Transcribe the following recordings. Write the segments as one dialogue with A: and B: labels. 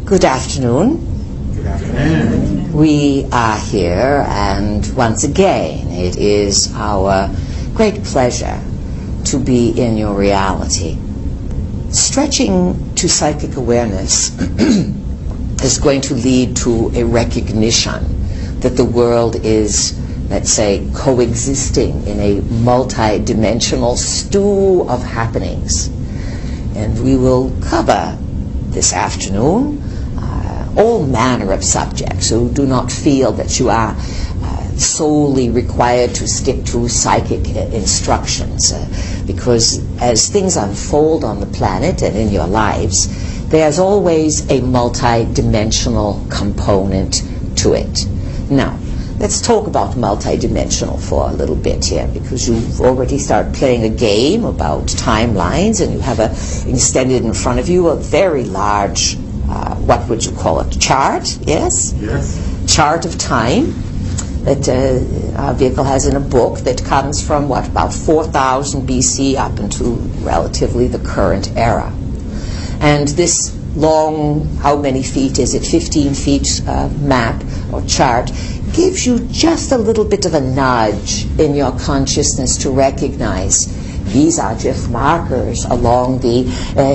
A: Good afternoon.
B: Good afternoon.
A: We are here, and once again, it is our great pleasure to be in your reality. Stretching to psychic awareness is going to lead to a recognition that the world is, let's say, coexisting in a multi-dimensional stew of happenings. And we will cover this afternoon all manner of subjects, so do not feel that you are solely required to stick to psychic instructions, because as things unfold on the planet and in your lives, there's always a multi-dimensional component to it. Now, let's talk about multidimensional for a little bit here, because you've already started playing a game about timelines, and you have extended in front of you a very large, what would you call it, chart? Yes?
B: Yes.
A: Chart of time that our vehicle has in a book that comes from, about 4,000 BC up into relatively the current era. And this long, how many feet is it, 15 feet map or chart, gives you just a little bit of a nudge in your consciousness to recognize these are just markers along the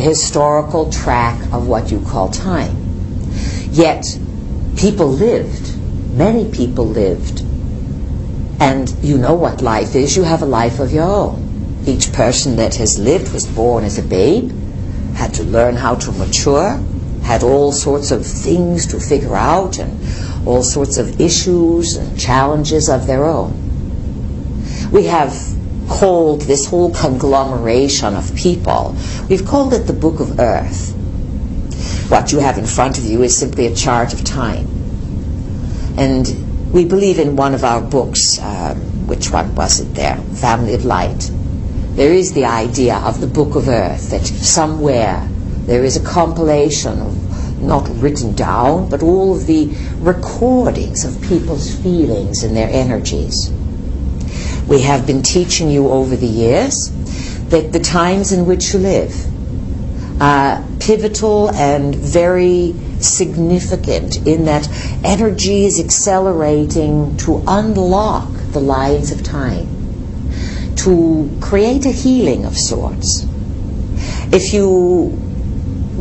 A: historical track of what you call time. Yet, people lived, many people lived, and you know what life is. You have a life of your own. Each person that has lived was born as a babe, had to learn how to mature, had all sorts of things to figure out, and all sorts of issues and challenges of their own. We have called this whole conglomeration of people, we've called it the Book of Earth. What you have in front of you is simply a chart of time. And we believe in one of our books, which one was it there? Family of Light. There is the idea of the Book of Earth, that somewhere there is a compilation of, not written down, but all of the recordings of people's feelings and their energies. We have been teaching you over the years that the times in which you live are pivotal and very significant in that energy is accelerating to unlock the lines of time, to create a healing of sorts. If you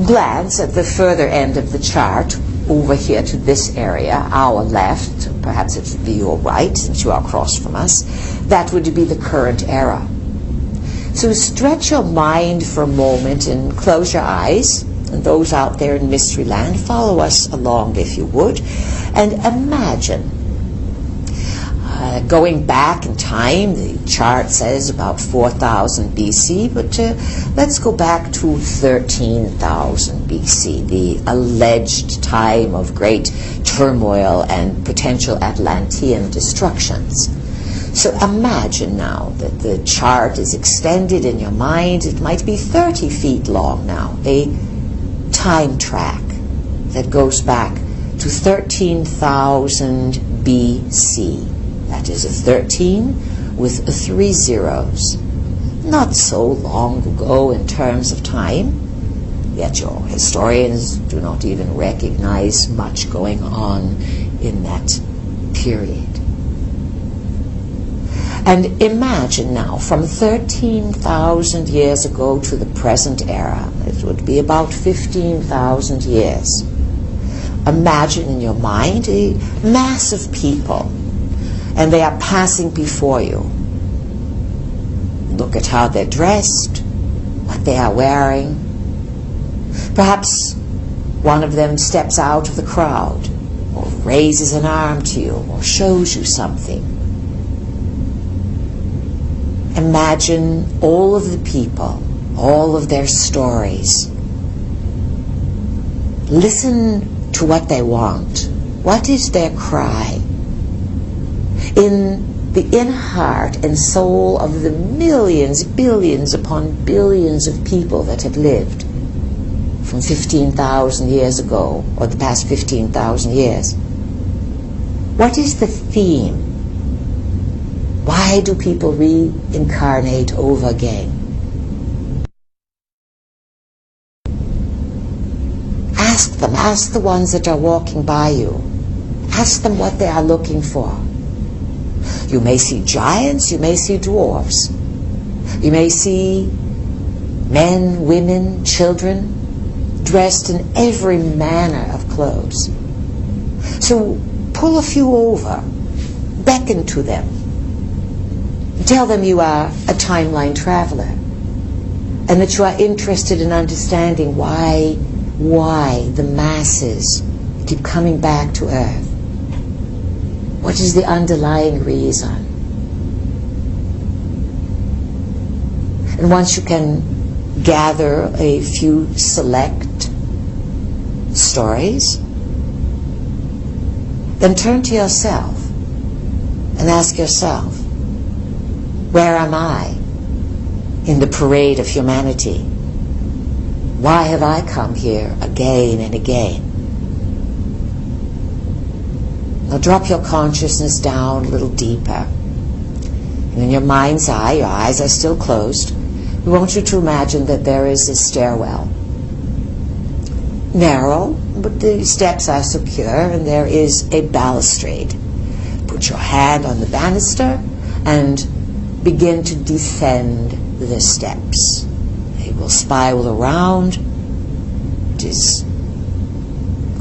A: glance at the further end of the chart, over here to this area, our left, perhaps it would be your right since you are across from us, that would be the current era. So stretch your mind for a moment and close your eyes, and those out there in Mystery Land, follow us along if you would, and imagine going back in time. The chart says about 4,000 BC, but let's go back to 13,000 BC, the alleged time of great turmoil and potential Atlantean destructions. So imagine now that the chart is extended in your mind. It might be 30 feet long now, a time track that goes back to 13,000 BC. That is a 13 with 3 zeros. Not so long ago in terms of time, yet your historians do not even recognize much going on in that period. And imagine now, from 13,000 years ago to the present era, it would be about 15,000 years. Imagine in your mind a mass of people, and they are passing before you. Look at how they're dressed, what they are wearing. Perhaps one of them steps out of the crowd, or raises an arm to you, or shows you something. Imagine all of the people, all of their stories. Listen to what they want. What is their cry? In the inner heart and soul of the millions, billions upon billions of people that have lived from 15,000 years ago, or the past 15,000 years. What is the theme? Why do people reincarnate over again? Ask them. Ask the ones that are walking by you. Ask them what they are looking for. You may see giants, you may see dwarves. You may see men, women, children, dressed in every manner of clothes. So pull a few over, beckon to them. Tell them you are a timeline traveler and that you are interested in understanding why the masses keep coming back to Earth. What is the underlying reason? And once you can gather a few select stories, then turn to yourself and ask yourself, where am I in the parade of humanity? Why have I come here again and again? Now drop your consciousness down a little deeper. And in your mind's eye, your eyes are still closed, we want you to imagine that there is a stairwell. Narrow, but the steps are secure, and there is a balustrade. Put your hand on the banister and begin to descend the steps. They will spiral around. It is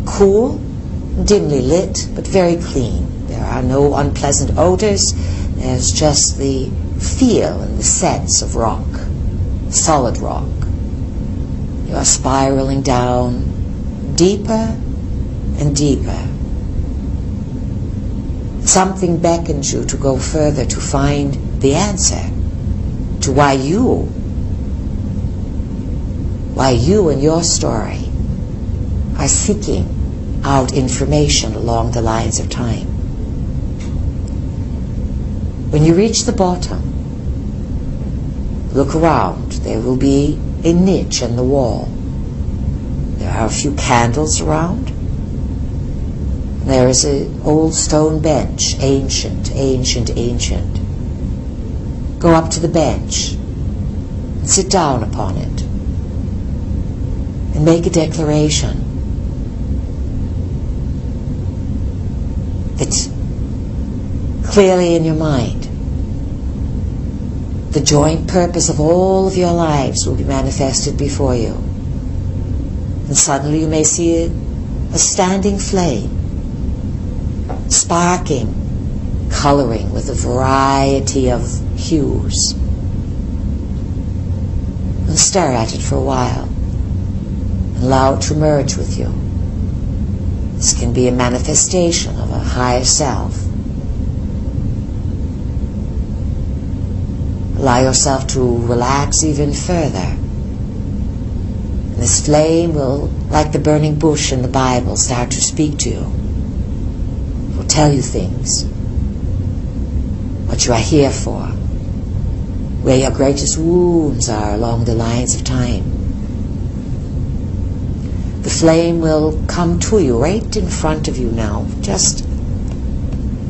A: cool, dimly lit, but very clean. There are no unpleasant odors. There's just the feel and the sense of rock, solid rock. You are spiraling down deeper and deeper. Something beckons you to go further, to find the answer to why you and your story are seeking out information along the lines of time. When you reach the bottom, look around. There will be a niche in the wall. There are a few candles around. There is an old stone bench, ancient. Go up to the bench and sit down upon it and make a declaration that's clearly in your mind. The joint purpose of all of your lives will be manifested before you. And suddenly you may see a standing flame, sparking, coloring with a variety of hues. And stare at it for a while and allow it to merge with you. This can be a manifestation of a higher self. Allow yourself to relax even further. And this flame will, like the burning bush in the Bible, start to speak to you. It will tell you things. What you are here for. Where your greatest wounds are along the lines of time. The flame will come to you right in front of you now. Just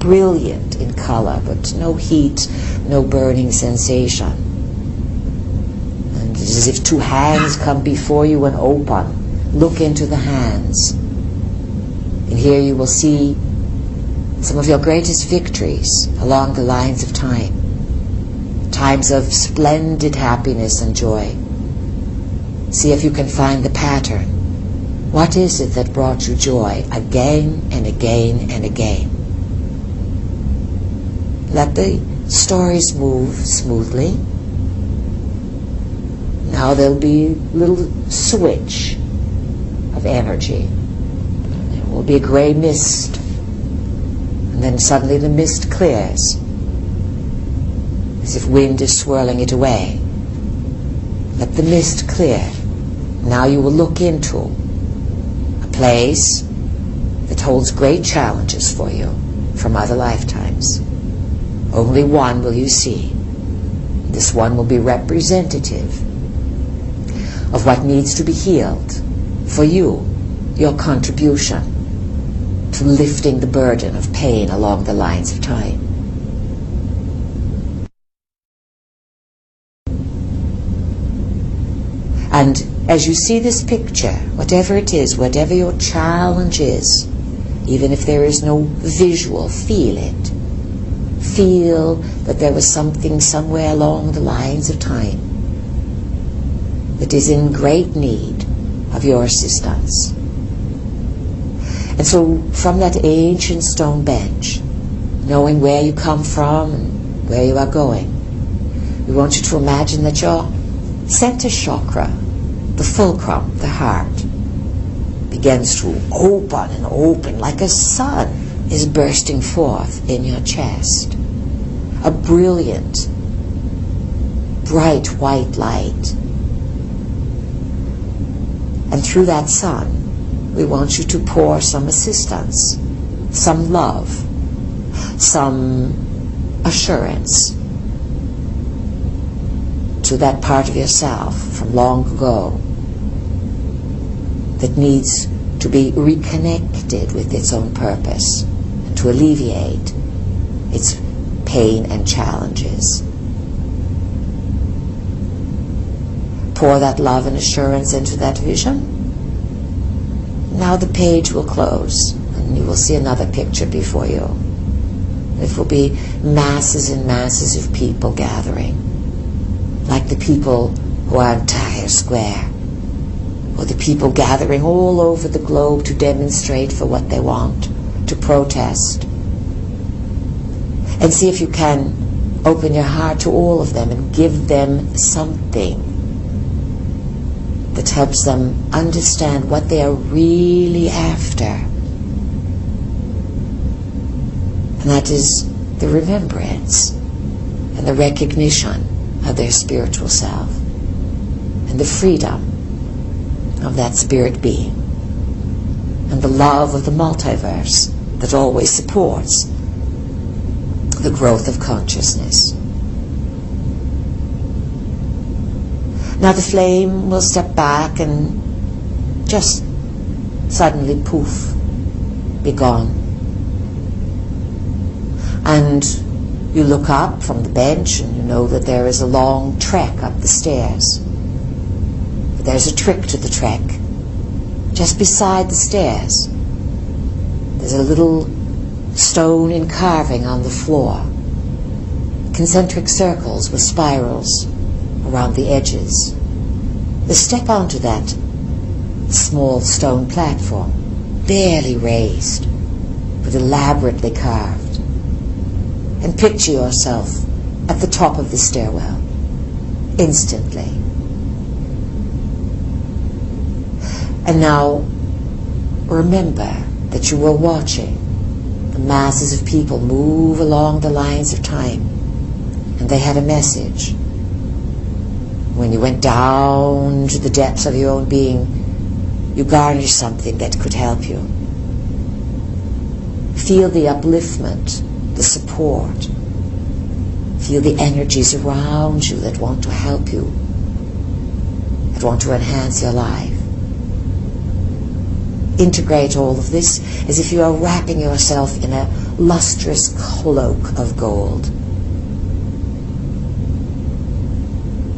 A: brilliant in color, but no heat, no burning sensation. And it is as if two hands come before you and open. Look into the hands. And here you will see some of your greatest victories along the lines of time. Times of splendid happiness and joy. See if you can find the pattern. What is it that brought you joy again and again and again? Let the stories move smoothly. Now there'll be a little switch of energy. There will be a gray mist. And then suddenly the mist clears, as if wind is swirling it away. Let the mist clear. Now you will look into a place that holds great challenges for you from other lifetimes. Only one will you see. This one will be representative of what needs to be healed for you, your contribution to lifting the burden of pain along the lines of time. And as you see this picture, whatever it is, whatever your challenge is, even if there is no visual, feel it. Feel that there was something somewhere along the lines of time that is in great need of your assistance. And so from that ancient stone bench, knowing where you come from and where you are going, we want you to imagine that your center chakra, the fulcrum, the heart, begins to open and open like a sun is bursting forth in your chest. A brilliant, bright white light. And through that sun, we want you to pour some assistance, some love, some assurance to that part of yourself from long ago that needs to be reconnected with its own purpose and to alleviate its pain and challenges. Pour that love and assurance into that vision. Now the page will close and you will see another picture before you. It will be masses and masses of people gathering, like the people who are in Tahrir Square, or the people gathering all over the globe to demonstrate for what they want, to protest. And see if you can open your heart to all of them and give them something that helps them understand what they are really after. And that is the remembrance and the recognition of their spiritual self and the freedom of that spirit being and the love of the multiverse that always supports the growth of consciousness. Now the flame will step back and just suddenly poof, be gone. And you look up from the bench and you know that there is a long trek up the stairs. But there's a trick to the trek. Just beside the stairs, there's a little stone in carving on the floor. Concentric circles with spirals around the edges. You step onto that small stone platform, barely raised, but elaborately carved. And picture yourself at the top of the stairwell, instantly. And now, remember that you were watching the masses of people move along the lines of time, and they had a message. When you went down to the depths of your own being, you garnered something that could help you. Feel the upliftment, the support. Feel the energies around you that want to help you, that want to enhance your life. Integrate all of this as if you are wrapping yourself in a lustrous cloak of gold.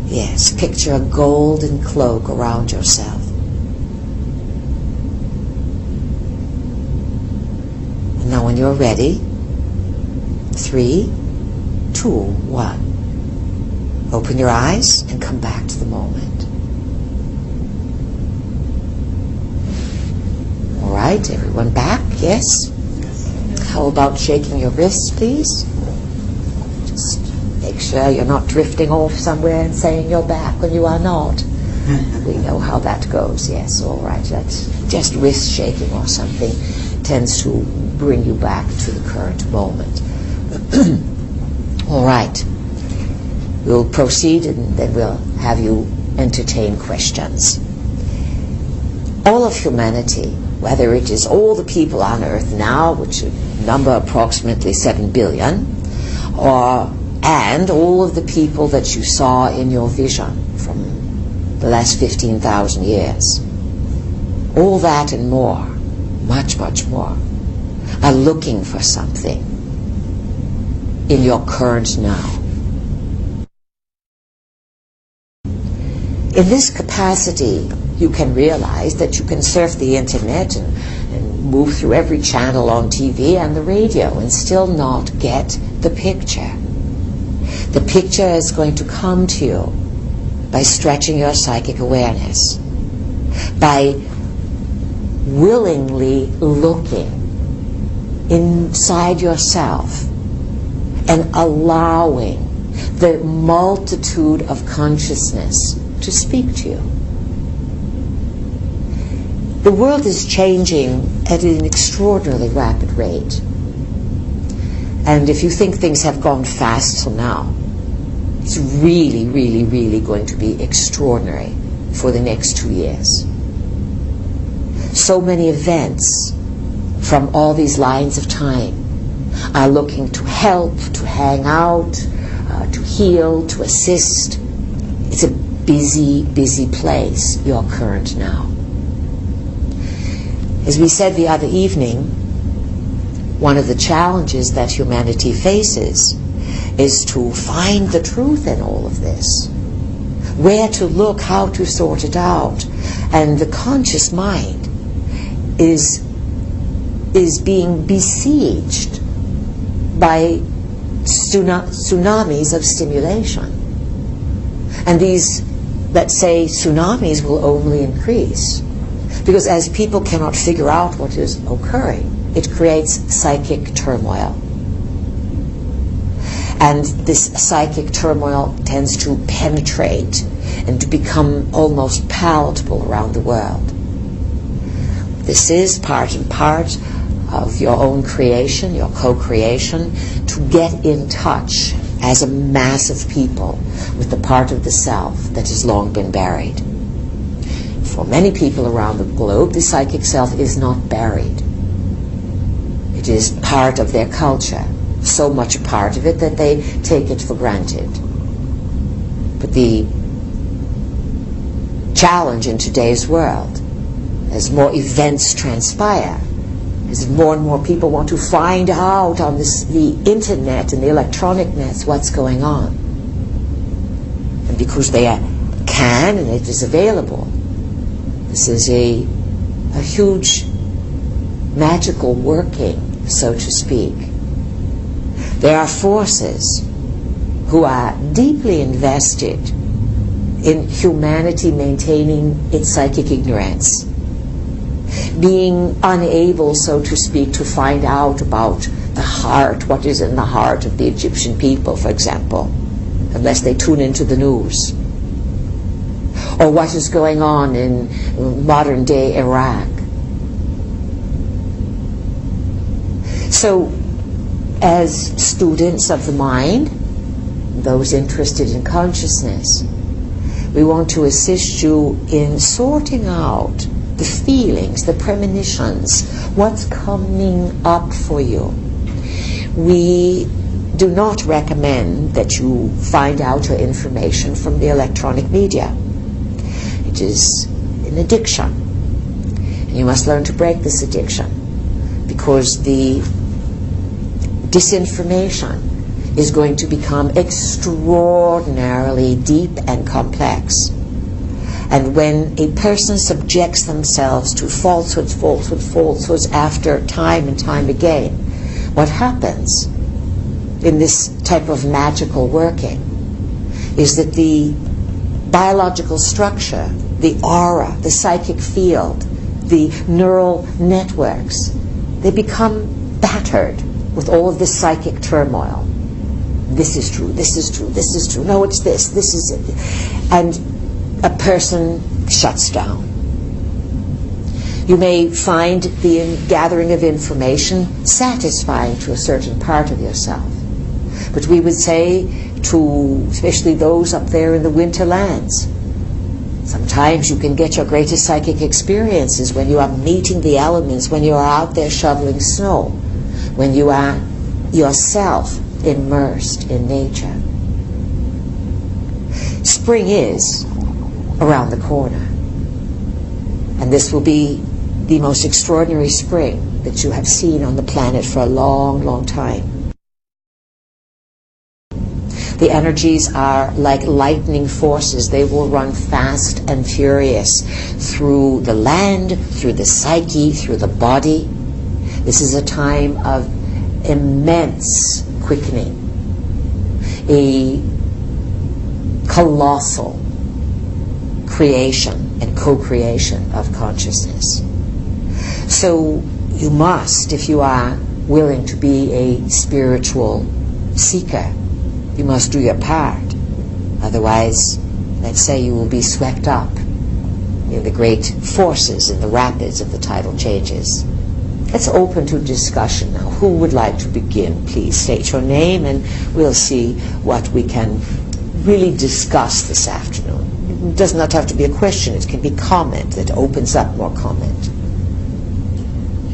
A: Yes, picture a golden cloak around yourself. And now when you're ready, 3, 2, 1. Open your eyes and come back to the moment. All right, everyone back? Yes? How about shaking your wrists, please? Just make sure you're not drifting off somewhere and saying you're back when you are not. We know how that goes. Yes, all right. That's just wrist shaking or something tends to bring you back to the current moment. All right. We'll proceed and then we'll have you entertain questions. All of humanity, whether it is all the people on Earth now, which number approximately 7 billion, and all of the people that you saw in your vision from the last 15,000 years, all that and more, much, much more, are looking for something in your current now. In this capacity, you can realize that you can surf the internet and move through every channel on TV and the radio and still not get the picture. The picture is going to come to you by stretching your psychic awareness, by willingly looking inside yourself and allowing the multitude of consciousness to speak to you. The world is changing at an extraordinarily rapid rate. And if you think things have gone fast till now, it's really, really, really going to be extraordinary for the next 2 years. So many events from all these lines of time are looking to help, to hang out, to heal, to assist. It's a busy, busy place, your current now. As we said the other evening, one of the challenges that humanity faces is to find the truth in all of this. Where to look, how to sort it out. And the conscious mind is being besieged by tsunamis of stimulation. And these, let's say, tsunamis will only increase. Because as people cannot figure out what is occurring, it creates psychic turmoil. And this psychic turmoil tends to penetrate and to become almost palatable around the world. This is part and part of your own creation, your co-creation, to get in touch as a mass of people with the part of the self that has long been buried. For many people around the globe, the psychic self is not buried. It is part of their culture, so much a part of it that they take it for granted. But the challenge in today's world, as more events transpire, as more and more people want to find out on the internet and the electronic nets what's going on. And because they can and it is available, this is a huge magical working, so to speak. There are forces who are deeply invested in humanity maintaining its psychic ignorance, being unable, so to speak, to find out about the heart, what is in the heart of the Egyptian people, for example, unless they tune into the news. Or what is going on in modern-day Iraq. So, as students of the mind, those interested in consciousness, we want to assist you in sorting out the feelings, the premonitions, what's coming up for you. We do not recommend that you find out your information from the electronic media. It is an addiction. And you must learn to break this addiction, because the disinformation is going to become extraordinarily deep and complex. And when a person subjects themselves to falsehoods after time and time again, what happens in this type of magical working is that the biological structure, the aura, the psychic field, the neural networks, they become battered with all of this psychic turmoil. This is true, this is true, this is true, no, it's this is it. And a person shuts down. You may find the gathering of information satisfying to a certain part of yourself. But we would say to especially those up there in the winter lands, sometimes you can get your greatest psychic experiences when you are meeting the elements, when you are out there shoveling snow, when you are yourself immersed in nature. Spring is around the corner, and this will be the most extraordinary spring that you have seen on the planet for a long, long time. The energies are like lightning forces. They will run fast and furious through the land, through the psyche, through the body. This is a time of immense quickening, a colossal creation and co-creation of consciousness. So you must, if you are willing to be a spiritual seeker, you must do your part. Otherwise, let's say you will be swept up in the great forces and the rapids of the tidal changes. It's open to discussion now. Who would like to begin? Please state your name and we'll see what we can really discuss this afternoon. It does not have to be a question. It can be comment that opens up more comment.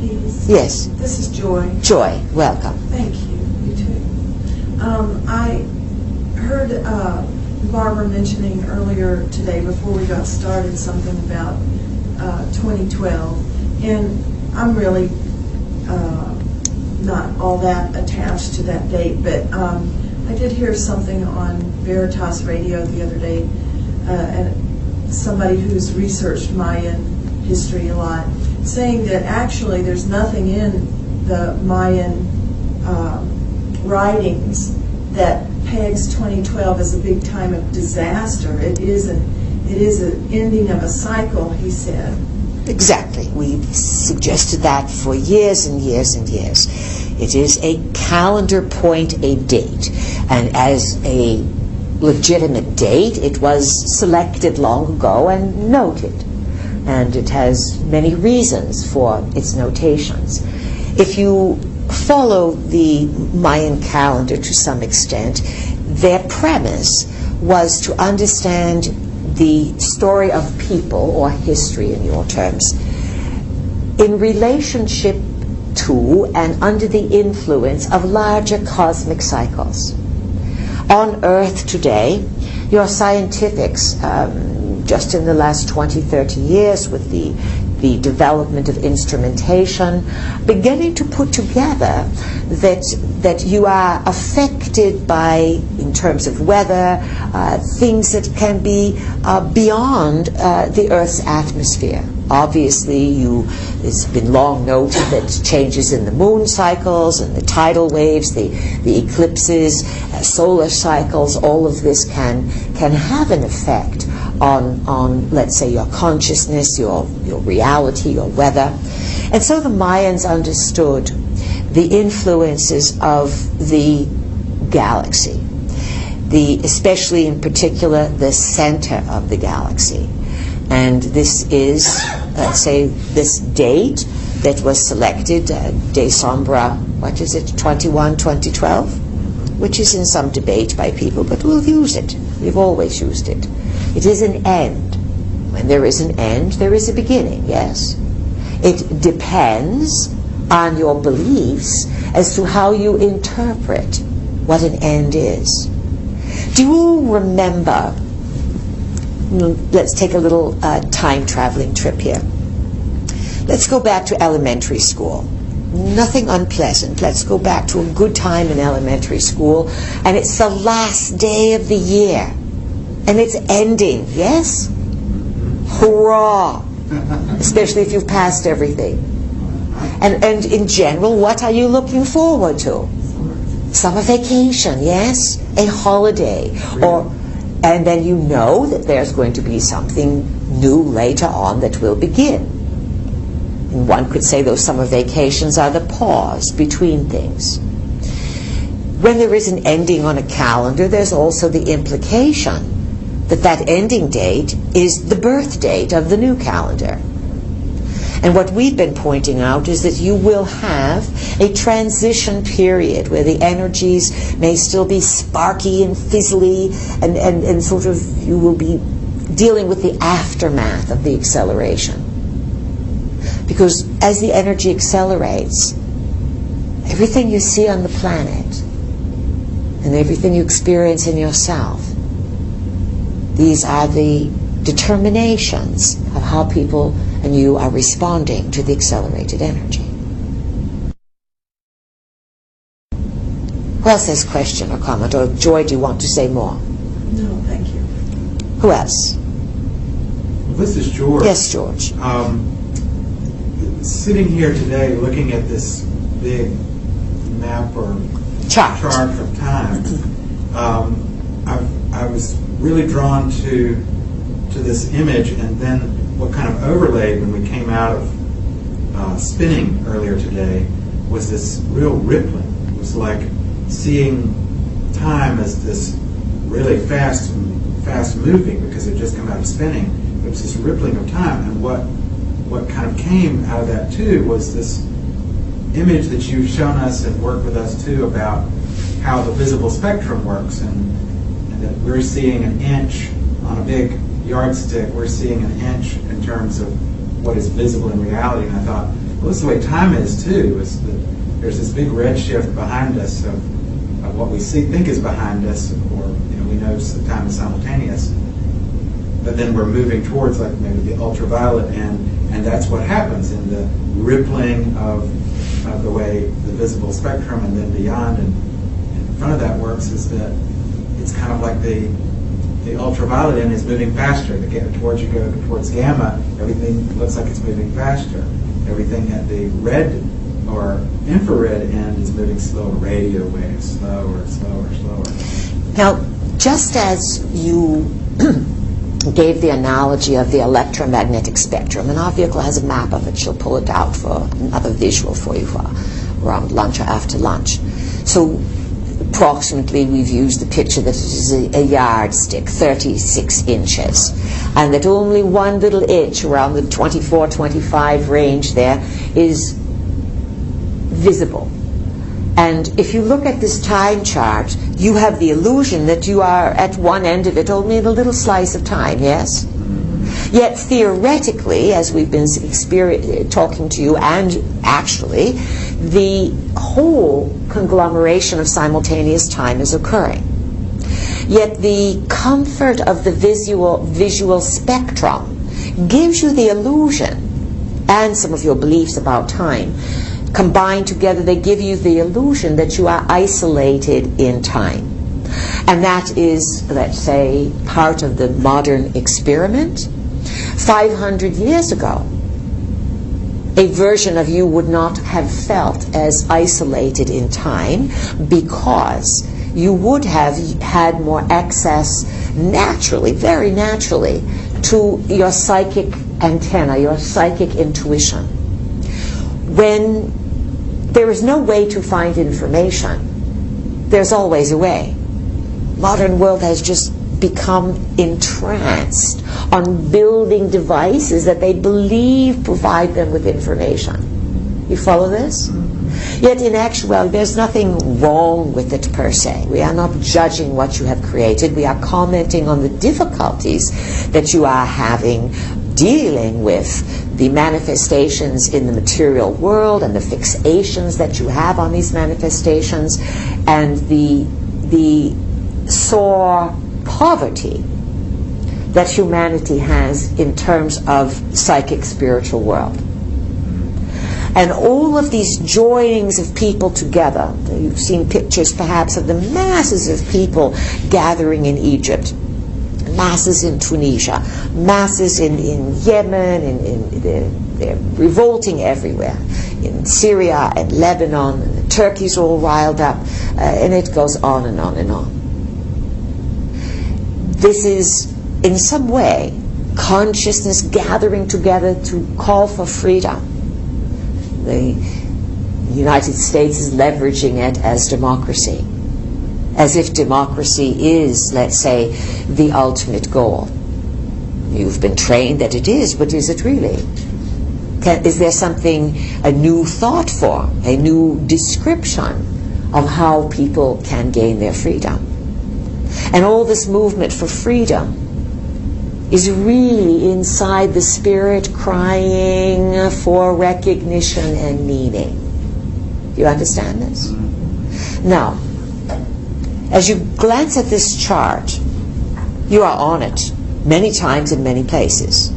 C: Please.
A: Yes.
C: This is Joy.
A: Joy, welcome.
C: Thank you. You too. I heard Barbara mentioning earlier today, before we got started, something about 2012, and I'm really not all that attached to that date, but I did hear something on Veritas Radio the other day, and somebody who's researched Mayan history a lot, saying that actually there's nothing in the Mayan writings that pegs 2012 as a big time of disaster. It is an ending of a cycle, he said.
A: Exactly. We've suggested that for years and years and years. It is a calendar point, a date. And as a legitimate date, it was selected long ago and noted. And it has many reasons for its notations. If you follow the Mayan calendar to some extent, their premise was to understand the story of people, or history in your terms, in relationship to and under the influence of larger cosmic cycles. On Earth today, your scientifics, just in the last 20, 30 years with the development of instrumentation, beginning to put together that you are affected by, in terms of weather, things that can be beyond the Earth's atmosphere. Obviously, it's been long noted that changes in the moon cycles and the tidal waves, the eclipses, solar cycles, all of this can have an effect on, let's say, your consciousness, your reality, your weather. And so the Mayans understood the influences of the galaxy, especially in particular the center of the galaxy. And this is, let's say, this date that was selected, December, 21, 2012, which is in some debate by people, but we'll use it. We've always used it. It is an end. When there is an end, there is a beginning, yes? It depends on your beliefs as to how you interpret what an end is. Do you remember, let's take a little time traveling trip here. Let's go back to elementary school. Nothing unpleasant. Let's go back to a good time in elementary school, and it's the last day of the year. And it's ending, yes? Hurrah! Especially if you've passed everything. And in general, what are you looking forward to? Summer vacation, yes? A holiday. And then you know that there's going to be something new later on that will begin. And one could say those summer vacations are the pause between things. When there is an ending on a calendar, there's also the implication that ending date is the birth date of the new calendar. And what we've been pointing out is that you will have a transition period where the energies may still be sparky and fizzly, and sort of you will be dealing with the aftermath of the acceleration. Because as the energy accelerates, everything you see on the planet and everything you experience in yourself, these are the determinations of how people and you are responding to the accelerated energy. Who else has a question or comment? Or Joy, do you want to say more?
C: No, thank you.
A: Who else?
B: Well, this is George.
A: Yes, George.
B: Sitting here today looking at this big map or
A: Chart
B: of time, I was really drawn to this image, and then what kind of overlaid when we came out of spinning earlier today was this real rippling. It was like seeing time as this really fast moving, because it just come out of spinning. It was this rippling of time, and what kind of came out of that too was this image that you've shown us and worked with us too about how the visible spectrum works, and that we're seeing an inch on a big yardstick. We're seeing an inch in terms of what is visible in reality. And I thought, well, this is the way time is too. Is that there's this big redshift behind us of what we think is behind us, or we know that time is simultaneous. But then we're moving towards like maybe the ultraviolet end, and that's what happens in the rippling of the way the visible spectrum and then beyond and in front of that works, is that it's kind of like the ultraviolet end is moving faster. Towards you go towards gamma, everything looks like it's moving faster. Everything at the red or infrared end is moving slower. Radio waves, slower.
A: Now, just as you gave the analogy of the electromagnetic spectrum, and our vehicle has a map of it. She'll pull it out for another visual for you for around lunch or after lunch. So approximately we've used the picture that it is a yardstick, 36 inches, and that only one little inch around the 24, 25 range there is visible. And if you look at this time chart, you have the illusion that you are at one end of it only in a little slice of time, yes? Yet theoretically, as we've been talking to you, and actually, the whole conglomeration of simultaneous time is occurring. Yet the comfort of the visual spectrum gives you the illusion, and some of your beliefs about time, combined together, they give you the illusion that you are isolated in time. And that is, let's say, part of the modern experiment. 500 years ago, a version of you would not have felt as isolated in time, because you would have had more access naturally, very naturally, to your psychic antenna, your psychic intuition. When there is no way to find information, there's always a way. Modern world has just become entranced on building devices that they believe provide them with information. You follow this? Yet in actuality, there's nothing wrong with it per se. We are not judging what you have created. We are commenting on the difficulties that you are having dealing with the manifestations in the material world and the fixations that you have on these manifestations, and the sore poverty that humanity has in terms of psychic spiritual world. And all of these joinings of people together, you've seen pictures perhaps of the masses of people gathering in Egypt, masses in Tunisia, masses in Yemen, they're revolting everywhere, in Syria and Lebanon, and Turkey's all riled up, and it goes on and on and on. This is, in some way, consciousness gathering together to call for freedom. The United States is leveraging it as democracy, as if democracy is, let's say, the ultimate goal. You've been trained that it is, but is it really? Is there something, a new thought form, a new description of how people can gain their freedom? And all this movement for freedom is really inside the spirit crying for recognition and meaning. Do you understand this? Now, as you glance at this chart, you are on it many times in many places.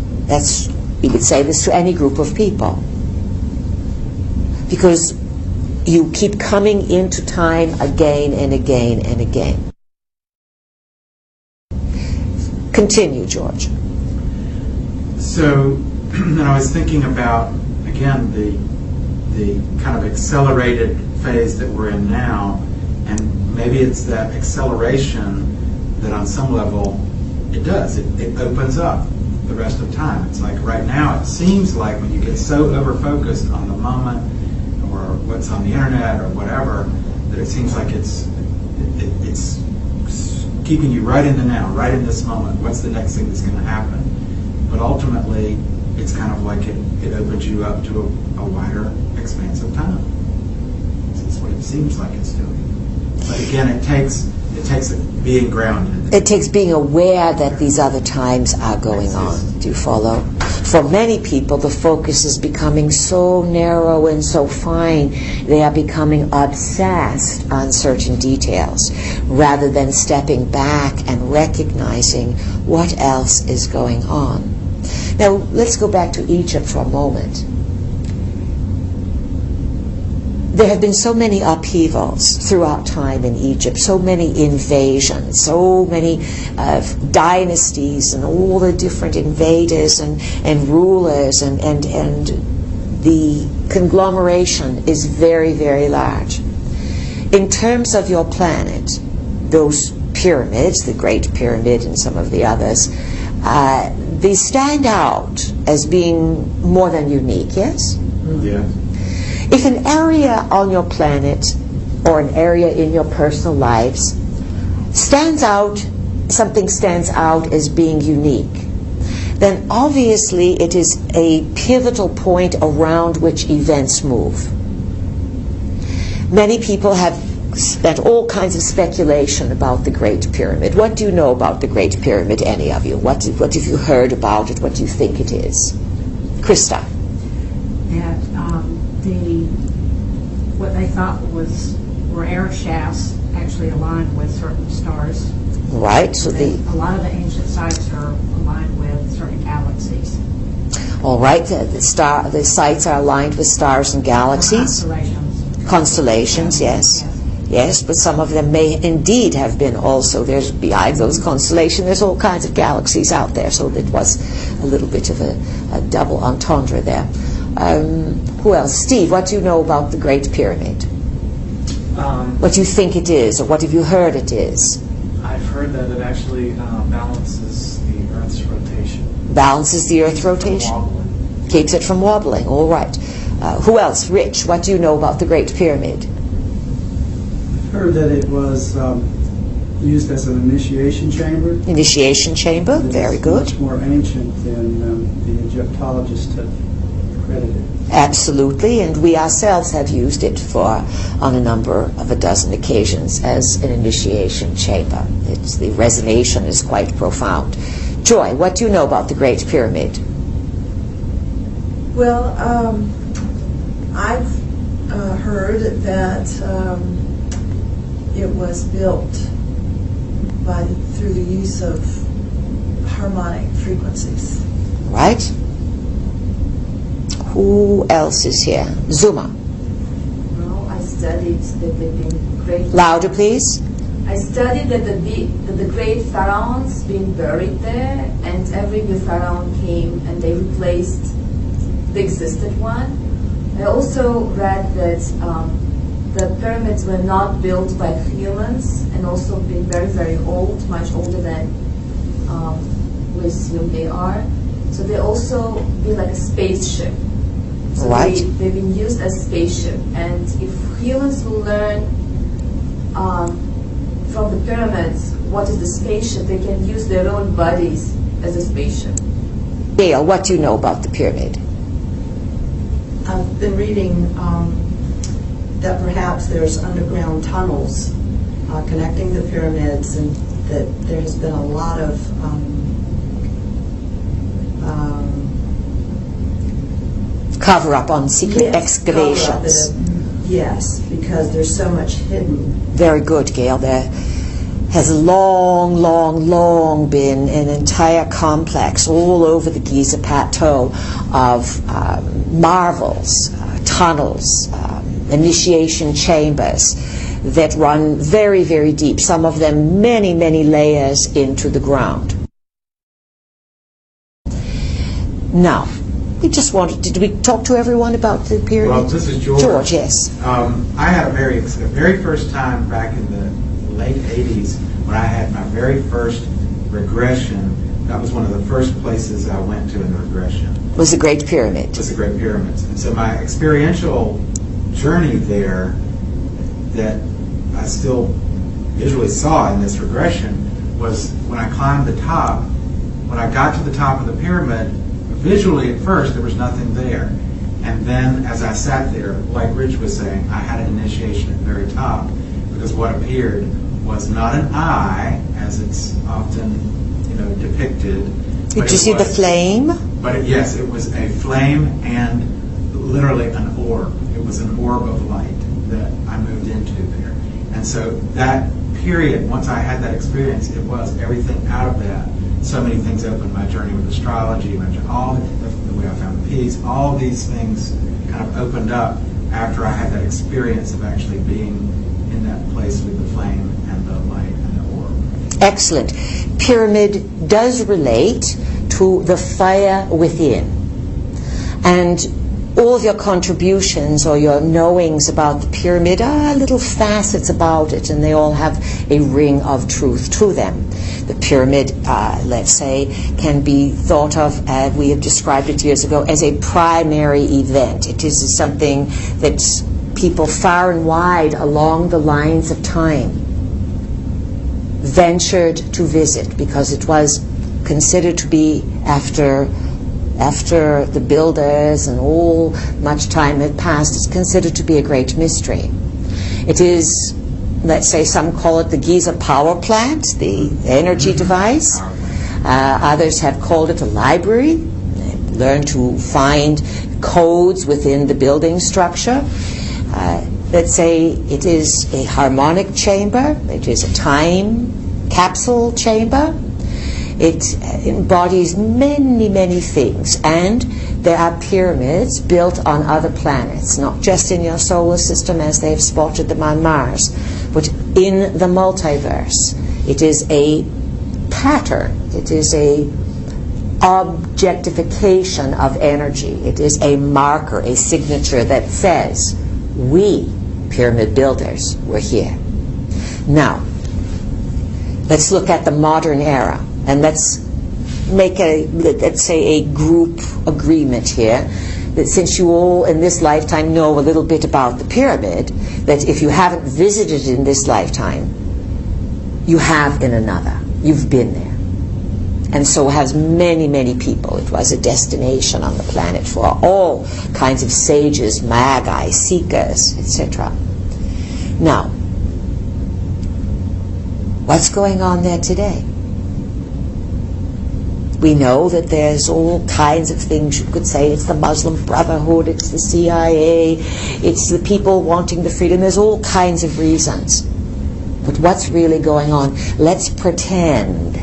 A: You could say this to any group of people. Because you keep coming into time again and again and again. Continue, George.
B: So, and I was thinking about, again, the kind of accelerated phase that we're in now, and maybe it's that acceleration that on some level it does. It opens up the rest of time. It's like right now it seems like when you get so over-focused on the moment or what's on the internet or whatever, that it seems like it's keeping you right in the now, right in this moment. What's the next thing that's going to happen? But ultimately, it's kind of like it opens you up to a wider expanse of time. That's what it seems like it's doing. But again, it takes being grounded.
A: It takes being aware that these other times are going on. Do you follow? For many people, the focus is becoming so narrow and so fine, they are becoming obsessed on certain details, rather than stepping back and recognizing what else is going on. Now, let's go back to Egypt for a moment. There have been so many upheavals throughout time in Egypt, so many invasions, so many dynasties and all the different invaders and rulers, and the conglomeration is very, very large. In terms of your planet, those pyramids, the Great Pyramid and some of the others, they stand out as being more than unique, yes?
B: Yeah.
A: If an area on your planet or an area in your personal lives something stands out as being unique, then obviously it is a pivotal point around which events move. Many people have spent all kinds of speculation about the Great Pyramid. What do you know about the Great Pyramid, any of you? What have you heard about it? What do you think it is? Krista.
D: That what they thought were air shafts actually aligned with certain stars.
A: Right. So
D: a lot of the ancient sites are aligned with certain galaxies.
A: All right. The sites are aligned with stars and galaxies. Constellations, yes. Yes, but some of them may indeed have been also. There's behind those constellations, there's all kinds of galaxies out there. So it was a little bit of a double entendre there. Who else? Steve, what do you know about the Great Pyramid? What do you think it is, or what have you heard it is?
E: I've heard that it actually balances the Earth's rotation.
A: Balances the Earth's rotation? Keeps it from wobbling. All right. Who else? Rich, what do you know about the Great Pyramid?
F: I've heard that it was used as an initiation chamber.
A: Initiation chamber, very good.
F: Much more ancient than the Egyptologists have credited.
A: Absolutely, and we ourselves have used it on a dozen occasions as an initiation chamber. The resonation is quite profound. Joy, what do you know about the Great Pyramid?
C: Well, I've heard that it was built through the use of harmonic frequencies.
A: Right. Who else is here? Zuma.
G: Well, I studied that they've been great.
A: Louder, please.
G: I studied that the great pharaohs been buried there, and every new pharaoh came and they replaced the existed one. I also read that the pyramids were not built by humans, and also been very, very old, much older than we assume they are. So they also be like a spaceship. So
A: right.
G: They've been used as spaceship, and if humans will learn from the pyramids what is the spaceship, they can use their own bodies as a spaceship.
A: Dale, what do you know about the pyramid?
H: I've been reading that perhaps there's underground tunnels connecting the pyramids, and that there has been a lot of
A: cover-up on secret excavations.
H: Yes, because there's so much hidden.
A: Very good, Gail. There has long been an entire complex all over the Giza Plateau of marvels, tunnels, initiation chambers that run very, very deep, some of them many, many layers into the ground. Now, we just wanted to, did we talk to everyone about the pyramid?
B: Well, this is George.
A: George, yes.
B: I had the very first time back in the late 80s when I had my very first regression. That was one of the first places I went to in the regression.
A: Was the Great Pyramid.
B: Was the Great Pyramids. And so my experiential journey there that I still visually saw in this regression was when I climbed the top. When I got to the top of the pyramid, visually at first there was nothing there. And then as I sat there, like Rich was saying, I had an initiation at the very top because what appeared was not an eye, as it's often depicted.
A: Did you see the flame?
B: But yes, it was a flame and literally an orb. It was an orb of light that I moved into there. And so that period, once I had that experience, it was everything out of that. So many things opened. My journey with astrology, all the way I found peace, all these things kind of opened up after I had that experience of actually being in that place with the flame and the light and the orb.
A: Excellent. Pyramid does relate to the fire within. And all of your contributions or your knowings about the pyramid are little facets about it, and they all have a ring of truth to them. The pyramid, let's say, can be thought of, we have described it years ago, as a primary event. It is something that people far and wide along the lines of time ventured to visit because it was considered to be after the builders and all much time had passed, it's considered to be a great mystery. It is, let's say, some call it the Giza power plant, the energy device. Others have called it a library. They've learned to find codes within the building structure. Let's say it is a harmonic chamber. It is a time capsule chamber. It embodies many, many things. And there are pyramids built on other planets, not just in your solar system as they've spotted them on Mars, but in the multiverse. It is a pattern. It is a objectification of energy. It is a marker, a signature that says, we, pyramid builders, were here. Now, let's look at the modern era. And let's make let's say a group agreement here that since you all in this lifetime know a little bit about the pyramid, that if you haven't visited in this lifetime, you have in another. You've been there. And so has many, many people. It was a destination on the planet for all kinds of sages, magi, seekers, etc. Now, what's going on there today? We know that there's all kinds of things you could say. It's the Muslim Brotherhood, it's the CIA, it's the people wanting the freedom. There's all kinds of reasons. But what's really going on? Let's pretend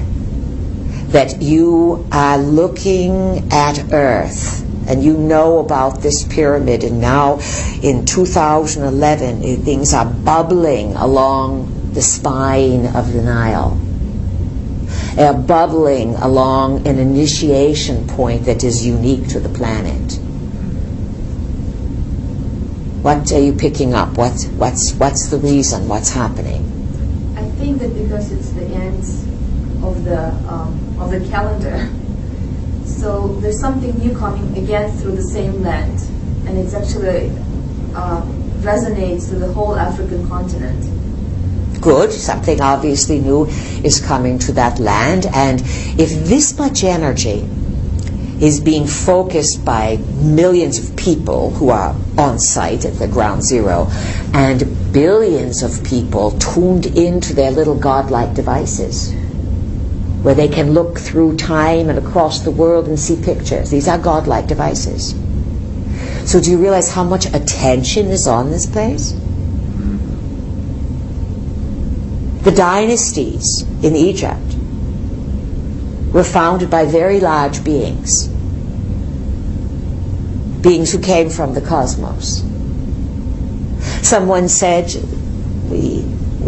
A: that you are looking at Earth and you know about this pyramid, and now in 2011 things are bubbling along the spine of the Nile. They're bubbling along an initiation point that is unique to the planet. What are you picking up? What's the reason? What's happening?
G: I think that because it's the end of the calendar, so there's something new coming again through the same land, and it's actually resonates through the whole African continent.
A: Good, something obviously new is coming to that land, and if this much energy is being focused by millions of people who are on site at the ground zero, and billions of people tuned into their little godlike devices, where they can look through time and across the world and see pictures. These are godlike devices. So do you realize how much attention is on this place? The dynasties in Egypt were founded by very large beings who came from the cosmos. Someone said, we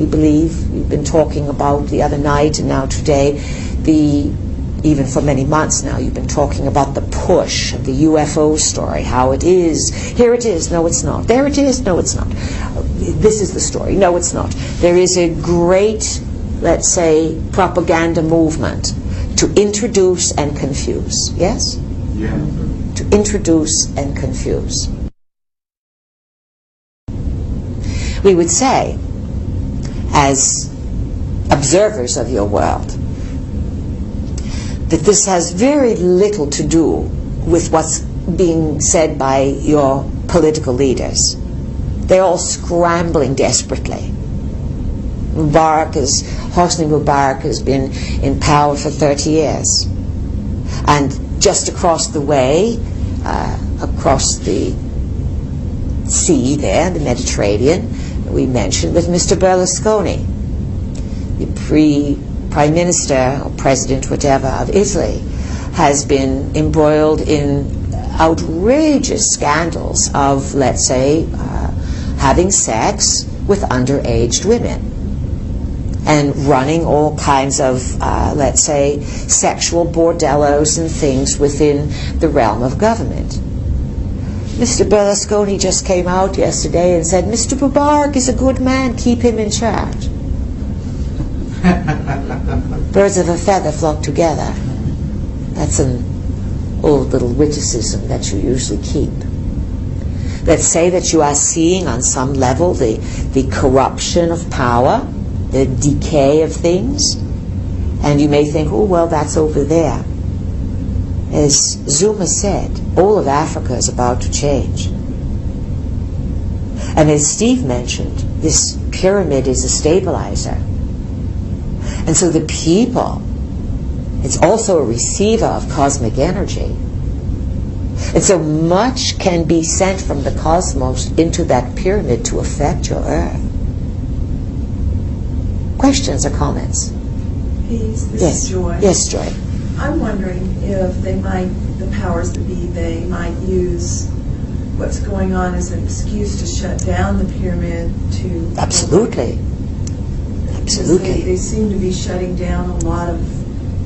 A: believe, we've been talking about the other night and now today, even for many months now, you've been talking about the push of the UFO story, how it is, here it is, no it's not, there it is, no it's not, this is the story, no it's not. There is a great, let's say, propaganda movement to introduce and confuse, yes?
B: Yeah.
A: To introduce and confuse. We would say, as observers of your world, that this has very little to do with what's being said by your political leaders. They're all scrambling desperately. Hosni Mubarak has been in power for 30 years. And just across the way, across the sea there, the Mediterranean, we mentioned with Mr. Berlusconi, the Prime Minister or President, whatever, of Italy, has been embroiled in outrageous scandals of, let's say, having sex with underage women and running all kinds of, let's say, sexual bordellos and things within the realm of government. Mr. Berlusconi just came out yesterday and said, Mr. Mubarak is a good man, keep him in charge. Birds of a feather flock together. That's an old little witticism that you usually keep. Let's say that you are seeing on some level the corruption of power, the decay of things, and you may think, oh, well, that's over there. As Zuma said, all of Africa is about to change. And as Steve mentioned, this pyramid is a stabilizer. And so the people, it's also a receiver of cosmic energy. And so much can be sent from the cosmos into that pyramid to affect your Earth. Questions or comments?
C: Peace, this
A: Yes.
C: is Joy.
A: Yes, Joy.
C: I'm wondering if the powers that be, they might use what's going on as an excuse to shut down the pyramid to...
A: Absolutely. Absolutely.
C: They seem to be shutting down a lot of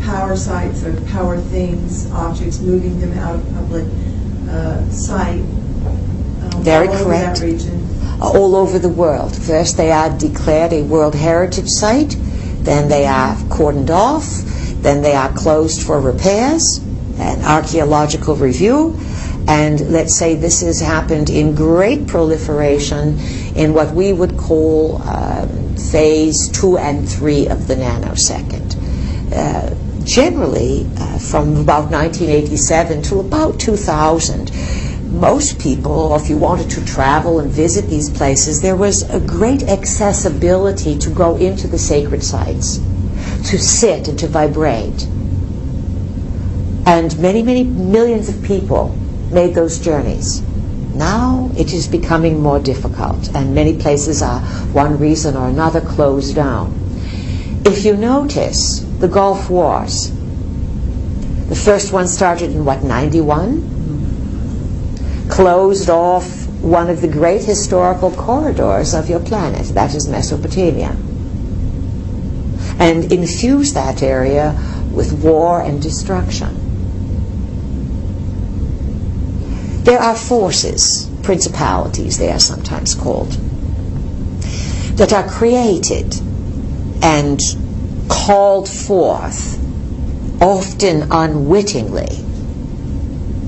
C: power sites or power things, objects, moving them out of public sight.
A: Very
C: all over
A: correct.
C: that region.
A: All over the world. First they are declared a World Heritage Site, then they are cordoned off, then they are closed for repairs and archaeological review, and let's say this has happened in great proliferation in what we would call phase 2 and 3 of the nanosecond. Generally, from about 1987 to about 2000, most people, if you wanted to travel and visit these places, there was a great accessibility to go into the sacred sites, to sit and to vibrate. And many, many millions of people made those journeys. Now it is becoming more difficult, and many places are, one reason or another, closed down. If you notice, the Gulf Wars, the first one started in, 91? Closed off one of the great historical corridors of your planet, that is Mesopotamia, and infused that area with war and destruction. There are forces, principalities they are sometimes called, that are created and called forth, often unwittingly,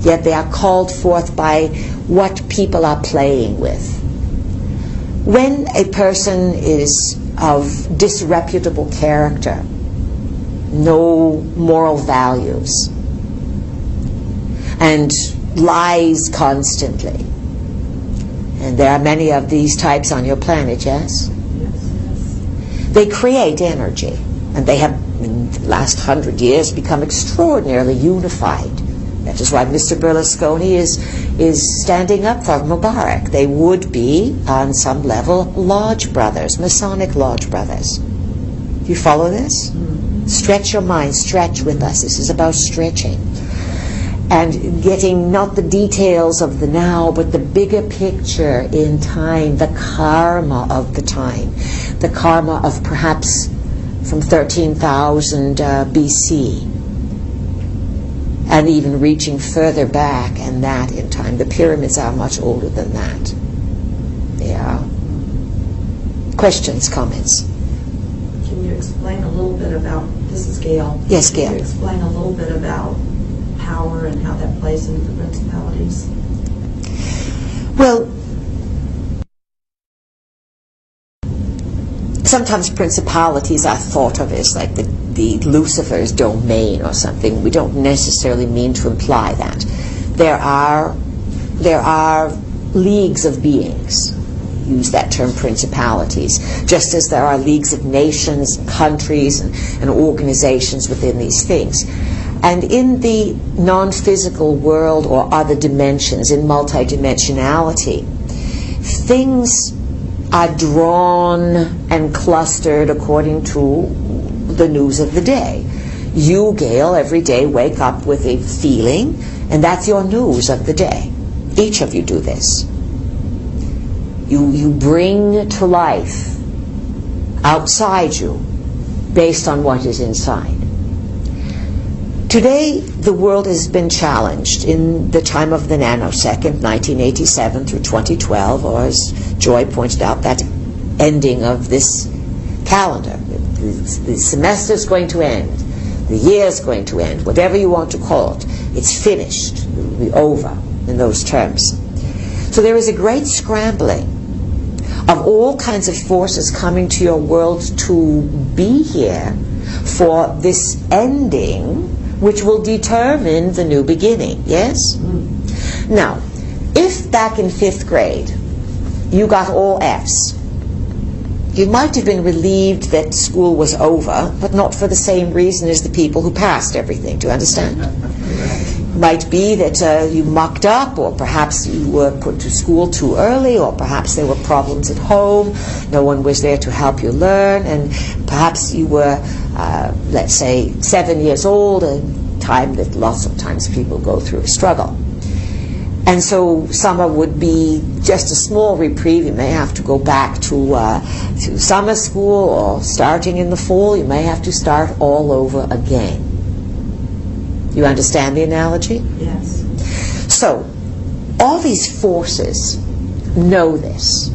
A: yet they are called forth by what people are playing with. When a person is of disreputable character, no moral values, and lies constantly, and there are many of these types on your planet, yes? They create energy, and they have, in the last 100 years, become extraordinarily unified. That is why Mr. Berlusconi is standing up for Mubarak. They would be, on some level, lodge brothers, Masonic lodge brothers. Do you follow this? Stretch your mind, stretch with us. This is about stretching. and getting not the details of the now, but the bigger picture in time, the karma of the time, the karma of perhaps from 13,000 BC, and even reaching further back and that in time. The pyramids are much older than that. Yeah. Questions, comments?
H: Can you explain a little bit about, this is Gail.
A: Yes, Gail.
H: Can you explain a little bit about power and how that plays into the principalities?
A: Well, sometimes principalities are thought of as like the Lucifer's domain or something. We don't necessarily mean to imply that. There are leagues of beings. Use that term, principalities, just as there are leagues of nations, countries, and organizations within these things. And in the non-physical world or other dimensions, in multidimensionality, things are drawn and clustered according to the news of the day. You, Gail, every day wake up with a feeling, and that's your news of the day. Each of you do this. You bring to life outside you based on what is inside. Today, the world has been challenged in the time of the nanosecond, 1987 through 2012, or as Joy pointed out, that ending of this calendar. The semester's going to end. The year's going to end. Whatever you want to call it. It's finished. It will be over in those terms. So there is a great scrambling of all kinds of forces coming to your world to be here for this ending, which will determine the new beginning. Yes? Now, if back in 5th grade you got all Fs, you might have been relieved that school was over, but not for the same reason as the people who passed everything. Do you understand? Might be that you mucked up, or perhaps you were put to school too early, or perhaps there were problems at home, no one was there to help you learn, and perhaps you were, let's say, 7 years old, a time that lots of times people go through a struggle. And so summer would be just a small reprieve. You may have to go back to summer school, or starting in the fall, you may have to start all over again. You understand the analogy?
H: Yes.
A: So, all these forces know this.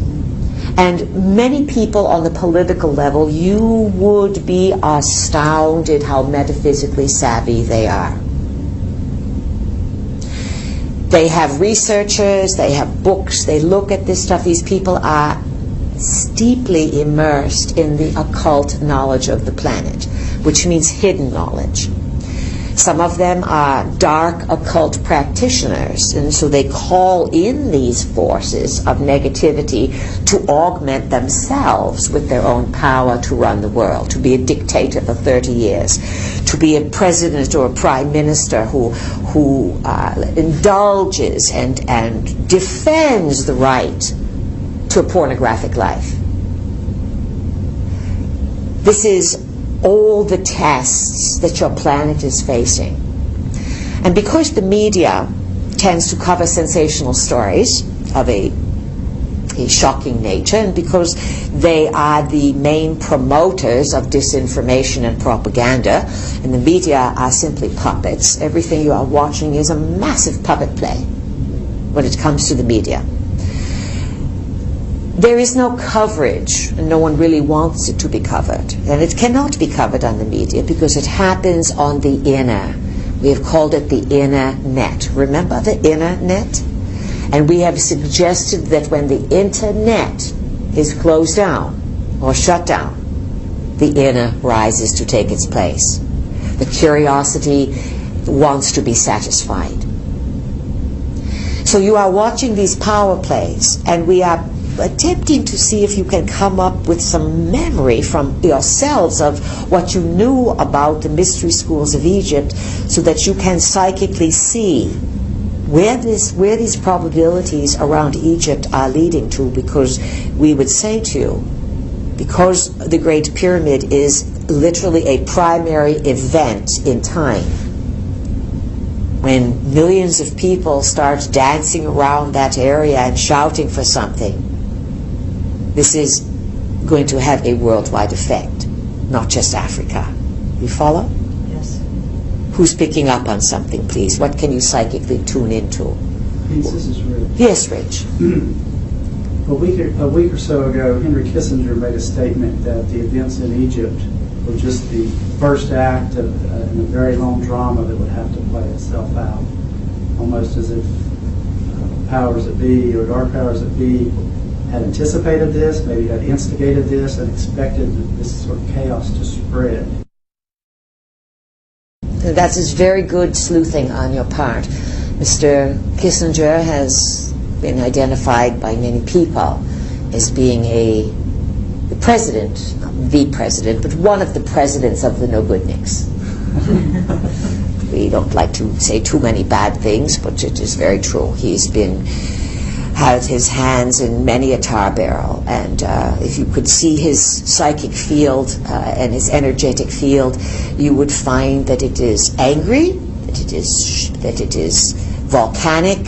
A: And many people on the political level, you would be astounded how metaphysically savvy they are. They have researchers, they have books, they look at this stuff. These people are steeply immersed in the occult knowledge of the planet, which means hidden knowledge. Some of them are dark occult practitioners, and so they call in these forces of negativity to augment themselves with their own power to run the world, to be a dictator for 30 years, to be a president or a prime minister who indulges and defends the right to a pornographic life. This is all the tests that your planet is facing. And because the media tends to cover sensational stories of a shocking nature, and because they are the main promoters of disinformation and propaganda, and the media are simply puppets, everything you are watching is a massive puppet play when it comes to the media. There is no coverage, and no one really wants it to be covered. And it cannot be covered on the media because it happens on the inner. We have called it the inner net. Remember the inner net? And we have suggested that when the internet is closed down or shut down, the inner rises to take its place. The curiosity wants to be satisfied. So you are watching these power plays, and we are attempting to see if you can come up with some memory from yourselves of what you knew about the mystery schools of Egypt, so that you can psychically see where these probabilities around Egypt are leading to. Because we would say to you, because the Great Pyramid is literally a primary event in time, when millions of people start dancing around that area and shouting for something, this is going to have a worldwide effect, not just Africa. You follow?
H: Yes.
A: Who's picking up on something, please? What can you psychically tune into?
F: This is Rich.
A: Yes, Rich.
F: A week or so ago, Henry Kissinger made a statement that the events in Egypt were just the first act of in a very long drama that would have to play itself out, almost as if powers that be or dark powers that be had anticipated this, maybe had instigated this, and expected this sort of chaos to spread.
A: That is very good sleuthing on your part. Mr. Kissinger has been identified by many people as being the president, not the president, but one of the presidents of the no-goodniks. We don't like to say too many bad things, but it is very true. He's had his hands in many a tar barrel, and if you could see his psychic field and his energetic field, you would find that it is angry, that it is volcanic,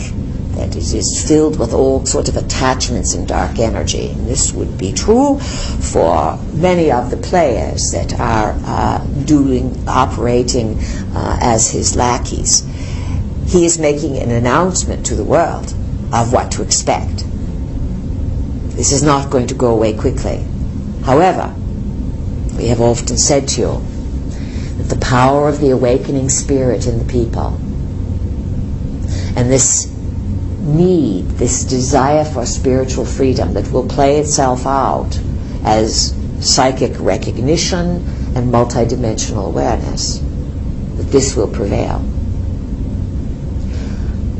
A: that it is filled with all sorts of attachments and dark energy. And this would be true for many of the players that are operating as his lackeys. He is making an announcement to the world of what to expect. This is not going to go away quickly. However, we have often said to you that the power of the awakening spirit in the people and this need, this desire for spiritual freedom that will play itself out as psychic recognition and multidimensional awareness, that this will prevail.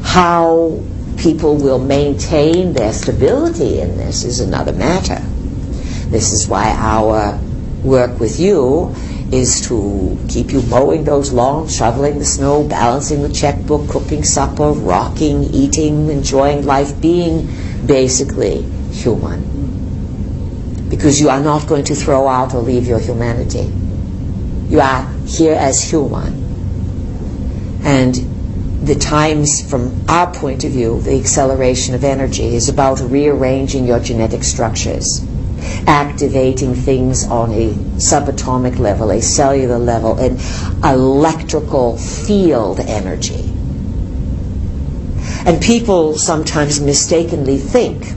A: How people will maintain their stability in this is another matter. This is why our work with you is to keep you mowing those lawns, shoveling the snow, balancing the checkbook, cooking supper, rocking, eating, enjoying life, being basically human. Because you are not going to throw out or leave your humanity. You are here as human. And the times, from our point of view, the acceleration of energy is about rearranging your genetic structures, activating things on a subatomic level, a cellular level, an electrical field energy. And people sometimes mistakenly think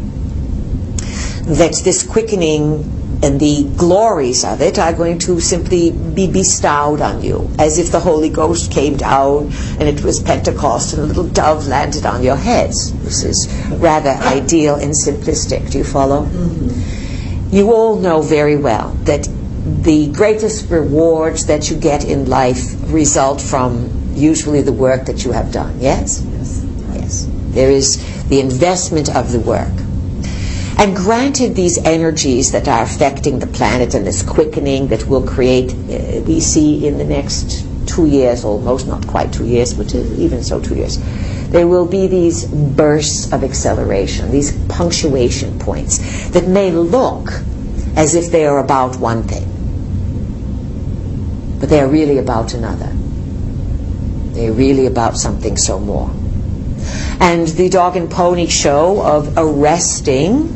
A: that this quickening and the glories of it are going to simply be bestowed on you, as if the Holy Ghost came down and it was Pentecost and a little dove landed on your heads. This is rather ideal and simplistic. Do you follow? Mm-hmm. You all know very well that the greatest rewards that you get in life result from usually the work that you have done. Yes? Yes. Yes. There is the investment of the work. And granted, these energies that are affecting the planet and this quickening that will create, we see in the next 2 years, almost, not quite 2 years, but even so 2 years, there will be these bursts of acceleration, these punctuation points that may look as if they are about one thing, but they are really about another. They're really about something so more. And the dog and pony show of arresting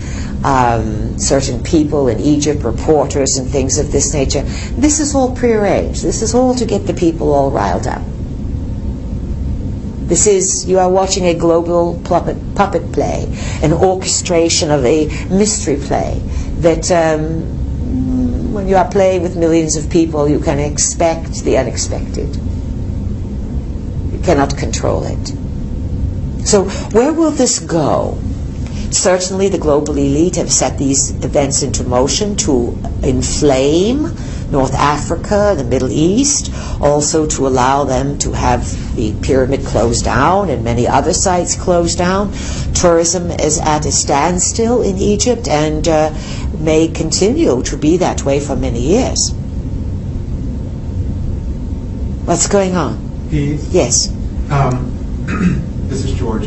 A: certain people in Egypt, reporters and things of this nature, this is all prearranged. This is all to get the people all riled up. This is, you are watching a global puppet play, an orchestration of a mystery play that when you are playing with millions of people, you can expect the unexpected. You cannot control it. So where will this go? Certainly the global elite have set these events into motion to inflame North Africa, the Middle East, also to allow them to have the pyramid closed down and many other sites closed down. Tourism is at a standstill in Egypt and may continue to be that way for many years. What's going on? Yes.
B: This is George.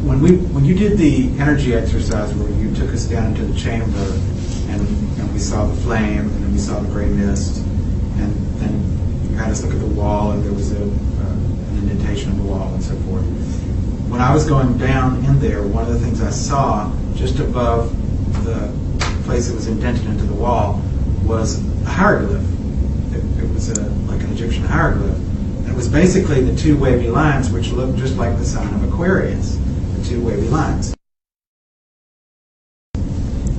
B: When you did the energy exercise where you took us down into the chamber and we saw the flame and then we saw the gray mist and then you had us look at the wall and there was a indentation of the wall and so forth. When I was going down in there, one of the things I saw just above the place that was indented into the wall was a hieroglyph. It was like an Egyptian hieroglyph. And it was basically the two wavy lines, which looked just like the sign of Aquarius, the two wavy lines.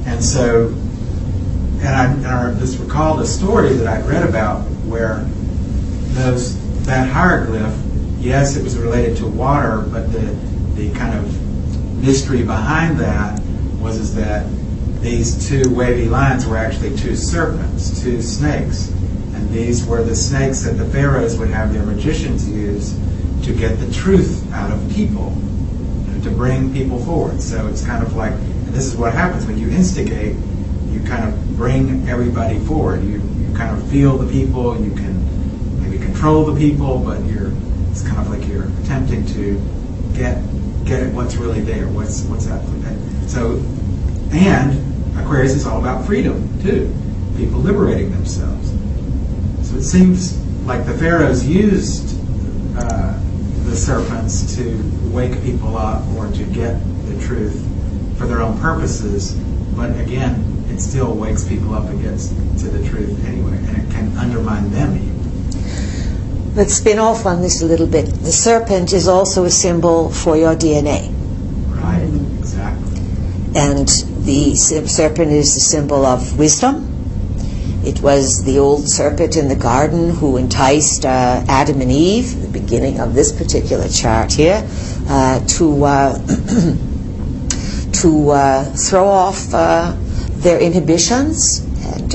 B: And so, and I just recalled a story that I'd read about where that hieroglyph, yes, it was related to water, but the kind of mystery behind that was that these two wavy lines were actually two serpents, two snakes. And these were the snakes that the pharaohs would have their magicians use to get the truth out of people, to bring people forward. So it's kind of like, and this is what happens when you instigate, you kind of bring everybody forward. You kind of feel the people, you can maybe control the people, but it's kind of like you're attempting to get at what's really there, what's that. So, and Aquarius is all about freedom too, people liberating themselves. So it seems like the pharaohs used the serpents to wake people up or to get the truth for their own purposes, but again, it still wakes people up and gets to the truth anyway, and it can undermine them even.
A: Let's spin off on this a little bit. The serpent is also a symbol for your DNA.
B: Right, exactly.
A: And the serpent is the symbol of wisdom. It was the old serpent in the garden who enticed Adam and Eve, the beginning of this particular chart here, to throw off their inhibitions. And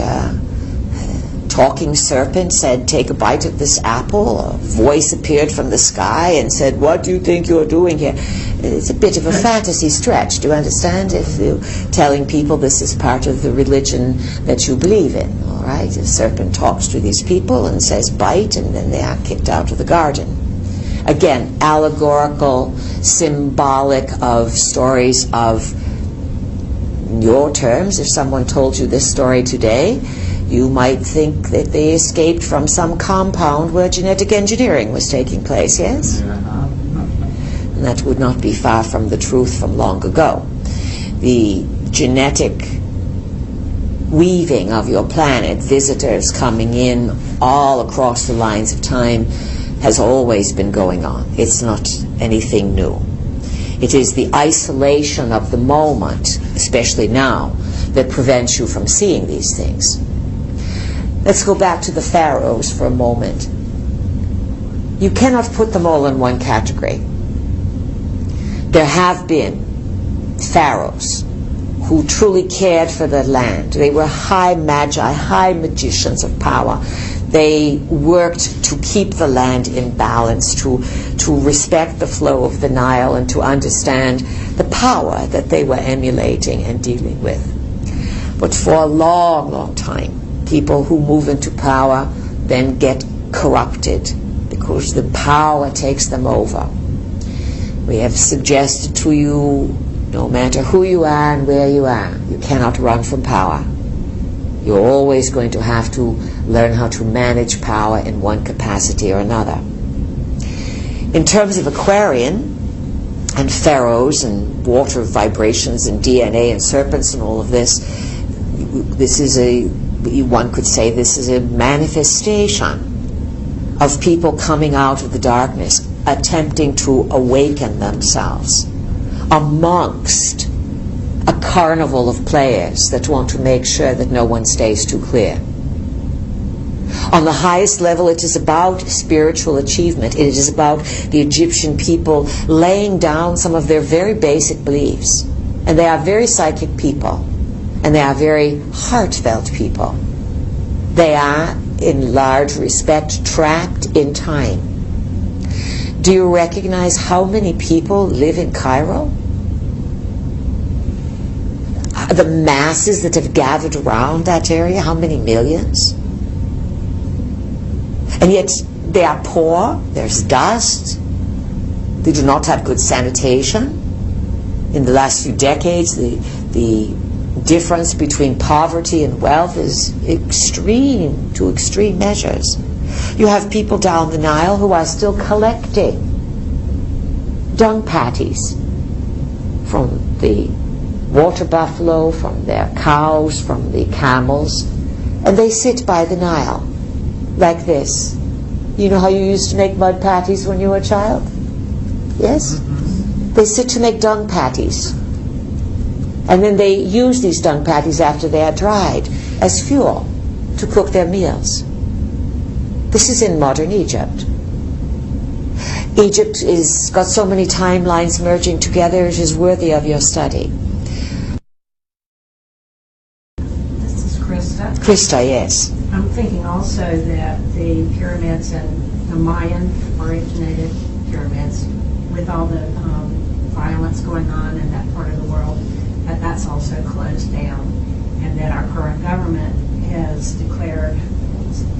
A: talking serpent said, take a bite of this apple. A voice appeared from the sky and said, what do you think you're doing here? It's a bit of a fantasy stretch, do you understand? If you're telling people this is part of the religion that you believe in, all right? The serpent talks to these people and says, bite, and then they are kicked out of the garden. Again, allegorical, symbolic of stories of, in your terms, if someone told you this story today, you might think that they escaped from some compound where genetic engineering was taking place, yes? And that would not be far from the truth from long ago. The genetic weaving of your planet, visitors coming in all across the lines of time, has always been going on. It's not anything new. It is the isolation of the moment, especially now, that prevents you from seeing these things. Let's go back to the pharaohs for a moment. You cannot put them all in one category. There have been pharaohs who truly cared for the land. They were high magi, high magicians of power. They worked to keep the land in balance, to respect the flow of the Nile, and to understand the power that they were emulating and dealing with. But for a long, long time, people who move into power then get corrupted because the power takes them over. We have suggested to you, no matter who you are and where you are, you cannot run from power. You're always going to have to learn how to manage power in one capacity or another. In terms of Aquarian and pharaohs and water vibrations and DNA and serpents and all of this, this is one could say this is a manifestation of people coming out of the darkness, attempting to awaken themselves amongst a carnival of players that want to make sure that no one stays too clear. On the highest level, it is about spiritual achievement. It is about the Egyptian people laying down some of their very basic beliefs. And they are very psychic people. And they are very heartfelt people. They are, in large respect, trapped in time. Do you recognize how many people live in Cairo? The masses that have gathered around that area, how many millions? And yet they are poor, there's dust, they do not have good sanitation. In the last few decades, the difference between poverty and wealth is extreme, to extreme measures. You have people down the Nile who are still collecting dung patties from the water buffalo, from their cows, from the camels, and they sit by the Nile like this. You know how you used to make mud patties when you were a child? Yes? They sit to make dung patties. And then they use these dung patties after they are dried as fuel to cook their meals. This is in modern Egypt. Egypt is got so many timelines merging together, it is worthy of your study.
D: This is Krista.
A: Krista, yes.
D: I'm thinking also that the pyramids and the Mayan originated pyramids, with all the violence going on in that part of the world, that's also closed down, and that our current government has declared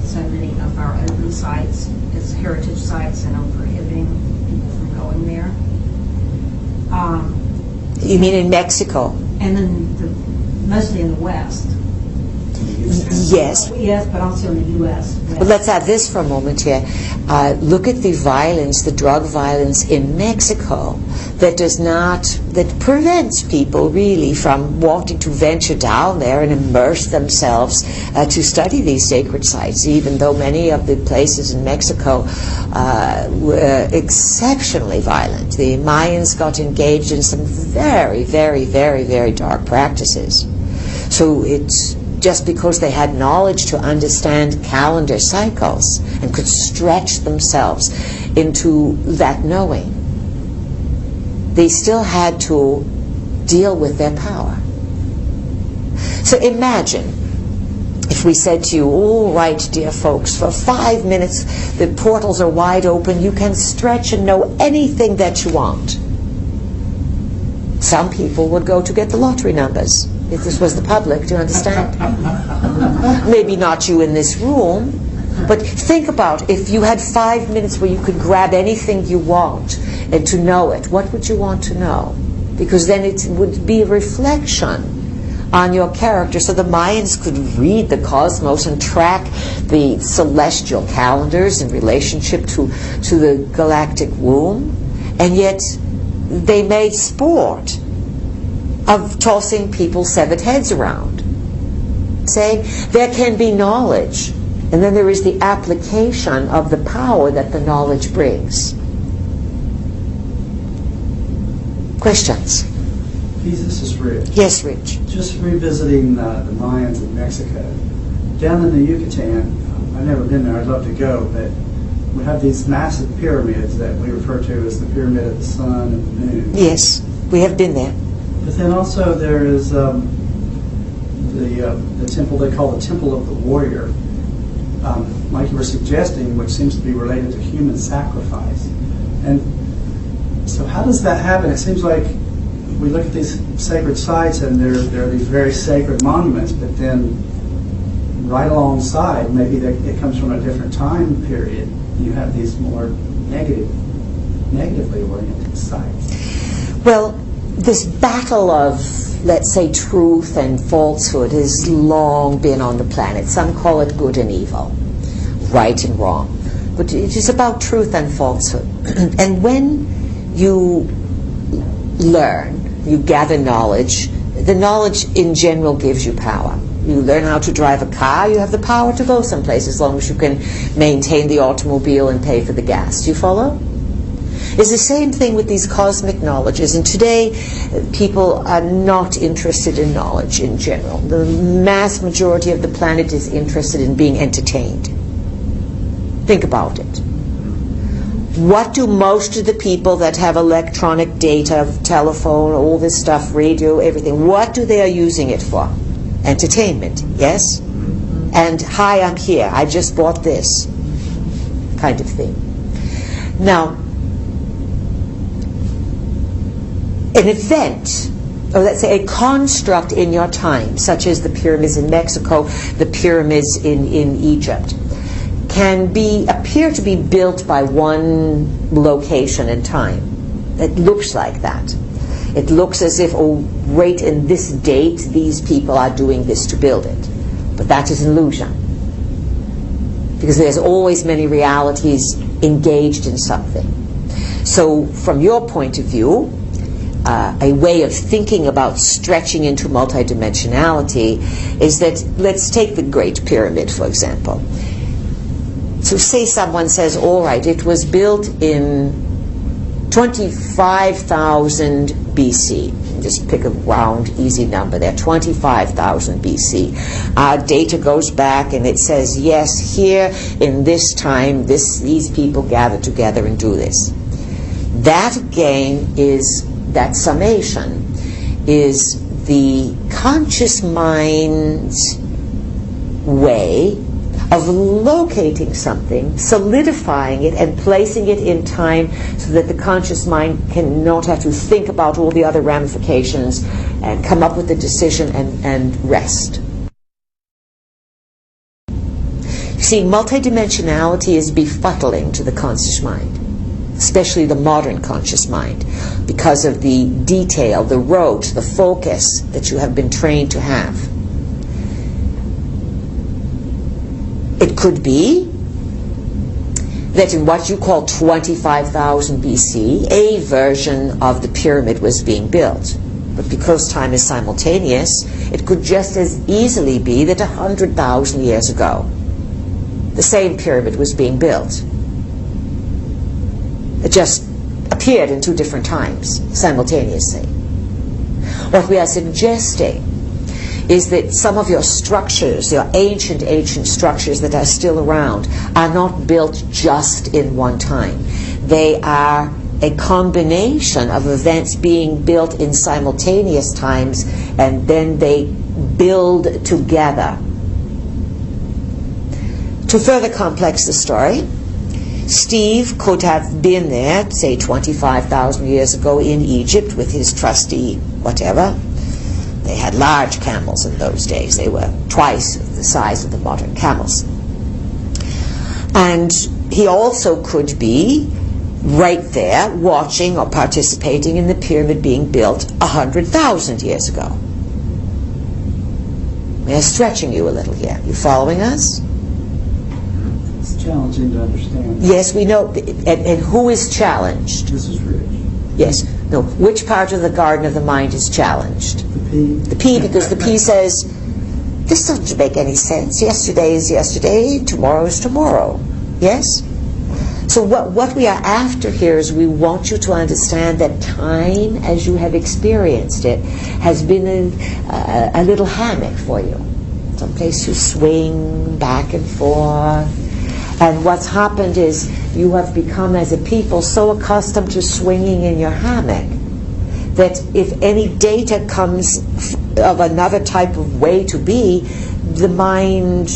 D: so many of our open sites as heritage sites and are prohibiting people from going there.
A: You mean in Mexico?
D: And then mostly in the West.
A: Yes.
D: Yes, but also in the U.S.
A: But let's add this for a moment here. Look at the violence, the drug violence in Mexico that prevents people really from wanting to venture down there and immerse themselves to study these sacred sites, even though many of the places in Mexico were exceptionally violent. The Mayans got engaged in some very, very, very, very dark practices. So it's just because they had knowledge to understand calendar cycles and could stretch themselves into that knowing, they still had to deal with their power. So imagine if we said to you, all right, dear folks, for 5 minutes the portals are wide open, you can stretch and know anything that you want. Some people would go to get the lottery numbers. If this was the public, do you understand? Maybe not you in this room, but think about if you had 5 minutes where you could grab anything you want and to know it, what would you want to know? Because then it would be a reflection on your character. So the Mayans could read the cosmos and track the celestial calendars in relationship to the galactic womb, and yet they made sport of tossing people's severed heads around, saying there can be knowledge, and then there is the application of the power that the knowledge brings. Questions?
F: This is Rich.
A: Yes, Rich.
F: Just revisiting the Mayans in Mexico. Down in the Yucatan, I've never been there, I'd love to go, but we have these massive pyramids that we refer to as the Pyramid of the Sun and the Moon.
A: Yes, we have been there.
F: But then also there is the temple they call the Temple of the Warrior, like you were suggesting, which seems to be related to human sacrifice. And so how does that happen? It seems like we look at these sacred sites and there are these very sacred monuments, but then right alongside, maybe it comes from a different time period, you have these more negatively oriented sites.
A: Well, this battle of, let's say, truth and falsehood has long been on the planet. Some call it good and evil, right and wrong. But it is about truth and falsehood. And when you learn, you gather knowledge, the knowledge in general gives you power. You learn how to drive a car, you have the power to go someplace as long as you can maintain the automobile and pay for the gas. Do you follow? It's the same thing with these cosmic knowledges, and today people are not interested in knowledge in general. The mass majority of the planet is interested in being entertained. Think about it. What do most of the people that have electronic data, telephone, all this stuff, radio, everything, what do they are using it for? Entertainment, yes? And hi, I'm here, I just bought this kind of thing. Now, an event, or let's say a construct in your time, such as the pyramids in Mexico, the pyramids in Egypt, can appear to be built by one location in time. It looks like that. It looks as if, oh, right in this date, these people are doing this to build it. But that is an illusion. because there's always many realities engaged in something. So from your point of view, a way of thinking about stretching into multidimensionality is that, let's take the Great Pyramid, for example. So say someone says, all right, it was built in 25,000 BC. Just pick a round, easy number there, 25,000 BC. Our data goes back and it says, yes, here in this time, these people gather together and do this. That again is, that summation is the conscious mind's way of locating something, solidifying it, and placing it in time so that the conscious mind cannot have to think about all the other ramifications and come up with a decision and rest. You see, multidimensionality is befuddling to the conscious mind, especially the modern conscious mind, because of the detail, the rote, the focus that you have been trained to have. It could be that in what you call 25,000 BC, a version of the pyramid was being built. But because time is simultaneous, it could just as easily be that 100,000 years ago, the same pyramid was being built. It just appeared in two different times, simultaneously. What we are suggesting is that some of your structures, your ancient structures that are still around, are not built just in one time. They are a combination of events being built in simultaneous times, and then they build together. To further complex the story, Steve could have been there, say 25,000 years ago in Egypt with his trusty whatever. They had large camels in those days. They were twice the size of the modern camels. And he also could be right there watching or participating in the pyramid being built 100,000 years ago. We are stretching you a little here. You following us?
F: It's challenging to understand.
A: Yes, we know. And who is challenged?
F: This is rich.
A: Yes. No. Which part of the garden of the mind is challenged?
F: The P.
A: The P, because the P says, this doesn't make any sense. Yesterday is yesterday, tomorrow is tomorrow. Yes? So what we are after here is we want you to understand that time, as you have experienced it, has been a little hammock for you. Someplace you swing back and forth. And what's happened is you have become, as a people, so accustomed to swinging in your hammock that if any data comes of another type of way to be, the mind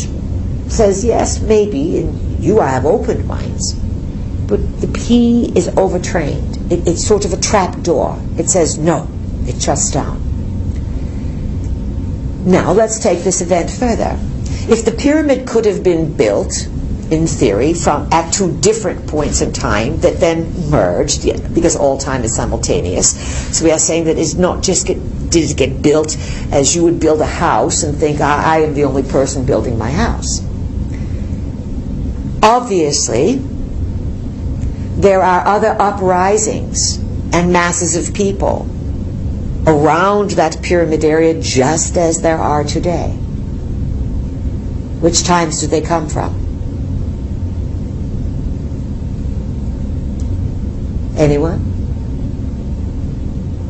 A: says, yes, maybe, and you have opened minds. But the P is overtrained. It's sort of a trap door. It says, no, it shuts down. Now, let's take this event further. If the pyramid could have been built, in theory, at two different points in time that then merged, because all time is simultaneous. So we are saying that it's not just did it get built as you would build a house and think, I am the only person building my house. Obviously, there are other uprisings and masses of people around that pyramid area just as there are today. Which times do they come from? Anyone?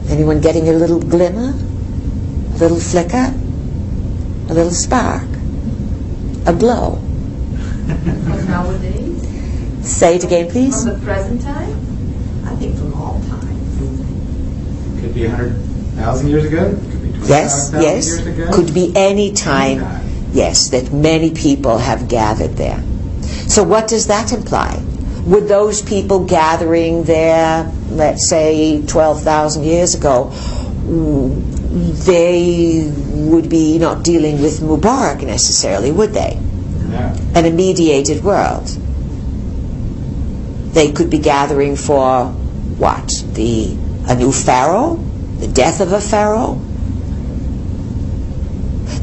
A: Anyone getting a little glimmer? A little flicker? A little spark? A glow?
G: From nowadays?
A: Say it again, please.
G: From the present time?
H: I think from all time.
B: Could be 100,000 years ago. Could be 25,000
A: Yes,
B: years ago.
A: could be any time, yes, that many people have gathered there. So what does that imply? Would those people gathering there, let's say 12,000 years ago, they would be not dealing with Mubarak necessarily, would they?
B: No.
A: And a mediated world. They could be gathering for what? A new pharaoh? The death of a pharaoh?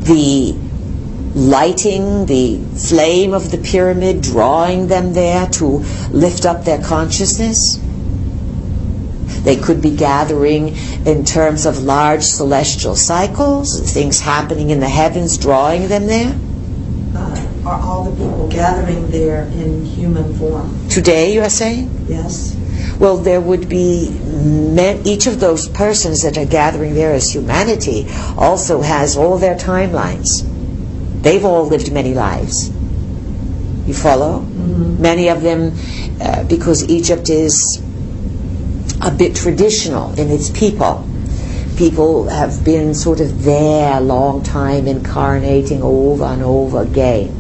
A: The lighting the flame of the pyramid, drawing them there to lift up their consciousness. They could be gathering in terms of large celestial cycles, things happening in the heavens, drawing them there.
H: Are all the people gathering there in human form?
A: Today, you are saying?
H: Yes.
A: Well, there would be each of those persons that are gathering there as humanity also has all their timelines. They've all lived many lives. You follow?
H: Mm-hmm.
A: Many of them, because Egypt is a bit traditional in its people. People have been sort of there a long time, incarnating over and over again.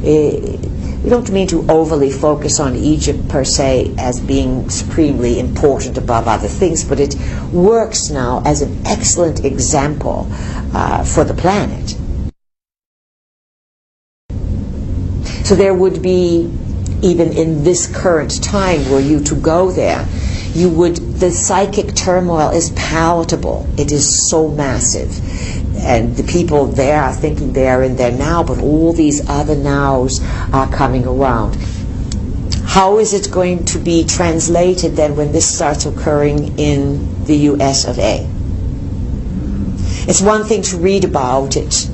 A: We don't mean to overly focus on Egypt per se as being supremely important above other things, but it works now as an excellent example for the planet. So there would be, even in this current time, were you to go there, the psychic turmoil is palatable. It is so massive. And the people there are thinking they are in there now, but all these other nows are coming around. How is it going to be translated then when this starts occurring in the US of A? It's one thing to read about it.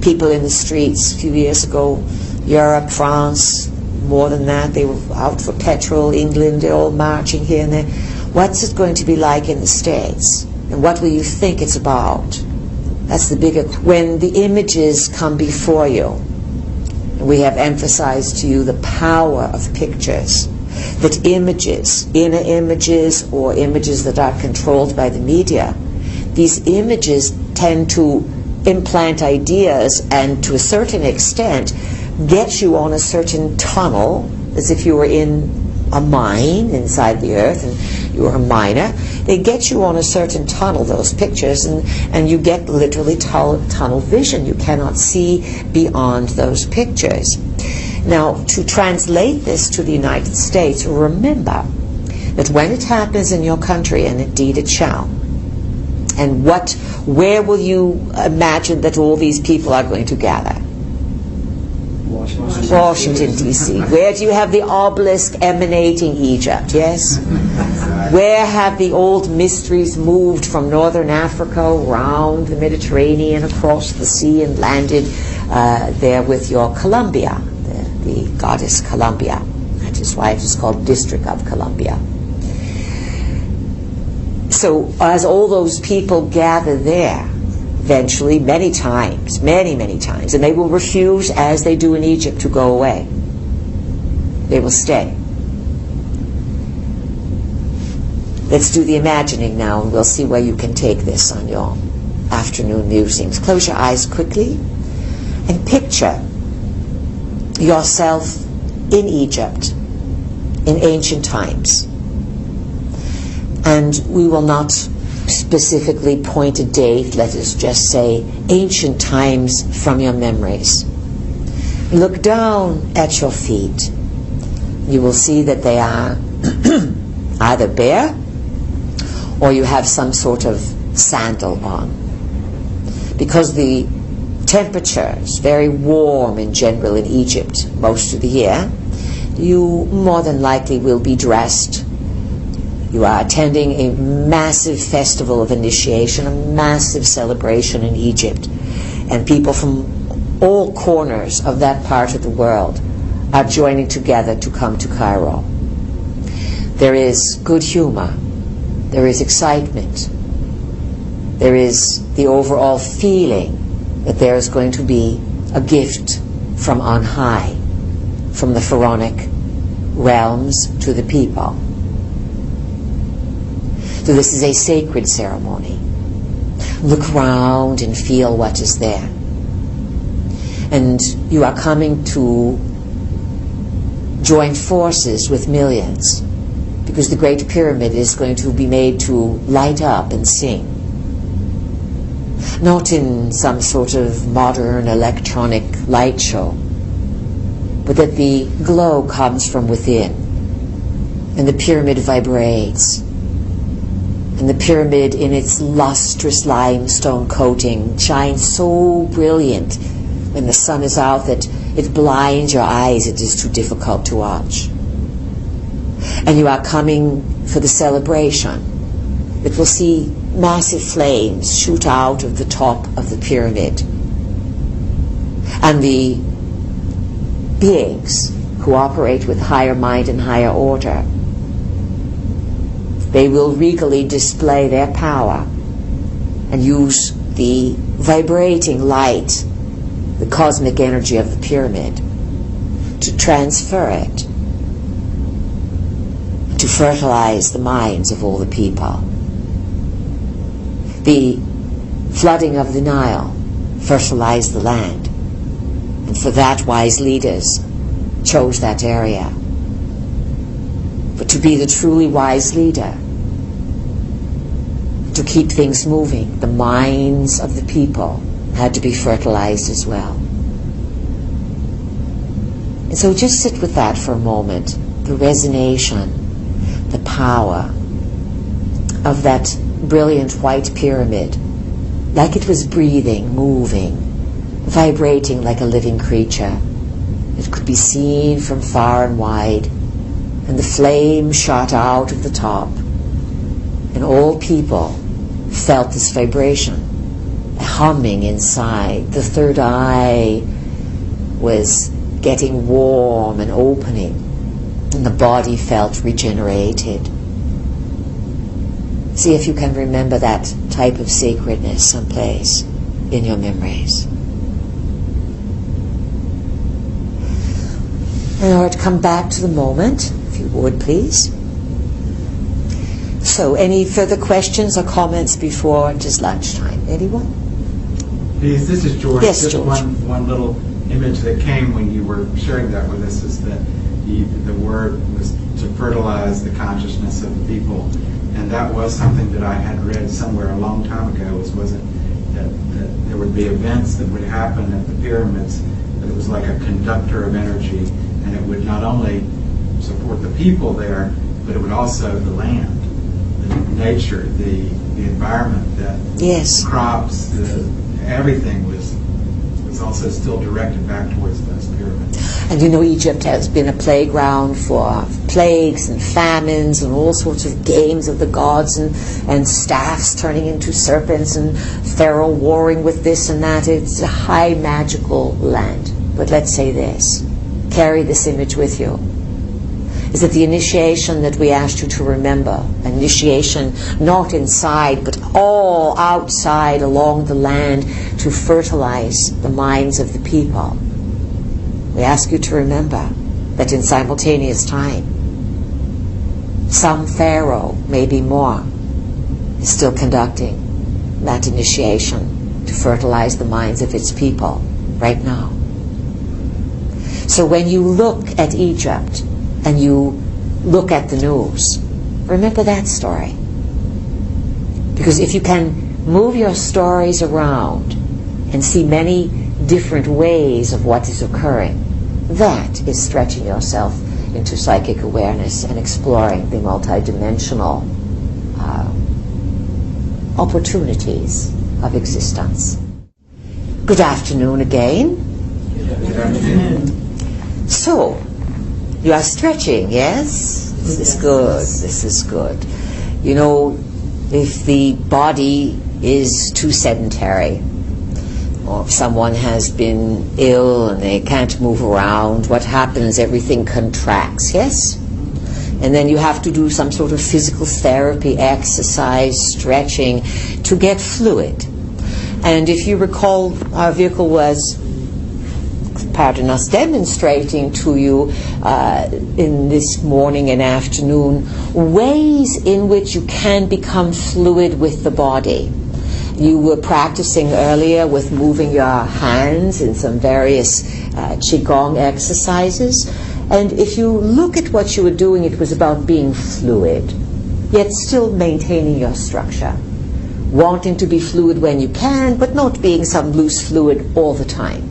A: People in the streets a few years ago, Europe, France, more than that, they were out for petrol, England, they're all marching here and there. What's it going to be like in the States? And what will you think it's about? That's the bigger... When the images come before you, we have emphasized to you the power of pictures, that images, inner images or images that are controlled by the media, these images tend to implant ideas and to a certain extent get you on a certain tunnel, as if you were in a mine inside the earth and you were a miner. They get you on a certain tunnel, those pictures, and you get literally tunnel vision. You cannot see beyond those pictures. Now, to translate this to the United States, remember that when it happens in your country, and indeed it shall, and where will you imagine that all these people are going to gather? Washington, D.C. Where do you have the obelisk emanating Egypt? Yes? Where have the old mysteries moved from northern Africa around the Mediterranean, across the sea, and landed there with your Columbia, the goddess Columbia? That is why it is called District of Columbia. So as all those people gather there, eventually, many times, and they will refuse, as they do in Egypt, to go away. They will stay. Let's do the imagining now, and we'll see where you can take this on your afternoon musings. Close your eyes quickly and picture yourself in Egypt in ancient times. And we will not specifically point a date, let us just say ancient times from your memories. Look down at your feet. You will see that they are either bare or you have some sort of sandal on. Because the temperature is very warm in general in Egypt most of the year, you more than likely will be dressed. You are attending a massive festival of initiation, a massive celebration in Egypt. And people from all corners of that part of the world are joining together to come to Cairo. There is good humor. There is excitement. There is the overall feeling that there is going to be a gift from on high, from the pharaonic realms to the people. So this is a sacred ceremony. Look around and feel what is there. And you are coming to join forces with millions, because the Great Pyramid is going to be made to light up and sing. Not in some sort of modern electronic light show, but that the glow comes from within, and the pyramid vibrates. And the pyramid, in its lustrous limestone coating, shines so brilliant when the sun is out, that it blinds your eyes, it is too difficult to watch. And you are coming for the celebration that will see massive flames shoot out of the top of the pyramid. And the beings who operate with higher mind and higher order, they will regally display their power and use the vibrating light, the cosmic energy of the pyramid, to transfer it, to fertilize the minds of all the people. The flooding of the Nile fertilized the land, and for that wise leaders chose that area. But to be the truly wise leader, to keep things moving, the minds of the people had to be fertilized as well. And so just sit with that for a moment, the resonation, the power of that brilliant white pyramid, like it was breathing, moving, vibrating like a living creature. It could be seen from far and wide, and the flame shot out of the top, and all people felt this vibration, a humming inside. The third eye was getting warm and opening, and the body felt regenerated. See if you can remember that type of sacredness someplace in your memories. In order to come back to the moment, if you would please. So, any further questions or comments before it is lunchtime? Anyone?
B: Please, this is George.
A: Yes,
B: Just
A: George.
B: one little image that came when you were sharing that with us is that the word was to fertilize the consciousness of the people. And that was something that I had read somewhere a long time ago, wasn't that there would be events that would happen at the pyramids, that it was like a conductor of energy, and it would not only support the people there, but it would also the land, the nature, the environment,
A: Yes.
B: the crops, everything was also still directed back towards those pyramids.
A: And you know, Egypt has been a playground for plagues and famines and all sorts of games of the gods, and staffs turning into serpents, and Pharaoh warring with this and that. It's a high magical land. But let's say this, carry this image with you, is that the initiation that we asked you to remember, initiation not inside but all outside along the land to fertilize the minds of the people. We ask you to remember that in simultaneous time, some pharaoh, maybe more, is still conducting that initiation to fertilize the minds of its people right now. So when you look at Egypt and you look at the news, remember that story. Because if you can move your stories around and see many different ways of what is occurring, that is stretching yourself into psychic awareness and exploring the multidimensional opportunities of existence. Good afternoon again.
B: Good afternoon.
A: So, you are stretching, yes? This is good. This is good. You know, if the body is too sedentary, or if someone has been ill and they can't move around, what happens? Everything contracts, yes? And then you have to do some sort of physical therapy, exercise, stretching to get fluid. And if you recall, our vehicle was, pardon us, demonstrating to you in this morning and afternoon ways in which you can become fluid with the body. You were practicing earlier with moving your hands in some various Qigong exercises. And if you look at what you were doing, it was about being fluid, yet still maintaining your structure. Wanting to be fluid when you can, but not being some loose fluid all the time.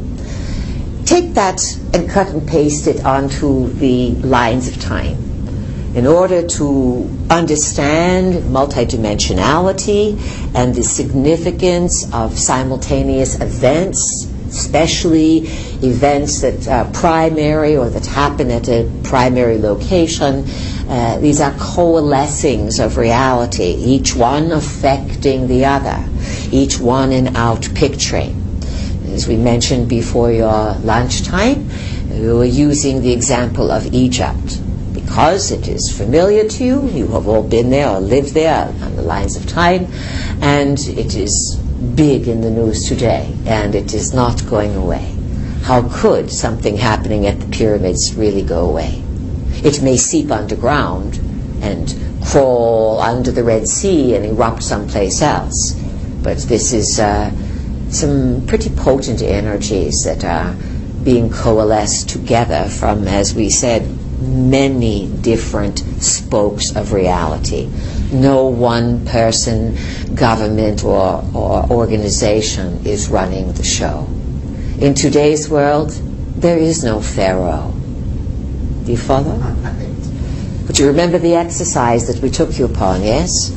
A: Take that and cut and paste it onto the lines of time. In order to understand multidimensionality and the significance of simultaneous events especially events that are primary or that happen at a primary location. These are coalescings of reality, each one affecting the other, each one an outpicturing. As we mentioned before your lunchtime, we were using the example of Egypt because it is familiar to you. You have all been there or lived there on the lines of time, and it is big in the news today, and it is not going away. How could something happening at the pyramids really go away? It may seep underground and crawl under the Red Sea and erupt someplace else, but this is some pretty potent energies that are being coalesced together from, as we said, many different spokes of reality. No one person, government, or organization is running the show. In today's world, there is no Pharaoh. Do you follow? But you remember the exercise that we took you upon, yes?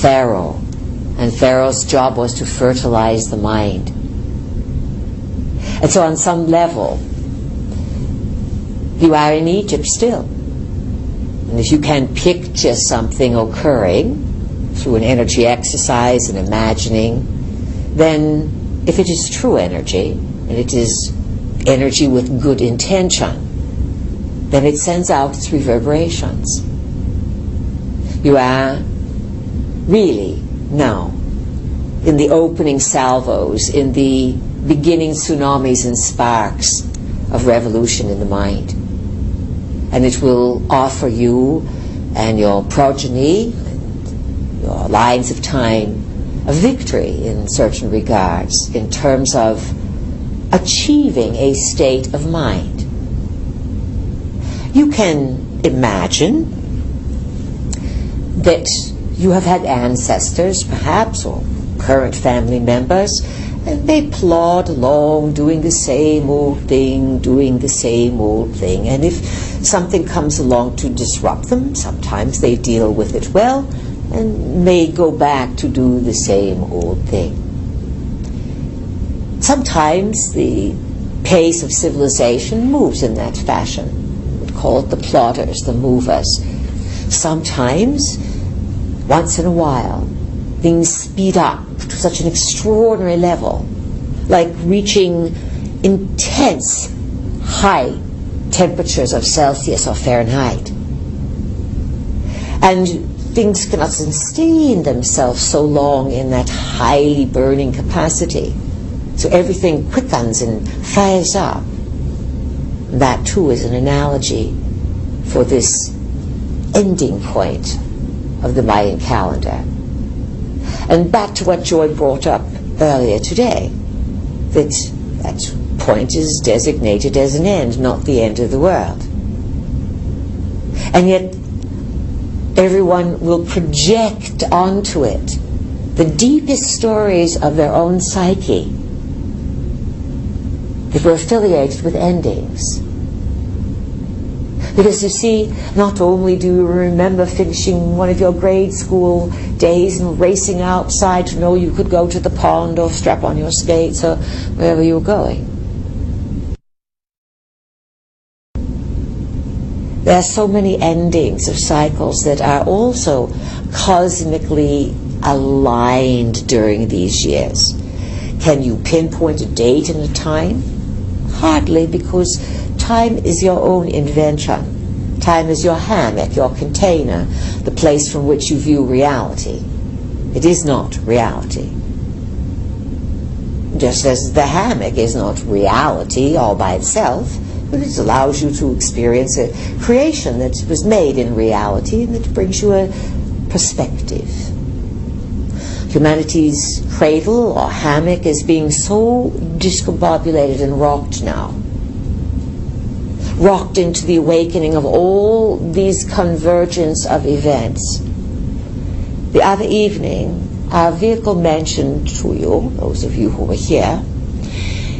A: Pharaoh. And Pharaoh's job was to fertilize the mind. And so on some level, you are in Egypt still. And if you can picture something occurring through an energy exercise and imagining, then if it is true energy, and it is energy with good intention, then it sends out its reverberations. You are really now in the opening salvos, in the beginning tsunamis and sparks of revolution in the mind. And it will offer you and your progeny, and your lines of time, a victory in certain regards in terms of achieving a state of mind. You can imagine that you have had ancestors, perhaps, or current family members, and they plod along doing the same old thing, and if something comes along to disrupt them, sometimes they deal with it well and may go back to do the same old thing. Sometimes the pace of civilization moves in that fashion. We call it the plodders, the movers. Sometimes, once in a while, things speed up to such an extraordinary level, like reaching intense high temperatures of Celsius or Fahrenheit. And things cannot sustain themselves so long in that highly burning capacity. So everything quickens and fires up. That too is an analogy for this ending point of the Mayan calendar. And back to what Joy brought up earlier today, that point is designated as an end, not the end of the world. And yet everyone will project onto it the deepest stories of their own psyche that were affiliated with endings. Because you see, not only do you remember finishing one of your grade school days and racing outside to know you could go to the pond or strap on your skates or wherever you were going. There are so many endings of cycles that are also cosmically aligned during these years. Can you pinpoint a date and a time? Hardly, because time is your own invention. Time is your hammock, your container, the place from which you view reality. It is not reality. Just as the hammock is not reality all by itself, but it allows you to experience a creation that was made in reality and that brings you a perspective. Humanity's cradle or hammock is being so discombobulated and rocked now. Rocked into the awakening of all these convergence of events. The other evening, our vehicle mentioned to you, those of you who were here,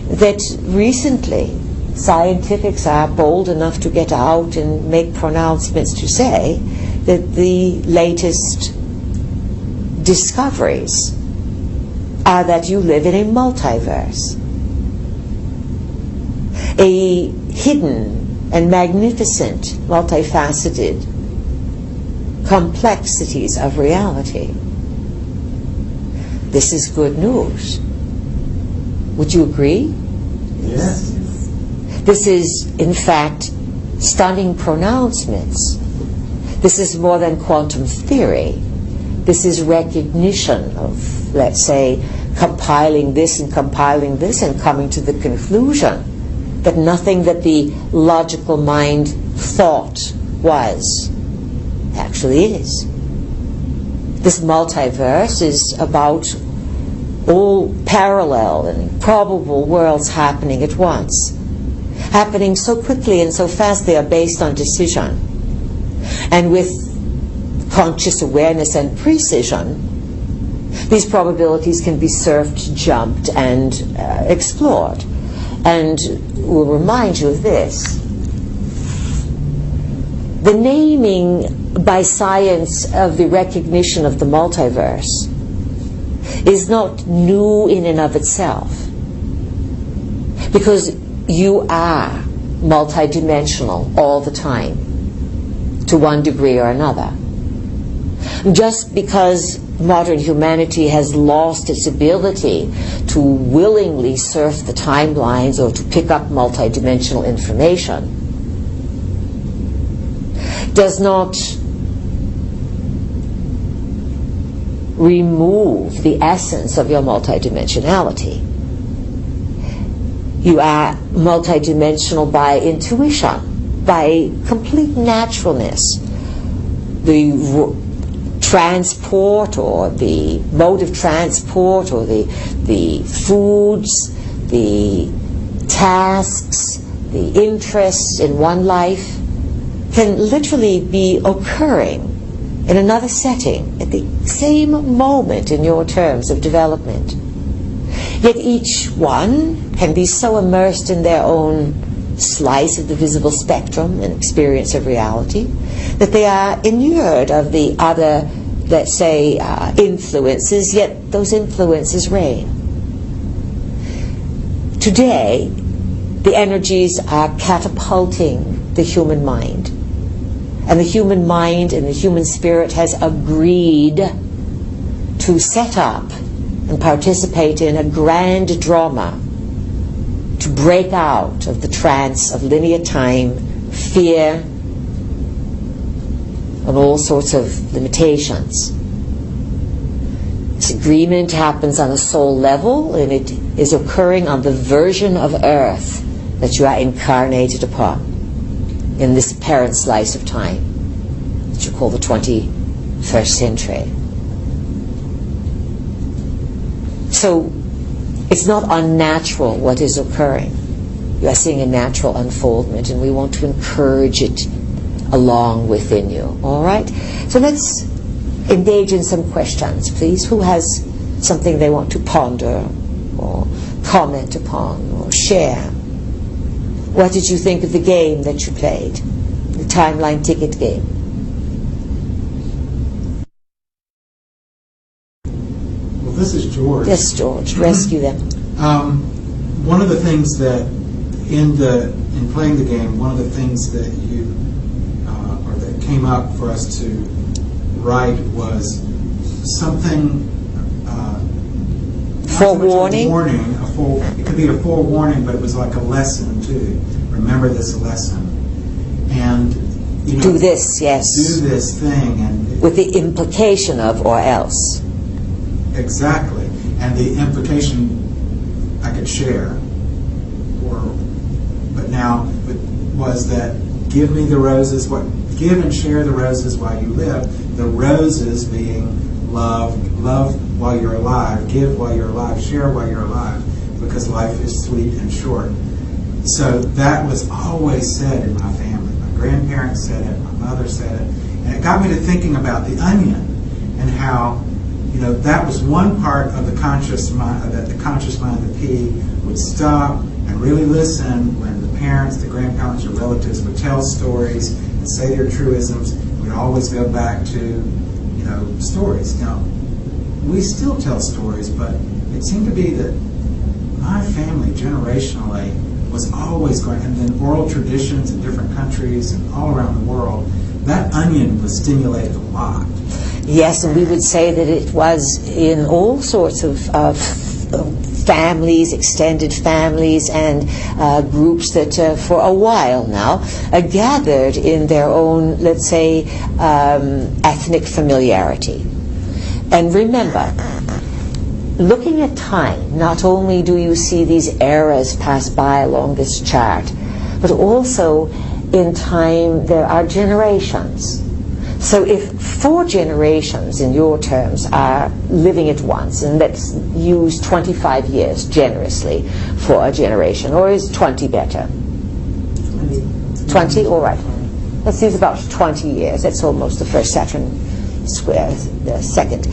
A: that recently scientifics are bold enough to get out and make pronouncements to say that the latest discoveries are that you live in a multiverse. a hidden and magnificent, multifaceted complexities of reality. This is good news. Would you agree?
B: Yes.
A: This is, in fact, stunning pronouncements. This is more than quantum theory. This is recognition of, let's say, compiling this and coming to the conclusion that nothing that the logical mind thought was actually is. This multiverse is about all parallel and probable worlds happening at once, happening so quickly and so fast they are based on decision. And with conscious awareness and precision, these probabilities can be surfed, jumped, and explored. And we'll remind you of this. The naming by science of the recognition of the multiverse is not new in and of itself, because you are multidimensional all the time, to one degree or another. Just because modern humanity has lost its ability to willingly surf the timelines or to pick up multidimensional information does not remove the essence of your multidimensionality. You are multidimensional by intuition, by complete naturalness. The transport or the mode of transport or the foods, the tasks, the interests in one life can literally be occurring in another setting at the same moment in your terms of development. Yet each one can be so immersed in their own slice of the visible spectrum and experience of reality that they are inured of the other, let's say, influences, yet those influences reign. Today, the energies are catapulting the human mind. And the human mind and the human spirit has agreed to set up and participate in a grand drama to break out of the trance of linear time, fear, and all sorts of limitations. This agreement happens on a soul level, and it is occurring on the version of Earth that you are incarnated upon in this apparent slice of time that you call the 21st century. So it's not unnatural what is occurring. You are seeing a natural unfoldment, and we want to encourage it along within you. All right? So let's engage in some questions, please. Who has something they want to ponder or comment upon or share? What did you think of the game that you played? The timeline ticket game?
B: Well, this is George.
A: Yes, George. Rescue them.
B: One of the things that in playing the game, one of the things that you or that came up for us to write was something.
A: Forewarning?
B: It could be a forewarning, but it was like a lesson too. Remember this lesson, and
A: do this, yes.
B: Do this thing, and
A: with the implication of or else.
B: Exactly, and the implication I could share, but now was that give me the roses. Give and share the roses while you live. The roses being love while you're alive, give while you're alive, share while you're alive, because life is sweet and short. So that was always said in my family. My grandparents said it, my mother said it, and it got me to thinking about the onion and how, that was one part of the conscious mind, that the conscious mind, the P, would stop and really listen when the parents, the grandparents, or relatives would tell stories and say their truisms. We'd always go back to stories. Now, we still tell stories, but it seemed to be that my family generationally was always going, and then oral traditions in different countries and all around the world, that onion was stimulated a lot.
A: Yes, and we would say that it was in all sorts of families, extended families, and groups that for a while now gathered in their own, let's say, ethnic familiarity. And remember, looking at time, not only do you see these eras pass by along this chart, but also in time there are generations. So if 4 generations, in your terms, are living at once, and let's use 25 years generously for a generation, or is 20 better? 20? All right. Let's use about 20 years. That's almost the first Saturn square, the second.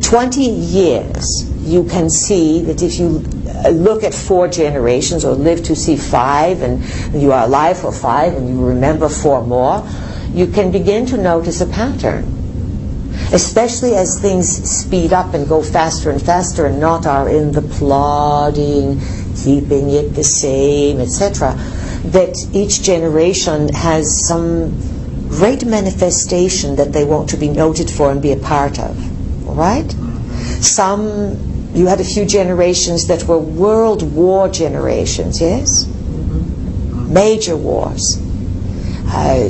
A: 20 years, you can see that if you look at 4 generations, or live to see 5, and you are alive for 5, and you remember 4 more, you can begin to notice a pattern, especially as things speed up and go faster and faster and not are in the plodding, keeping it the same, etc., that each generation has some great manifestation that they want to be noted for and be a part of. All right? Some, you had a few generations that were world war generations, yes? Major wars.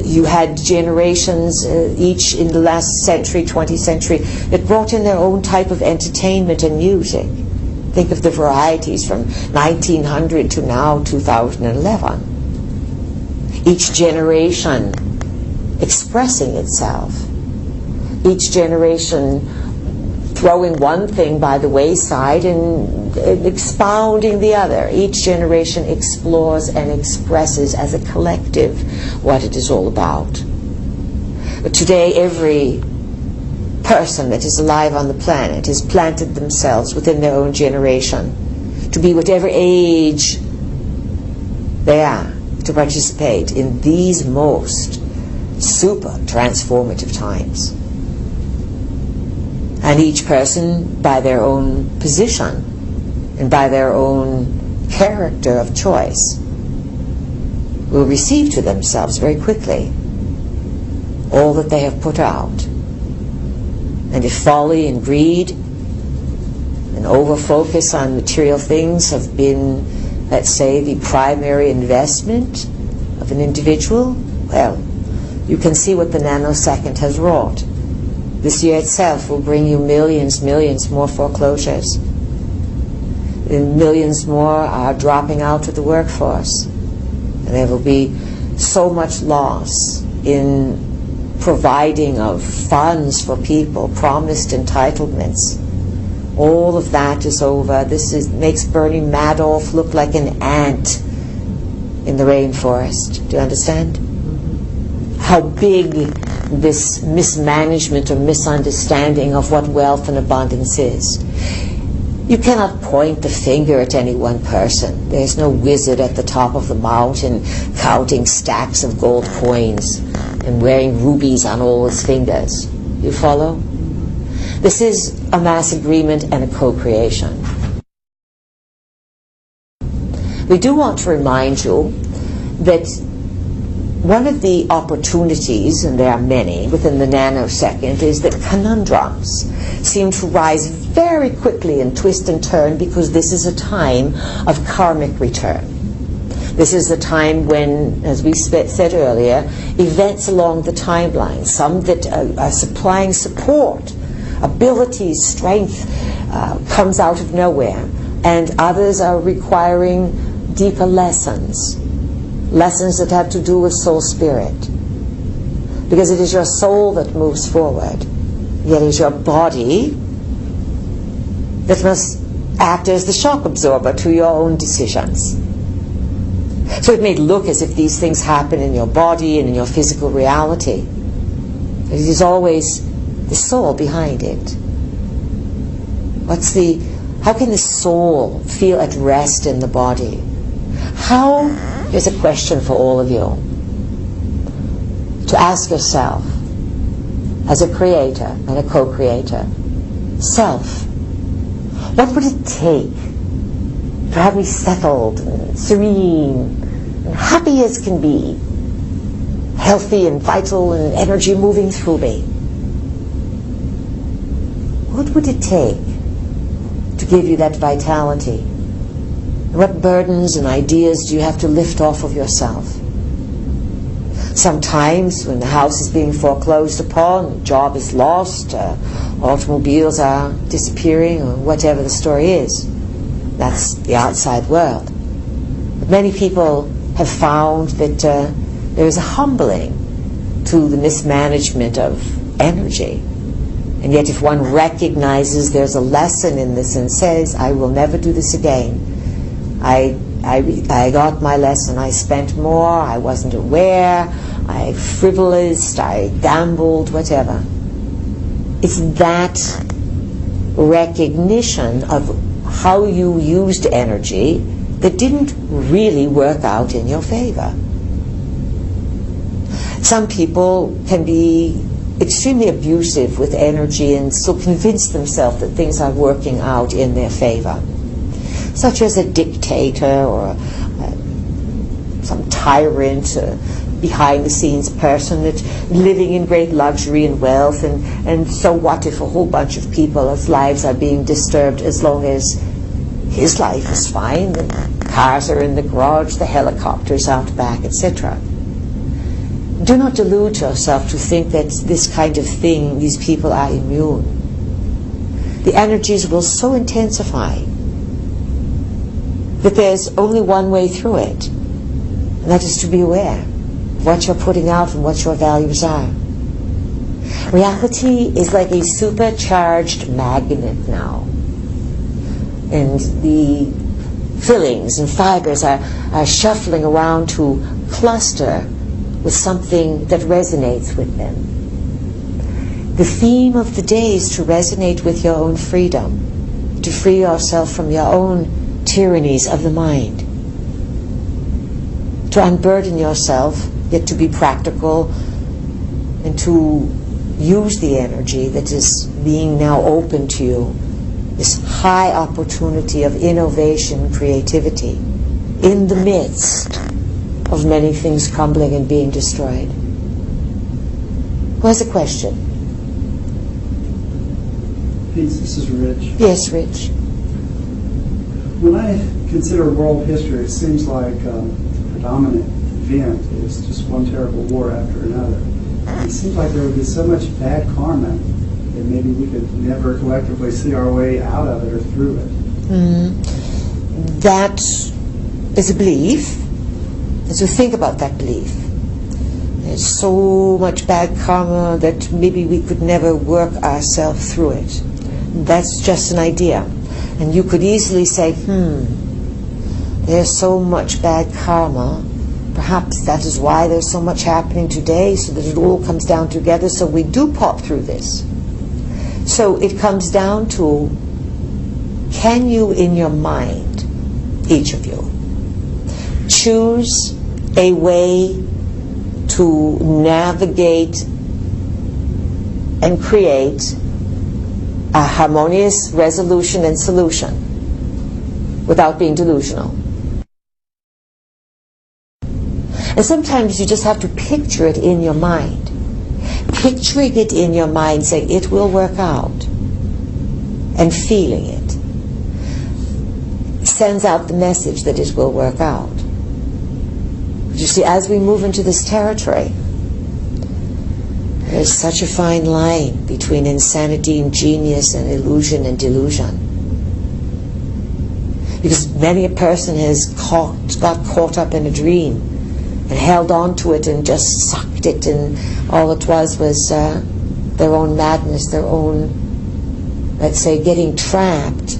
A: You had generations, each in the last century, 20th century, that brought in their own type of entertainment and music. Think of the varieties from 1900 to now 2011. Each generation expressing itself. Each generation throwing one thing by the wayside and expounding the other. Each generation explores and expresses as a collective what it is all about. But today, every person that is alive on the planet has planted themselves within their own generation to be whatever age they are, to participate in these most super transformative times. And each person, by their own position and by their own character of choice, will receive to themselves very quickly all that they have put out. And if folly and greed and over-focus on material things have been, let's say, the primary investment of an individual, well, you can see what the nanosecond has wrought. This year itself will bring you millions more foreclosures. And millions more are dropping out of the workforce. And there will be so much loss in providing of funds for people, promised entitlements. All of that is over. Makes Bernie Madoff look like an ant in the rainforest. Do you understand? How big this mismanagement or misunderstanding of what wealth and abundance is. You cannot point the finger at any one person. There's no wizard at the top of the mountain counting stacks of gold coins and wearing rubies on all his fingers. You follow? This is a mass agreement and a co-creation. We do want to remind you that one of the opportunities, and there are many within the nanosecond, is that conundrums seem to rise very quickly and twist and turn, because this is a time of karmic return. This is the time when, as we said earlier, events along the timeline, some that are supplying support, abilities, strength, comes out of nowhere, and others are requiring deeper lessons. Lessons that have to do with soul spirit. Because it is your soul that moves forward. Yet it is your body that must act as the shock absorber to your own decisions. So it may look as if these things happen in your body and in your physical reality. But it is always the soul behind it. How can the soul feel at rest in the body? Here's a question for all of you. To ask yourself, as a creator and a co-creator, self, what would it take to probably settled and serene and happy as can be, healthy and vital and energy moving through me. What would it take to give you that vitality? What burdens and ideas do you have to lift off of yourself? Sometimes when the house is being foreclosed upon, the job is lost, automobiles are disappearing, or whatever the story is, that's the outside world. But many people have found that there is a humbling to the mismanagement of energy. And yet if one recognizes there's a lesson in this and says, I will never do this again. I got my lesson. I spent more. I wasn't aware. I frivolous. I gambled, whatever. It's that recognition of how you used energy that didn't really work out in your favor. Some people can be extremely abusive with energy and still convince themselves that things are working out in their favor, such as a dictator or some tyrant, behind-the-scenes person that's living in great luxury and wealth, and so what if a whole bunch of people's lives are being disturbed as long as his life is fine, the cars are in the garage, the helicopter's out back, etc. Do not delude yourself to think that this kind of thing, these people are immune. The energies will so intensify that there's only one way through it, and that is to be aware of what you're putting out and what your values are. Reality is like a supercharged magnet now, and the fillings and fibers are shuffling around to cluster with something that resonates with them. The theme of the day is to resonate with your own freedom, to free yourself from your own tyrannies of the mind, to unburden yourself, yet to be practical, and to use the energy that is being now open to you, this high opportunity of innovation and creativity in the midst of many things crumbling and being destroyed. Who has a question?
F: Pete, this is Rich.
A: Yes, Rich.
F: When I consider world history, it seems like the predominant event is just one terrible war after another. And it seems like there would be so much bad karma that maybe we could never collectively see our way out of it or through it.
A: That is a belief. And so think about that belief. There's so much bad karma that maybe we could never work ourselves through it. That's just an idea. And you could easily say, there's so much bad karma. Perhaps that is why there's so much happening today, so that it all comes down together, so we do pop through this. So it comes down to, can you in your mind, each of you, choose a way to navigate and create a harmonious resolution and solution without being delusional? And sometimes you just have to picture it in your mind. Picturing it in your mind, saying it will work out, and feeling it, sends out the message that it will work out. But you see, as we move into this territory, there is such a fine line between insanity and genius and illusion and delusion. Because many a person has got caught up in a dream and held on to it and just sucked it, and all it was their own madness, their own, let's say, getting trapped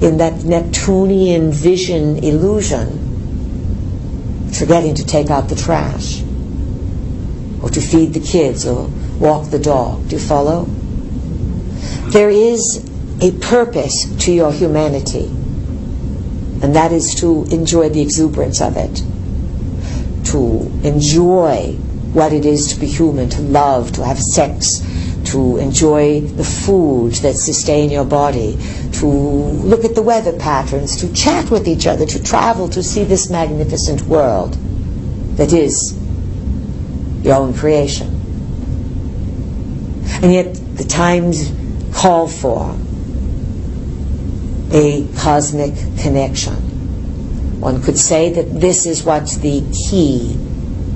A: in that Neptunian vision illusion, forgetting to take out the trash, or to feed the kids, or walk the dog. Do you follow? There is a purpose to your humanity, and that is to enjoy the exuberance of it, to enjoy what it is to be human, to love, to have sex, to enjoy the foods that sustain your body, to look at the weather patterns, to chat with each other, to travel, to see this magnificent world that is your own creation. And yet the times call for a cosmic connection. One could say that this is what's the key,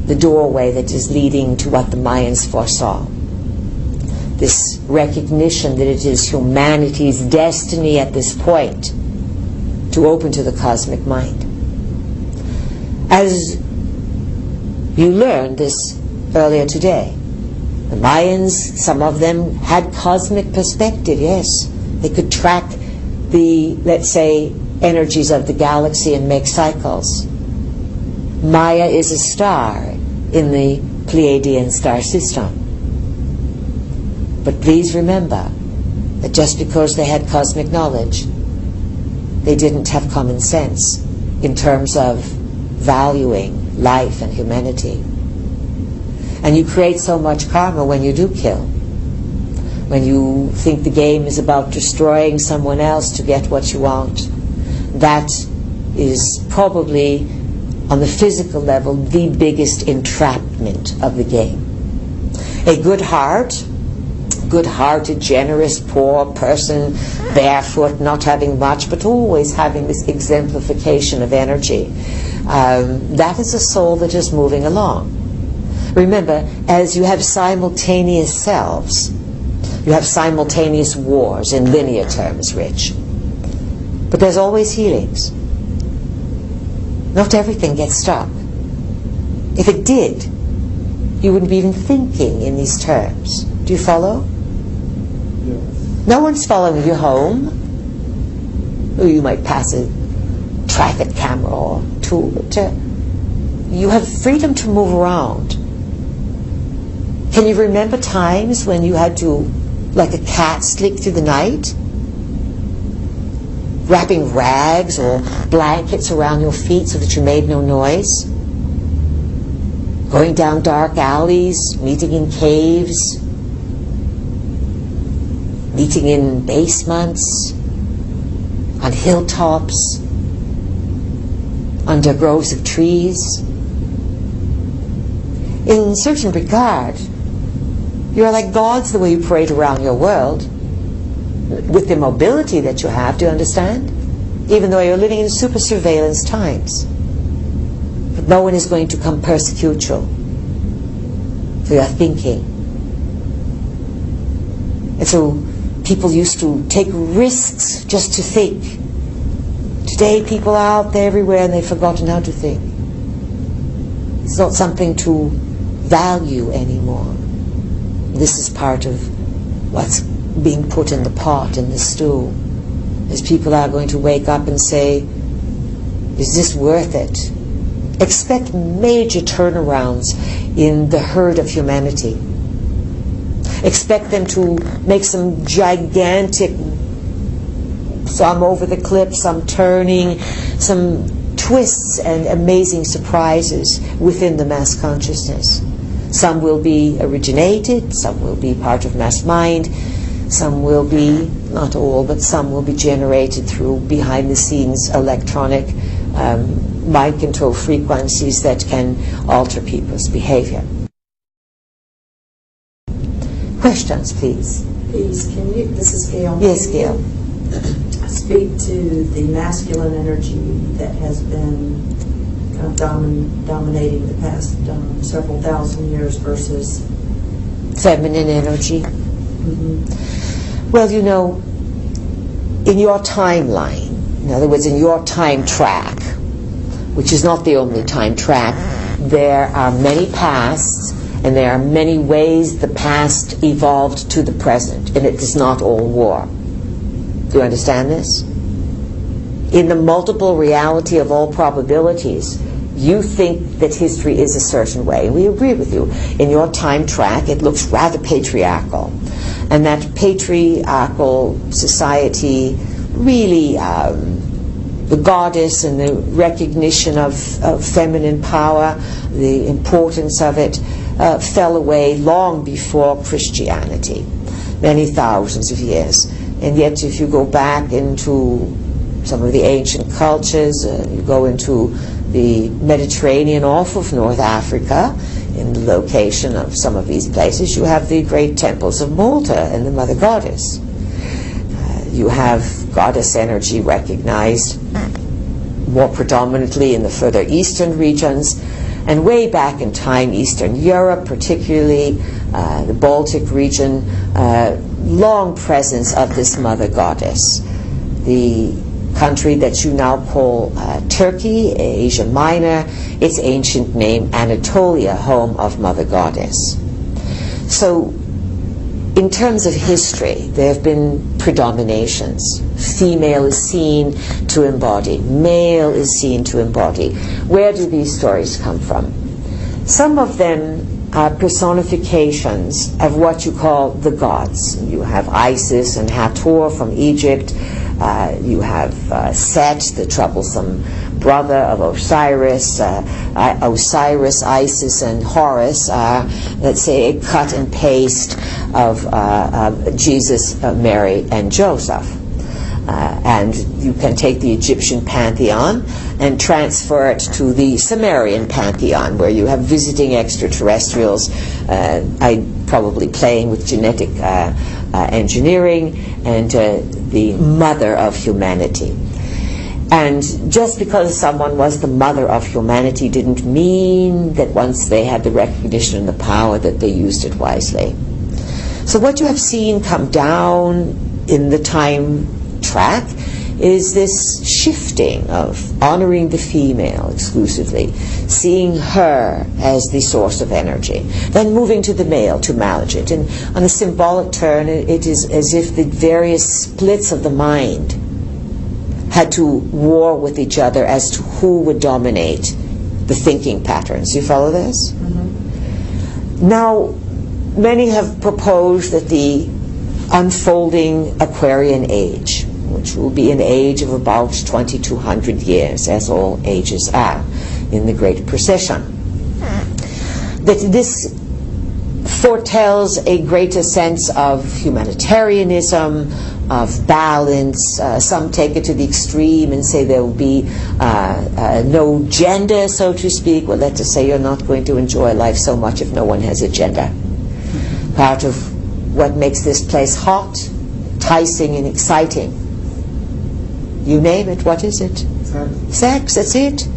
A: the doorway that is leading to what the Mayans foresaw. This recognition that it is humanity's destiny at this point to open to the cosmic mind. As you learned this earlier today, the Mayans, some of them had cosmic perspective, yes. They could track the, let's say, energies of the galaxy and make cycles. Maya is a star in the Pleiadian star system. But please remember that just because they had cosmic knowledge, they didn't have common sense in terms of valuing life and humanity. And you create so much karma when you do kill. When you think the game is about destroying someone else to get what you want. That is probably, on the physical level, the biggest entrapment of the game. A good heart, good-hearted, generous, poor person, barefoot, not having much, but always having this exemplification of energy. That is a soul that is moving along. Remember, as you have simultaneous selves, you have simultaneous wars in linear terms, Rich. But there's always healings. Not everything gets stuck. If it did, you wouldn't be even thinking in these terms. Do you follow?
F: Yes.
A: No one's following you home. Or you might pass a traffic camera or two, but you have freedom to move around. Can you remember times when you had to, like a cat, slick through the night? Wrapping rags or blankets around your feet so that you made no noise? Going down dark alleys, meeting in caves, meeting in basements, on hilltops, under groves of trees. In a certain regard, you're like gods the way you parade around your world, with the mobility that you have, do you understand? Even though you're living in super surveillance times. But no one is going to come persecute you for your thinking. And so people used to take risks just to think. Today people are out there everywhere and they've forgotten how to think. It's not something to value anymore. This is part of what's being put in the pot, in the stew. As people are going to wake up and say, is this worth it? Expect major turnarounds in the herd of humanity. Expect them to make some gigantic, some over the cliff, some turning, some twists and amazing surprises within the mass consciousness. Some will be originated, some will be part of mass mind, some will be, not all, but some will be generated through behind-the-scenes electronic mind control frequencies that can alter people's behavior.
H: Questions, please. Please, can you, this is Gail.
A: Yes, Gail.
H: Speak to the masculine energy that has been kind of dominating the past several thousand years versus
A: feminine energy.
H: Mm-hmm.
A: Well, you know, in your timeline, in other words, in your time track, which is not the only time track, there are many pasts, and there are many ways the past evolved to the present, and it is not all war. Do you understand this? In the multiple reality of all probabilities, you think that history is a certain way, and we agree with you. In your time track, it looks rather patriarchal. And that patriarchal society really, the goddess and the recognition of feminine power, the importance of it, fell away long before Christianity. many thousands of years. And yet if you go back into some of the ancient cultures, you go into the Mediterranean off of North Africa, in the location of some of these places, you have the great temples of Malta and the Mother Goddess. You have goddess energy recognized more predominantly in the further eastern regions, and way back in time, Eastern Europe, particularly the Baltic region, long presence of this Mother Goddess. The country that you now call Turkey, Asia Minor, its ancient name Anatolia, home of Mother Goddess. So in terms of history, there have been predominations. Female is seen to embody, male is seen to embody. Where do these stories come from? Some of them are personifications of what you call the gods. You have Isis and Hathor from Egypt. You have Set, the troublesome brother of Osiris. Osiris, Isis, and Horus are, let's say, a cut and paste of Jesus, Mary, and Joseph. And you can take the Egyptian pantheon and transfer it to the Sumerian pantheon, where you have visiting extraterrestrials, probably playing with genetic engineering, and the mother of humanity. And just because someone was the mother of humanity didn't mean that once they had the recognition and the power that they used it wisely. So what you have seen come down in the time track is this shifting of honoring the female exclusively, seeing her as the source of energy, then moving to the male, to Malajit. And on a symbolic turn, it is as if the various splits of the mind had to war with each other as to who would dominate the thinking patterns. You follow this? Mm-hmm. Now, many have proposed that the unfolding Aquarian age, which will be an age of about 2,200 years, as all ages are in the Great Precession, that this foretells a greater sense of humanitarianism, of balance. Some take it to the extreme and say there will be no gender, so to speak. Well, let's just say you're not going to enjoy life so much if no one has a gender. Part of what makes this place hot, enticing, and exciting, you name it, what is it? Sex, that's it.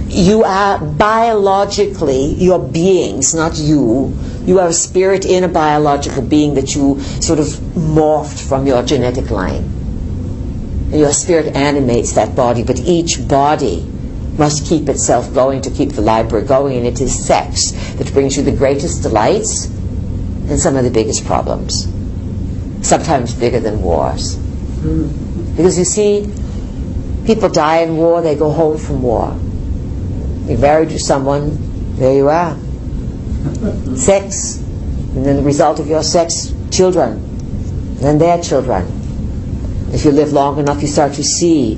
A: You are biologically, your beings, not you. You are a spirit in a biological being that you sort of morphed from your genetic line. And your spirit animates that body, but each body must keep itself going to keep the library going, and it is sex that brings you the greatest delights and some of the biggest problems, sometimes bigger than wars. Because you see, people die in war, they go home from war. You're married to someone, there you are. Sex, and then the result of your sex, children, and then their children. If you live long enough, you start to see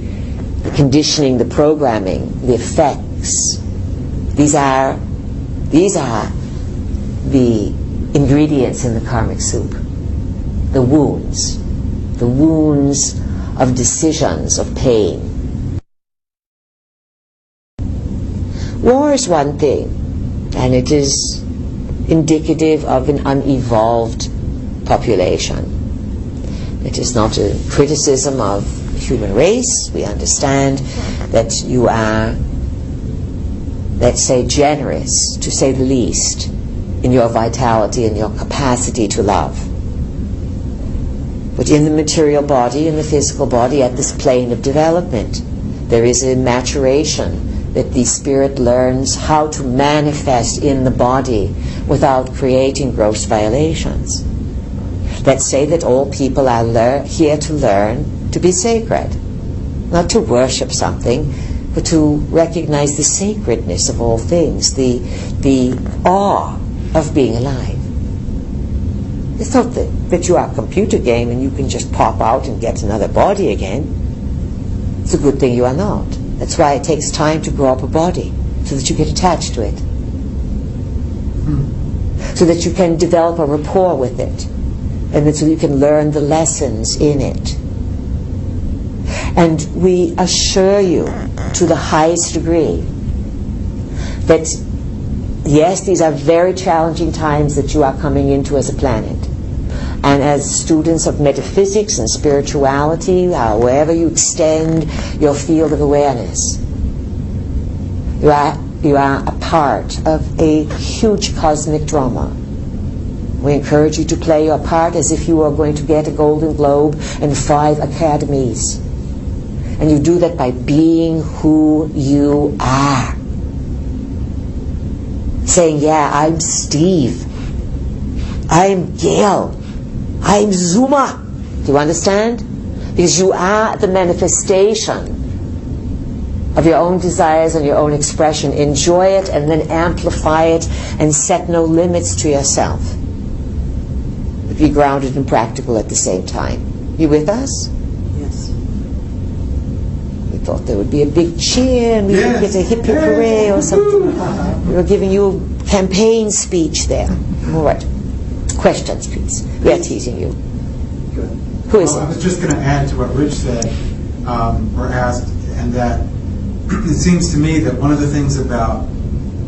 A: the conditioning, the programming, the effects. These are the ingredients in the karmic soup. The wounds of decisions, of pain. War is one thing, and it is indicative of an unevolved population. It is not a criticism of the human race. We understand that you are, let's say, generous, to say the least, in your vitality and your capacity to love. But in the material body, in the physical body, at this plane of development, there is a maturation that the spirit learns how to manifest in the body without creating gross violations. Let's say that all people are here to learn to be sacred, not to worship something, but to recognize the sacredness of all things, the awe of being alive. It's not that you are a computer game and you can just pop out and get another body again. It's a good thing you are not. That's why it takes time to grow up a body, so that you get attached to it. so that you can develop a rapport with it, and that so you can learn the lessons in it. And we assure you to the highest degree that yes, these are very challenging times that you are coming into as a planet. And as students of metaphysics and spirituality, however you extend your field of awareness, you are a part of a huge cosmic drama. We encourage you to play your part as if you are going to get a Golden Globe and 5 academies. And you do that by being who you are. Saying, yeah, I'm Steve. I'm Gail. I'm Zuma. Do you understand? Because you are the manifestation of your own desires and your own expression. Enjoy it and then amplify it and set no limits to yourself. But be grounded and practical at the same time. You with us?
H: Yes.
A: We thought there would be a big cheer and we would get a hippie hooray or something. We were giving you a campaign speech there. All right. Questions, please. We are teasing you.
B: Good.
A: Who is
B: I
A: it?
B: was just going to add to what Rich said, or asked, and that it seems to me that one of the things about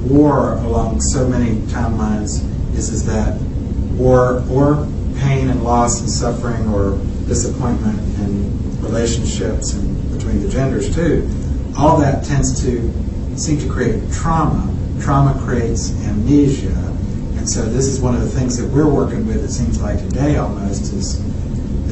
B: war along so many timelines is that war or pain and loss and suffering or disappointment in relationships and between the genders too, all that tends to seem to create trauma. Trauma creates amnesia. And so this is one of the things that we're working with, it seems like today almost, is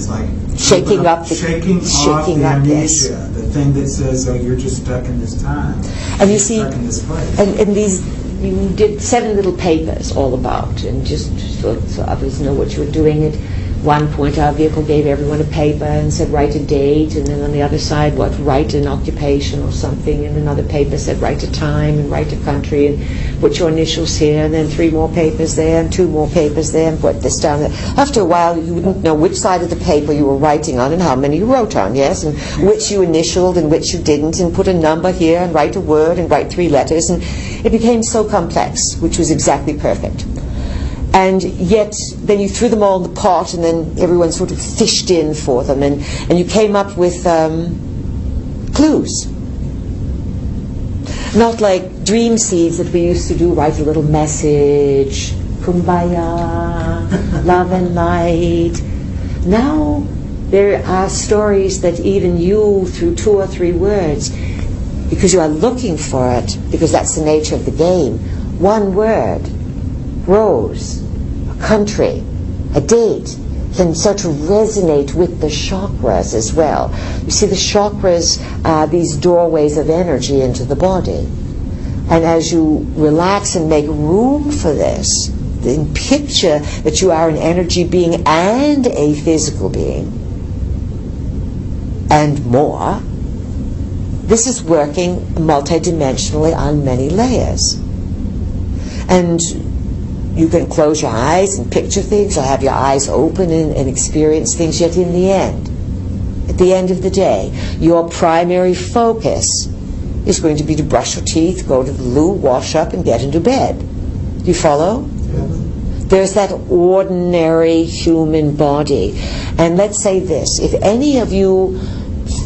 B: like
A: shaking off the
B: amnesia, the thing that says, oh, you're just stuck in this time.
A: And you see,
B: stuck in this place.
A: and these, you did 7 little papers all about, and just so others know what you were doing. At one point, our vehicle gave everyone a paper and said, write a date, and then on the other side, write an occupation or something, and another paper said, write a time and write a country, and put your initials here, and then 3 more papers there, and 2 more papers there, and put this down there. After a while, you wouldn't know which side of the paper you were writing on and how many you wrote on, yes, and which you initialed and which you didn't, and put a number here, and write a word, and write 3 letters, and it became so complex, which was exactly perfect. And yet, then you threw them all in the pot, and then everyone sort of fished in for them, and you came up with clues. Not like dream seeds that we used to do, write a little message, kumbaya, love and light. Now, there are stories that even you, through 2 or 3 words, because you are looking for it, because that's the nature of the game, 1 word, rose, a country, a date, can start to resonate with the chakras as well. You see, the chakras are these doorways of energy into the body. And as you relax and make room for this, then picture that you are an energy being and a physical being, and more. This is working multidimensionally on many layers. And you can close your eyes and picture things, or have your eyes open and experience things, yet in the end, at the end of the day, your primary focus is going to be to brush your teeth, go to the loo, wash up, and get into bed. Do you follow? Yes. There's that ordinary human body. And let's say this, if any of you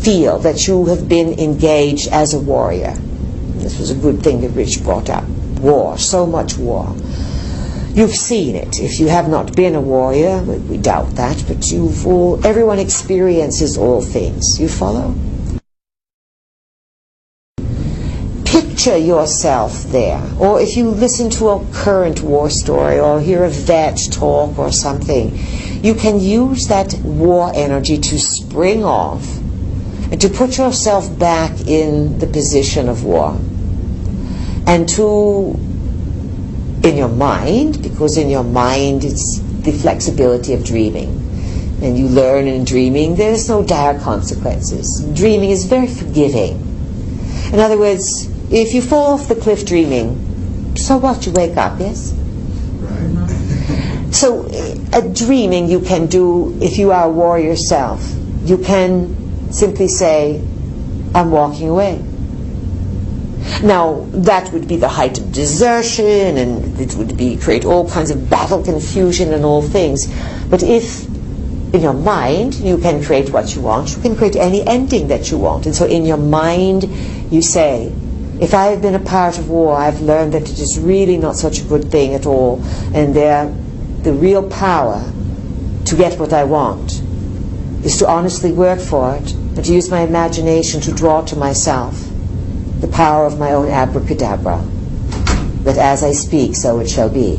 A: feel that you have been engaged as a warrior, this was a good thing that Rich brought up, war, so much war. You've seen it. If you have not been a warrior, we doubt that, but everyone experiences all things. You follow? Picture yourself there. Or if you listen to a current war story or hear a vet talk or something, you can use that war energy to spring off and to put yourself back in the position of war. And to, in your mind, because in your mind it's the flexibility of dreaming. And you learn in dreaming there's no dire consequences. Dreaming is very forgiving. In other words, if you fall off the cliff dreaming, so what? You wake up, yes? Right. So a dreaming you can do, if you are a warrior yourself, you can simply say, I'm walking away. Now, that would be the height of desertion, and it would create all kinds of battle confusion and all things. But if in your mind you can create what you want, you can create any ending that you want. And so in your mind you say, if I have been a part of war, I've learned that it is really not such a good thing at all, and the real power to get what I want is to honestly work for it and to use my imagination to draw to myself the power of my own abracadabra, that as I speak, so it shall be.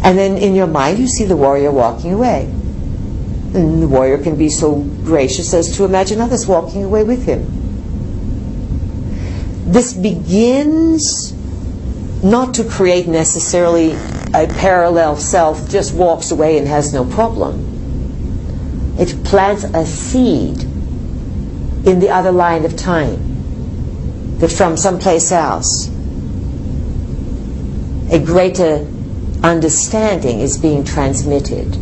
A: And then in your mind you see the warrior walking away. And the warrior can be so gracious as to imagine others walking away with him. This begins not to create necessarily a parallel self, just walks away and has no problem. It plants a seed in the other line of time, that from someplace else a greater understanding is being transmitted.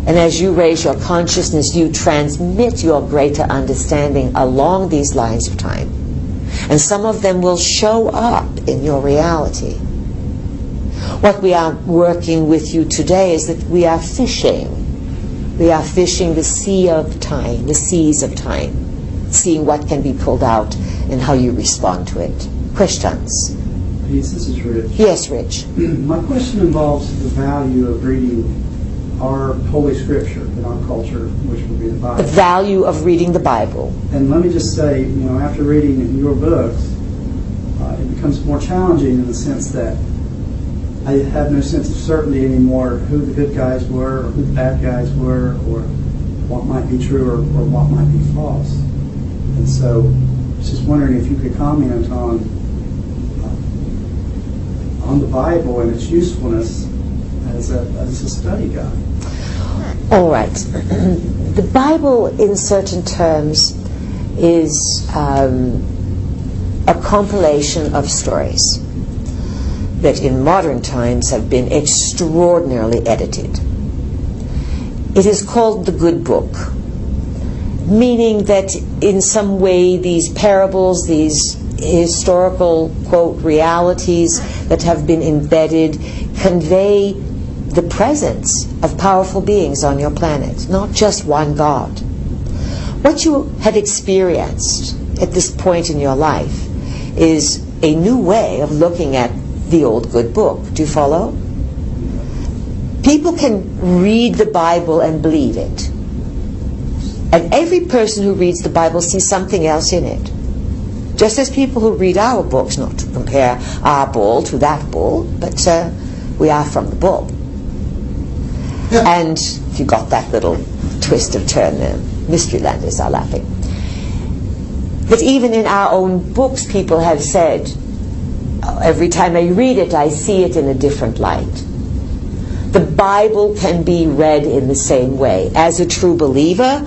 A: And as you raise your consciousness, you transmit your greater understanding along these lines of time. And some of them will show up in your reality. What we are working with you today is that we are fishing. We are fishing the sea of time, the seas of time, seeing what can be pulled out and how you respond to it. Questions?
F: Yes, this is Rich.
A: Yes, Rich.
F: My question involves the value of reading our Holy Scripture in our culture, which would be the Bible.
A: The value of reading the Bible.
F: And let me just say, after reading your books, it becomes more challenging in the sense that I have no sense of certainty anymore who the good guys were, or who the bad guys were, or what might be true or what might be false. And so I was just wondering if you could comment on the Bible and its usefulness as a study guide.
A: All right. The Bible, in certain terms, is a compilation of stories that in modern times have been extraordinarily edited. It is called the Good Book, meaning that in some way these parables, these historical, quote, realities that have been embedded convey the presence of powerful beings on your planet, not just one God. What you have experienced at this point in your life is a new way of looking at the old good book. Do you follow? People can read the Bible and believe it. And every person who reads the Bible sees something else in it. Just as people who read our books, not to compare our bull to that bull, but we are from the bull. And if you got that little twist of turn there, mystery landers are laughing. But even in our own books, people have said, every time I read it, I see it in a different light. The Bible can be read in the same way. As a true believer,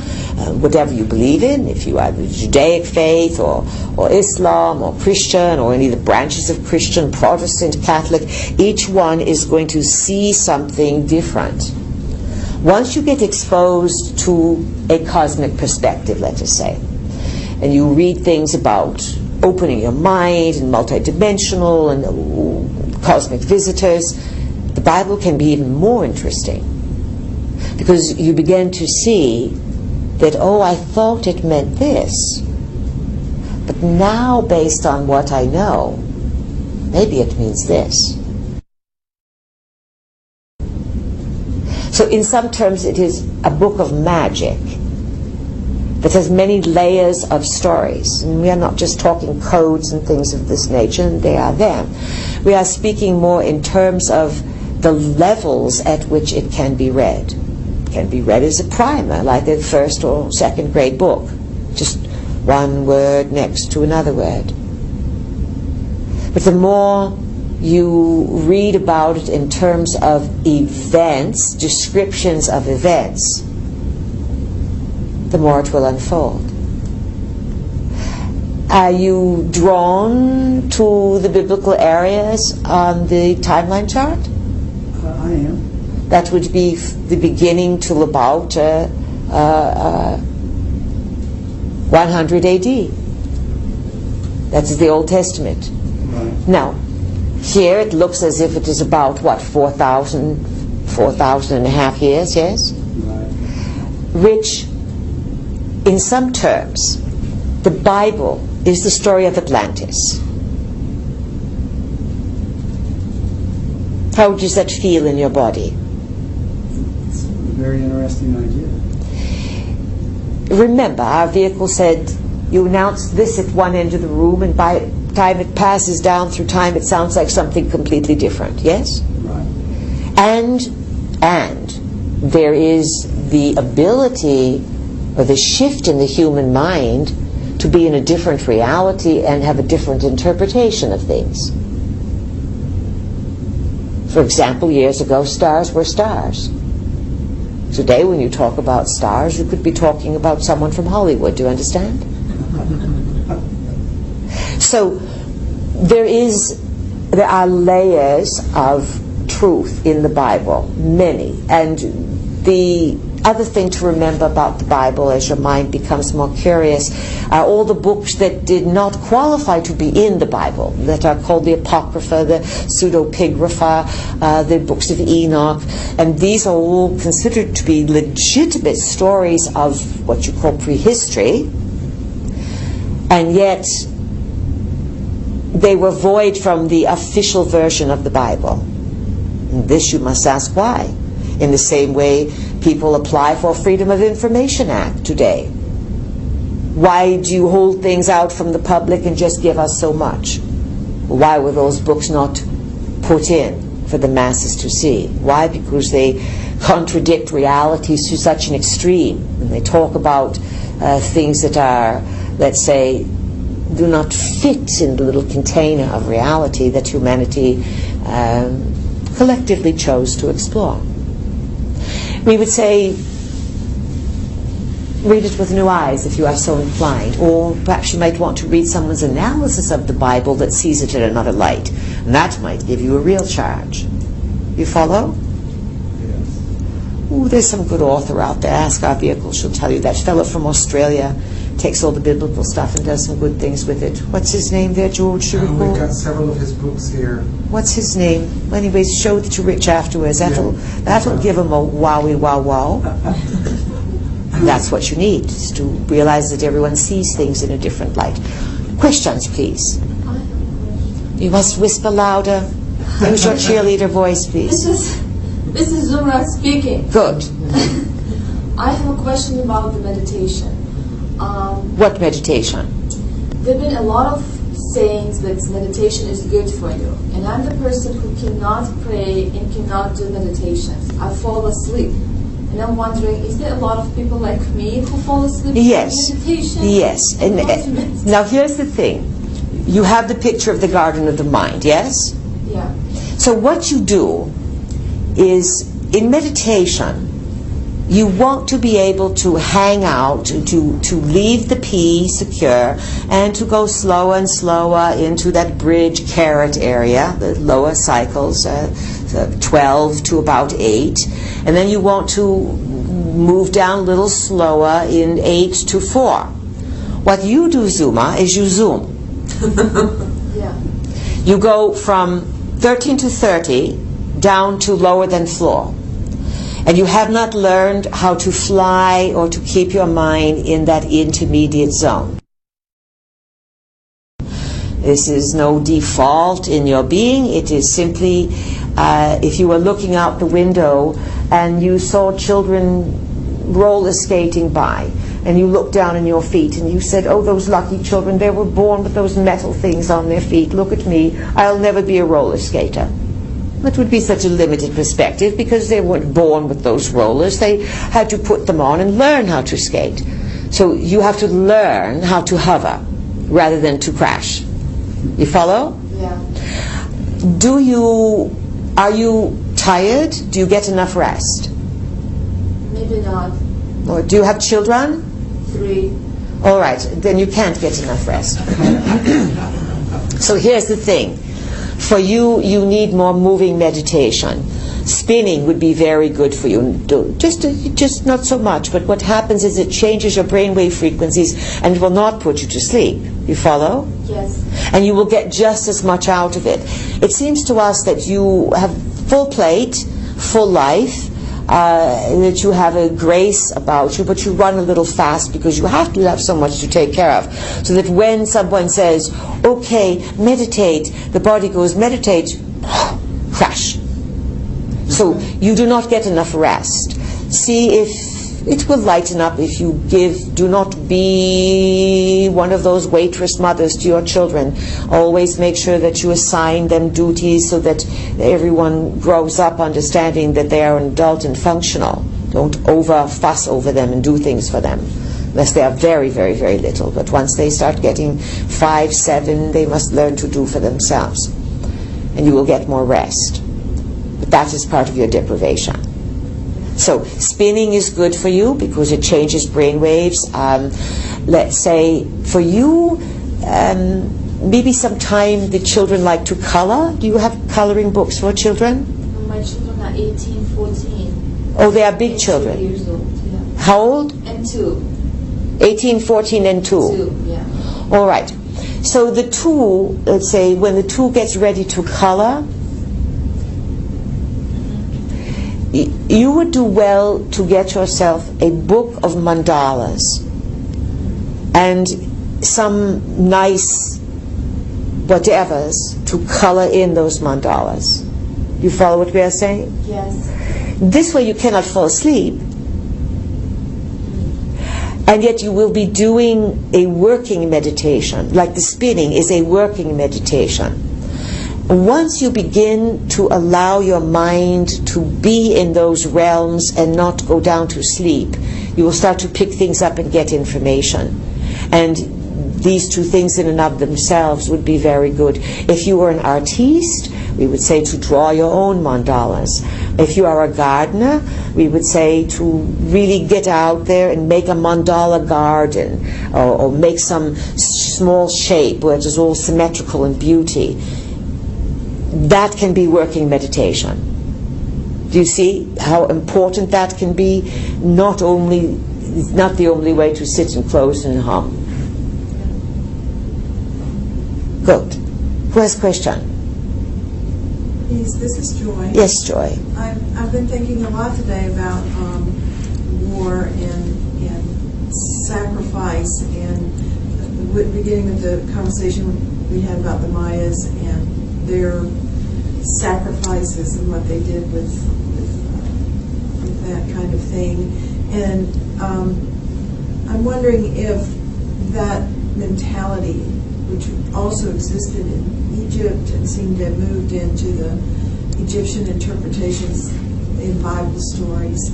A: whatever you believe in, if you are the Judaic faith or Islam or Christian or any of the branches of Christian, Protestant, Catholic, each one is going to see something different. Once you get exposed to a cosmic perspective, let us say, and you read things about opening your mind and multidimensional and cosmic visitors, the Bible can be even more interesting, because you begin to see that, oh, I thought it meant this, but now based on what I know, maybe it means this. So in some terms it is a book of magic that has many layers of stories. And we are not just talking codes and things of this nature, and they are them. We are speaking more in terms of the levels at which it can be read. It can be read as a primer, like a first or second grade book. Just one word next to another word. But the more you read about it in terms of events, descriptions of events, the more it will unfold. Are you drawn to the biblical areas on the timeline chart?
F: I am.
A: That would be the beginning till about 100 AD. That is the Old Testament.
F: Right.
A: Now, here it looks as if it is about, what, 4,000 and a half years, yes?
F: Right.
A: Which, in some terms, the Bible is the story of Atlantis. How does that feel in your body?
F: It's a very interesting idea.
A: Remember, our vehicle said you announce this at one end of the room, and by the time it passes down through time, it sounds like something completely different, yes?
F: Right.
A: And there is the ability or the shift in the human mind to be in a different reality and have a different interpretation of things. For example, years ago, stars were stars. Today, when you talk about stars, you could be talking about someone from Hollywood. Do you understand? So there are layers of truth in the Bible, many. And the other thing to remember about the Bible as your mind becomes more curious are all the books that did not qualify to be in the Bible, that are called the Apocrypha, the Pseudepigrapha, the books of Enoch, and these are all considered to be legitimate stories of what you call prehistory, and yet they were void from the official version of the Bible. And this you must ask why. In the same way people apply for Freedom of Information Act today. Why do you hold things out from the public and just give us so much? Why were those books not put in for the masses to see? Why? Because they contradict realities to such an extreme. And they talk about things that are, let's say, do not fit in the little container of reality that humanity collectively chose to explore. We would say, read it with new eyes if you are so inclined, or perhaps you might want to read someone's analysis of the Bible that sees it in another light, and that might give you a real charge. You follow?
F: Yes.
A: Ooh, there's some good author out there. Ask our vehicle, she'll tell you. That fellow from Australia takes all the biblical stuff and does some good things with it. What's his name there, George? Do you recall?
I: We've got several of his books here.
A: What's his name? Anyways, show that you're rich afterwards. That'll give him a wowie wow wow. That's what you need, is to realize that everyone sees things in a different light. Questions, please. You must whisper louder. Use your cheerleader voice, please.
G: This is Zumra speaking.
A: Good.
G: I have a question about the meditation.
A: What meditation?
G: There have been a lot of sayings that meditation is good for you. And I'm the person who cannot pray and cannot do meditations. I fall asleep. And I'm wondering, is there a lot of people like me who fall asleep
A: Yes.
G: in meditation?
A: Yes. And now here's the thing. You have the picture of the garden of the mind, yes?
G: Yeah.
A: So what you do is, in meditation, you want to be able to hang out, to leave the P secure, and to go slower and slower into that bridge caret area, the lower cycles, 12 to about 8. And then you want to move down a little slower in 8 to 4. What you do, Zuma, is you zoom.
G: Yeah.
A: You go from 13 to 30 down to lower than floor. And you have not learned how to fly or to keep your mind in that intermediate zone. This is no default in your being. It is simply, if you were looking out the window and you saw children roller skating by, and you looked down on your feet and you said, oh, those lucky children, they were born with those metal things on their feet. Look at me. I'll never be a roller skater. That would be such a limited perspective, because they weren't born with those rollers. They had to put them on and learn how to skate. So you have to learn how to hover rather than to crash. You follow?
G: Yeah.
A: Are you tired? Do you get enough rest?
G: Maybe not.
A: Or do you have children?
G: 3.
A: All right, then you can't get enough rest. So here's the thing. For you, you need more moving meditation. Spinning would be very good for you. Just not so much, but what happens is it changes your brainwave frequencies and it will not put you to sleep. You follow?
G: Yes.
A: And you will get just as much out of it. It seems to us that you have full plate, full life, that you have a grace about you, but you run a little fast because you have to have so much to take care of. So that when someone says, okay, meditate, the body goes, meditate, crash. So you do not get enough rest. See if it will lighten up if you give. Do not be one of those waitress mothers to your children. Always make sure that you assign them duties so that everyone grows up understanding that they are an adult and functional. Don't over fuss over them and do things for them, unless they are very, very, very little. But once they start getting 5, 7, they must learn to do for themselves. And you will get more rest. But that is part of your deprivation. So spinning is good for you because it changes brain waves. Let's say for you, maybe sometime the children like to color. Do you have coloring books for children?
G: My children are 18, 14.
A: Oh, they are big
G: and
A: children.
G: 2 years old, yeah.
A: How old?
G: And 2.
A: 18, 14, and 2.
G: 2, yeah.
A: All right. So the 2, let's say, when the 2 gets ready to color, you would do well to get yourself a book of mandalas and some nice whatevers to color in those mandalas. You follow what we are saying?
G: Yes.
A: This way you cannot fall asleep, and yet you will be doing a working meditation, like the spinning is a working meditation. Once you begin to allow your mind to be in those realms and not go down to sleep, you will start to pick things up and get information. And these 2 things in and of themselves would be very good. If you were an artiste, we would say to draw your own mandalas. If you are a gardener, we would say to really get out there and make a mandala garden, or make some small shape where it is all symmetrical and beauty. That can be working meditation. Do you see how important that can be? It's not the only way to sit and close and hum. Good. Who has a question?
C: Yes, this is Joy.
A: Yes, Joy.
C: I've been thinking a lot today about war and sacrifice, and the beginning of the conversation we had about the Mayas and their sacrifices and what they did with that kind of thing. And I'm wondering if that mentality, which also existed in Egypt and seemed to have moved into the Egyptian interpretations in Bible stories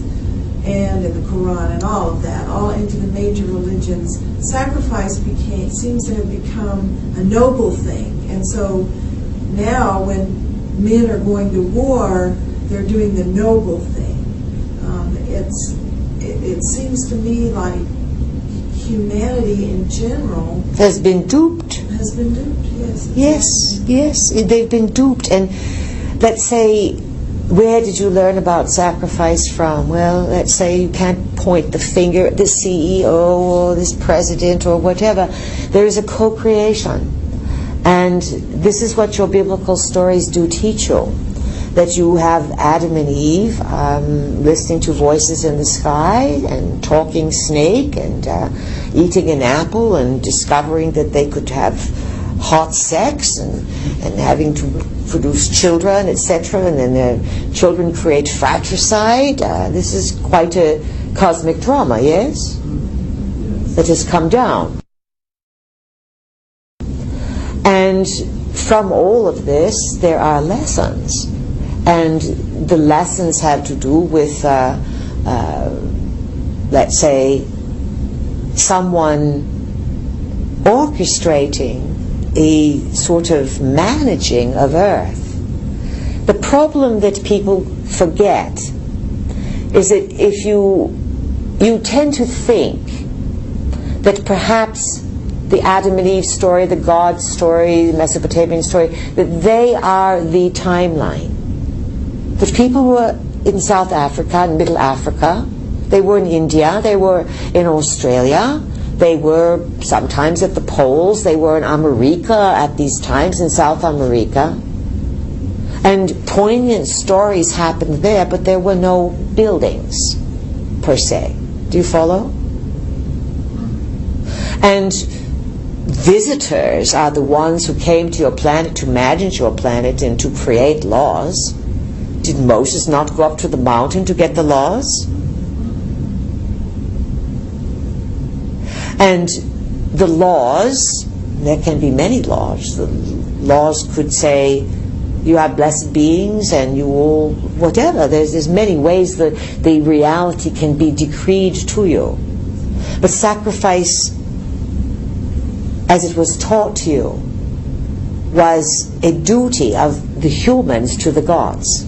C: and in the Quran and all of that, all into the major religions, sacrifice seems to have become a noble thing. And so now when men are going to war, they're doing the noble thing. It seems to me like humanity in general
A: has been duped.
C: Has been duped, yes.
A: Yes, they've been duped. And let's say, where did you learn about sacrifice from? Well, let's say you can't point the finger at the CEO or this president or whatever. There is a co-creation. And this is what your biblical stories do teach you. That you have Adam and Eve listening to voices in the sky and talking snake and eating an apple and discovering that they could have hot sex and having to produce children, etc. And then the children create fratricide. This is quite a cosmic drama, yes? That has come down. And from all of this, there are lessons. And the lessons have to do with, let's say, someone orchestrating a sort of managing of Earth. The problem that people forget is that if you tend to think that perhaps the Adam and Eve story, the God story, the Mesopotamian story, that they are the timeline. But people were in South Africa and Middle Africa. They were in India. They were in Australia. They were sometimes at the poles. They were in America at these times, in South America. And poignant stories happened there, but there were no buildings, per se. Do you follow? And visitors are the ones who came to your planet to manage your planet and to create laws. Did Moses not go up to the mountain to get the laws? And the laws, there can be many laws. The laws could say, you are blessed beings and you all, whatever. There's many ways that the reality can be decreed to you. But sacrifice, as it was taught to you, was a duty of the humans to the gods.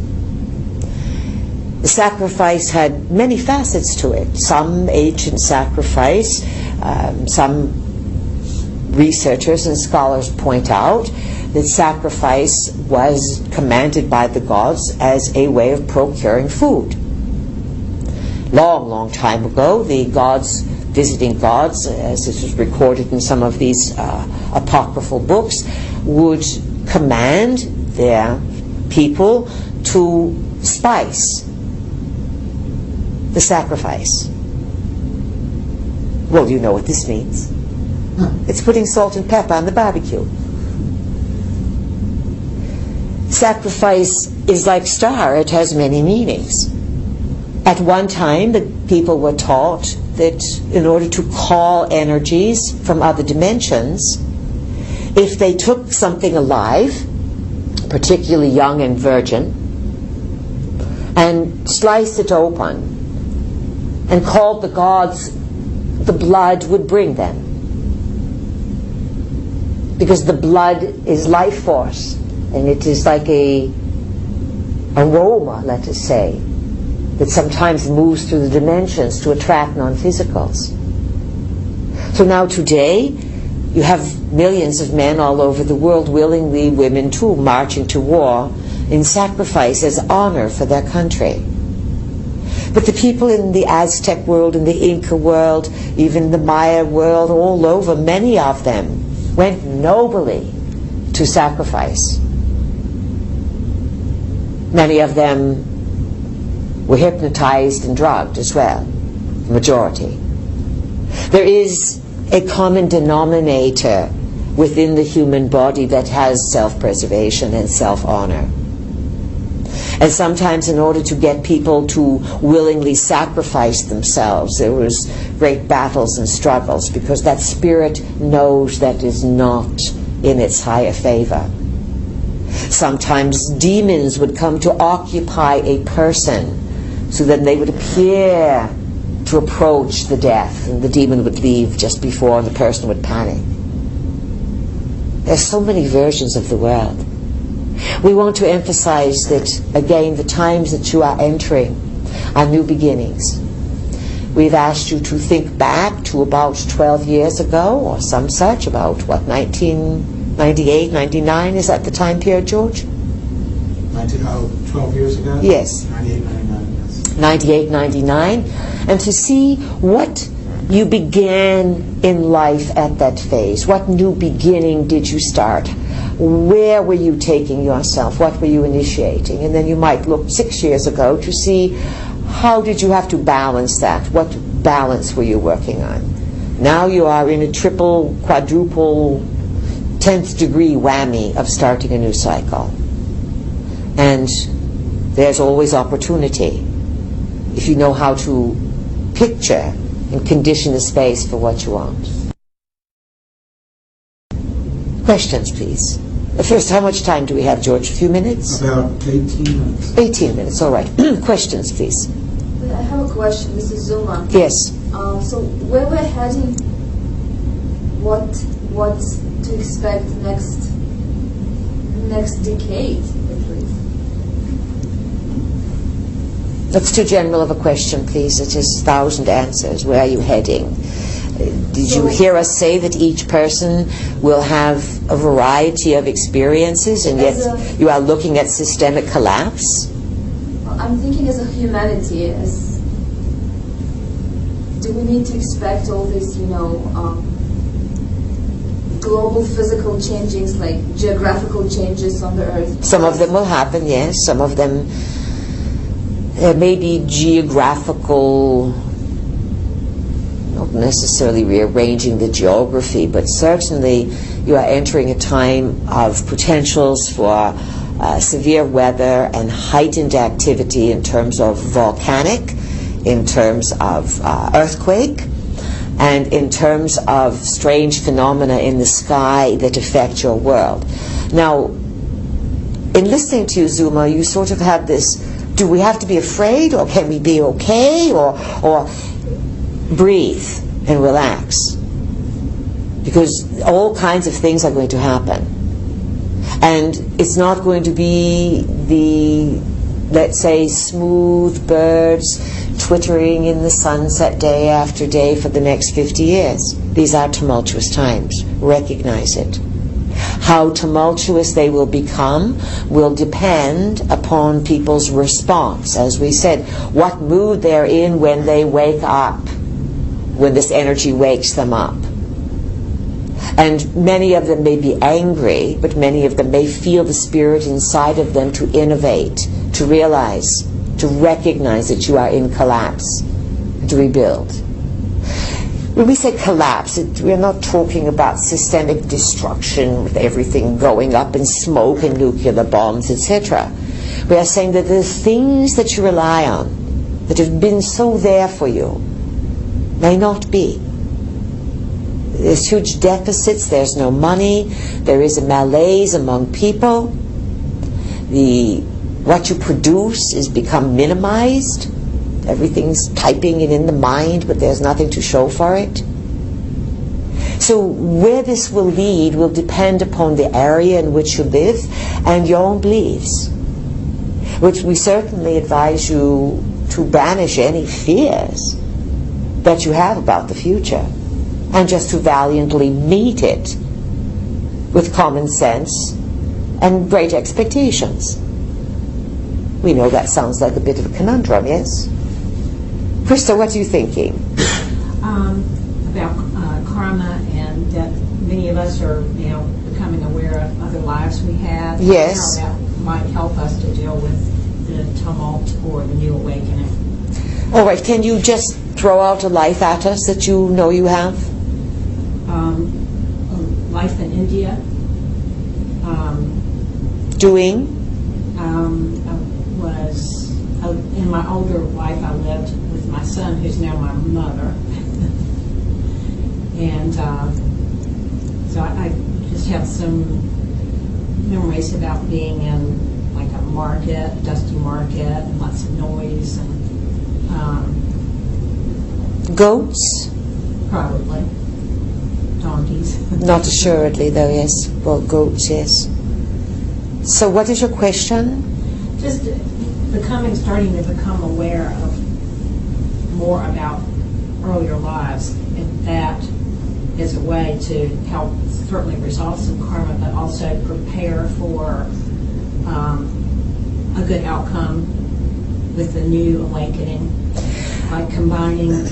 A: The sacrifice had many facets to it. Some ancient sacrifice, some researchers and scholars point out that sacrifice was commanded by the gods as a way of procuring food. Long, long time ago, the gods, visiting gods, as it is recorded in some of these apocryphal books, would command their people to spice the sacrifice. Well, you know what this means. It's putting salt and pepper on the barbecue. Sacrifice is like star. It has many meanings. At one time, the people were taught that in order to call energies from other dimensions, if they took something alive, particularly young and virgin, and sliced it open and called the gods, the blood would bring them. Because the blood is life force, and it is like a aroma, let us say, that sometimes moves through the dimensions to attract non-physicals. So now today, you have millions of men all over the world, willingly, women too, marching to war in sacrifice as honor for their country. But the people in the Aztec world, in the Inca world, even the Maya world, all over, many of them went nobly to sacrifice. Many of them were hypnotized and drugged as well, the majority. There is a common denominator within the human body that has self-preservation and self-honor. And sometimes in order to get people to willingly sacrifice themselves, there was great battles and struggles, because that spirit knows that is not in its higher favor. Sometimes demons would come to occupy a person, so then they would appear to approach the death, and the demon would leave just before, and the person would panic. There's so many versions of the world. We want to emphasize that, again, the times that you are entering are new beginnings. We've asked you to think back to about 12 years ago, or some such, about, 1998, 99, is that the time period, George?
B: 12 years ago?
A: Yes.
B: 98, 99, yes.
A: 98, 99, and to see what you began in life at that phase. What new beginning did you start? Where were you taking yourself? What were you initiating? And then you might look 6 years ago to see how did you have to balance that? What balance were you working on? Now you are in a triple, quadruple, 10th degree whammy of starting a new cycle. And there's always opportunity if you know how to picture and condition the space for what you want. Questions, please. First, how much time do we have, George? A few minutes?
B: About 18 minutes.
A: 18 minutes, all right. Questions, please.
G: I have a question. This is Zuma.
A: Yes.
G: So where we're heading, what to expect next decade, at least?
A: That's too general of a question, please. It is 1,000 answers. Where are you heading? Did you hear us say that each person will have a variety of experiences, and yet you are looking at systemic collapse?
G: I'm thinking as a humanity, do we need to expect all these, global physical changes, like geographical changes on the earth?
A: Some of them will happen, yes. Some of them may be geographical, not necessarily rearranging the geography, but certainly you are entering a time of potentials for severe weather and heightened activity in terms of volcanic, in terms of earthquake, and in terms of strange phenomena in the sky that affect your world. Now, in listening to you, Zuma, you sort of have this, do we have to be afraid, or can we be okay, or breathe and relax? Because all kinds of things are going to happen. And it's not going to be the, let's say, smooth birds twittering in the sunset day after day for the next 50 years. These are tumultuous times. Recognize it. How tumultuous they will become will depend upon people's response. As we said, what mood they're in when they wake up, when this energy wakes them up. And many of them may be angry, but many of them may feel the spirit inside of them to innovate, to realize, to recognize that you are in collapse, to rebuild. When we say collapse, we're not talking about systemic destruction with everything going up in smoke and nuclear bombs, etc. We are saying that the things that you rely on, that have been so there for you, may not be. There's huge deficits, there's no money, there is a malaise among people. What you produce is become minimized. Everything's typing it in the mind, but there's nothing to show for it. So where this will lead will depend upon the area in which you live and your own beliefs, which we certainly advise you to banish any fears that you have about the future, and just to valiantly meet it with common sense and great expectations. We know that sounds like a bit of a conundrum, yes? Krista, what are you thinking?
D: About karma, and that many of us are now becoming aware of other lives we have.
A: Yes.
D: How that might help us to deal with the tumult or the new awakening.
A: All right, can you just throw out a life at us that you know you have?
D: Life in India.
A: Doing?
D: In my older life, I lived with my son, who's now my mother. And so I just have some memories about being in like a market, dusty market, and lots of noise, and
A: Goats?
D: probably donkeys.
A: Not assuredly, though, yes. Well, goats, yes. So what is your question?
D: Just starting to become aware of more about earlier lives, and that is a way to help certainly resolve some karma, but also prepare for a good outcome with the new awakening, by combining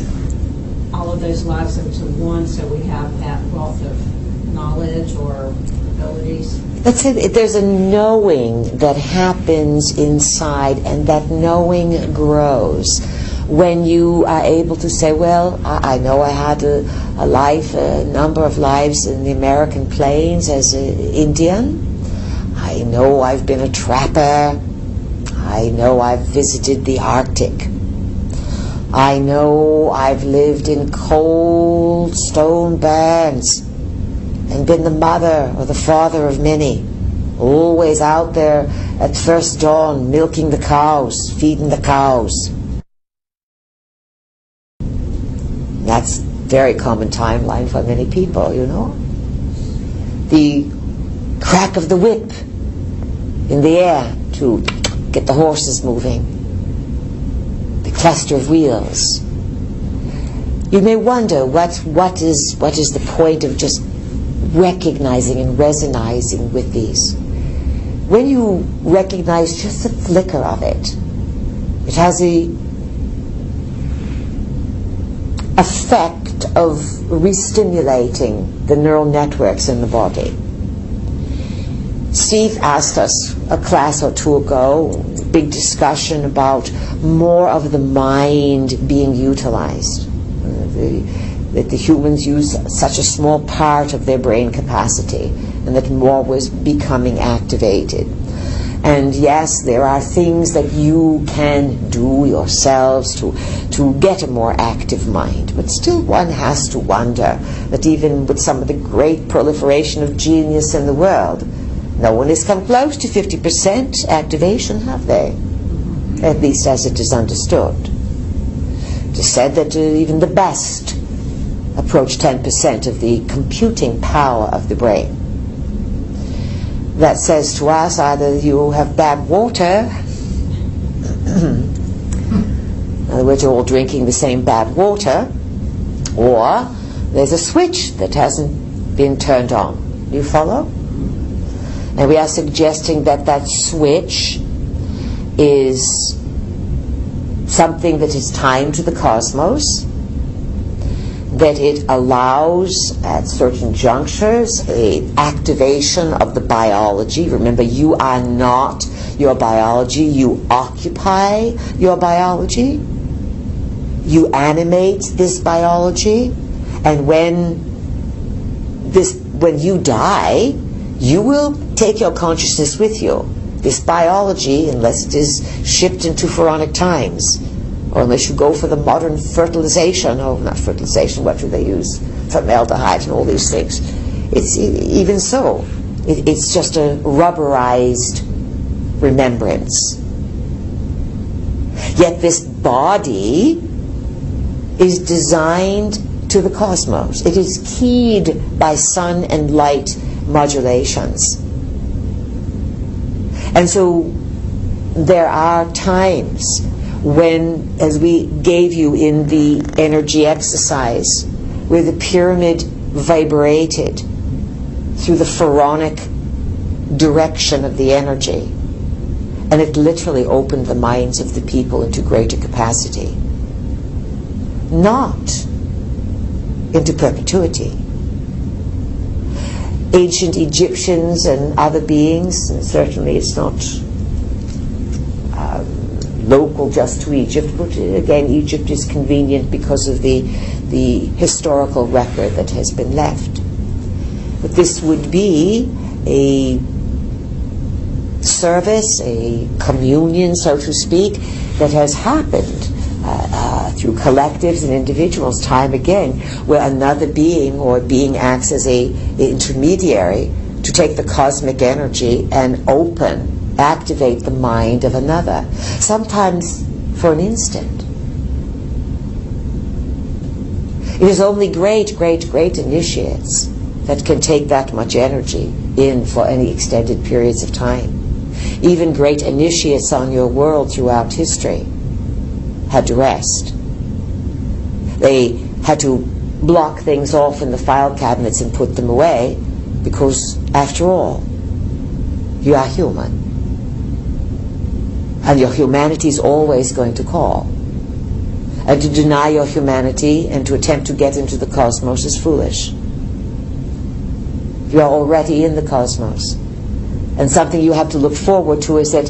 D: all of those lives into one, so we have that wealth of knowledge or abilities.
A: Let's say there's a knowing that happens inside, and that knowing grows when you are able to say, well, I know I had a life, a number of lives in the American plains as an Indian. I know I've been a trapper. I know I've visited the Arctic. I know I've lived in cold stone barns and been the mother or the father of many, always out there at first dawn, milking the cows, feeding the cows. That's a very common timeline for many people, you know. The crack of the whip in the air to get the horses moving. The cluster of wheels. You may wonder what is the point of just recognizing and resonizing with these. When you recognize just a flicker of it, It has the effect of re-stimulating the neural networks in the body. Steve asked us a class or two ago, big discussion about more of the mind being utilized. That the humans use such a small part of their brain capacity, and that more was becoming activated. And yes, there are things that you can do yourselves to get a more active mind. But still one has to wonder that even with some of the great proliferation of genius in the world, no one has come close to 50% activation, have they? At least as it is understood. It is said that even the best approach 10% of the computing power of the brain. That says to us either you have bad water, in other words, you're all drinking the same bad water, or there's a switch that hasn't been turned on. Do you follow? And we are suggesting that that switch is something that is timed to the cosmos, that it allows at certain junctures a activation of the biology. Remember, you are not your biology, you occupy your biology, you animate this biology, and when you die, you will take your consciousness with you. This biology, unless it is shipped into pharaonic times, or unless you go for the modern fertilization, not fertilization, what do they use? Formaldehyde and all these things. It's even so. It's just a rubberized remembrance. Yet this body is designed to the cosmos. It is keyed by sun and light modulations. And so there are times when, as we gave you in the energy exercise, where the pyramid vibrated through the pharaonic direction of the energy, and it literally opened the minds of the people into greater capacity, not into perpetuity. Ancient Egyptians and other beings, and certainly it's not local just to Egypt, but again, Egypt is convenient because of the historical record that has been left. But this would be a service, a communion, so to speak, that has happened through collectives and individuals time again, where another being or being acts as an intermediary to take the cosmic energy and activate the mind of another, sometimes for an instant. It is only great initiates that can take that much energy in for any extended periods of time. Even great initiates on your world throughout history had to rest. They had to block things off in the file cabinets and put them away, because after all, you are human. And your humanity is always going to call. And to deny your humanity and to attempt to get into the cosmos is foolish. You are already in the cosmos. And something you have to look forward to is that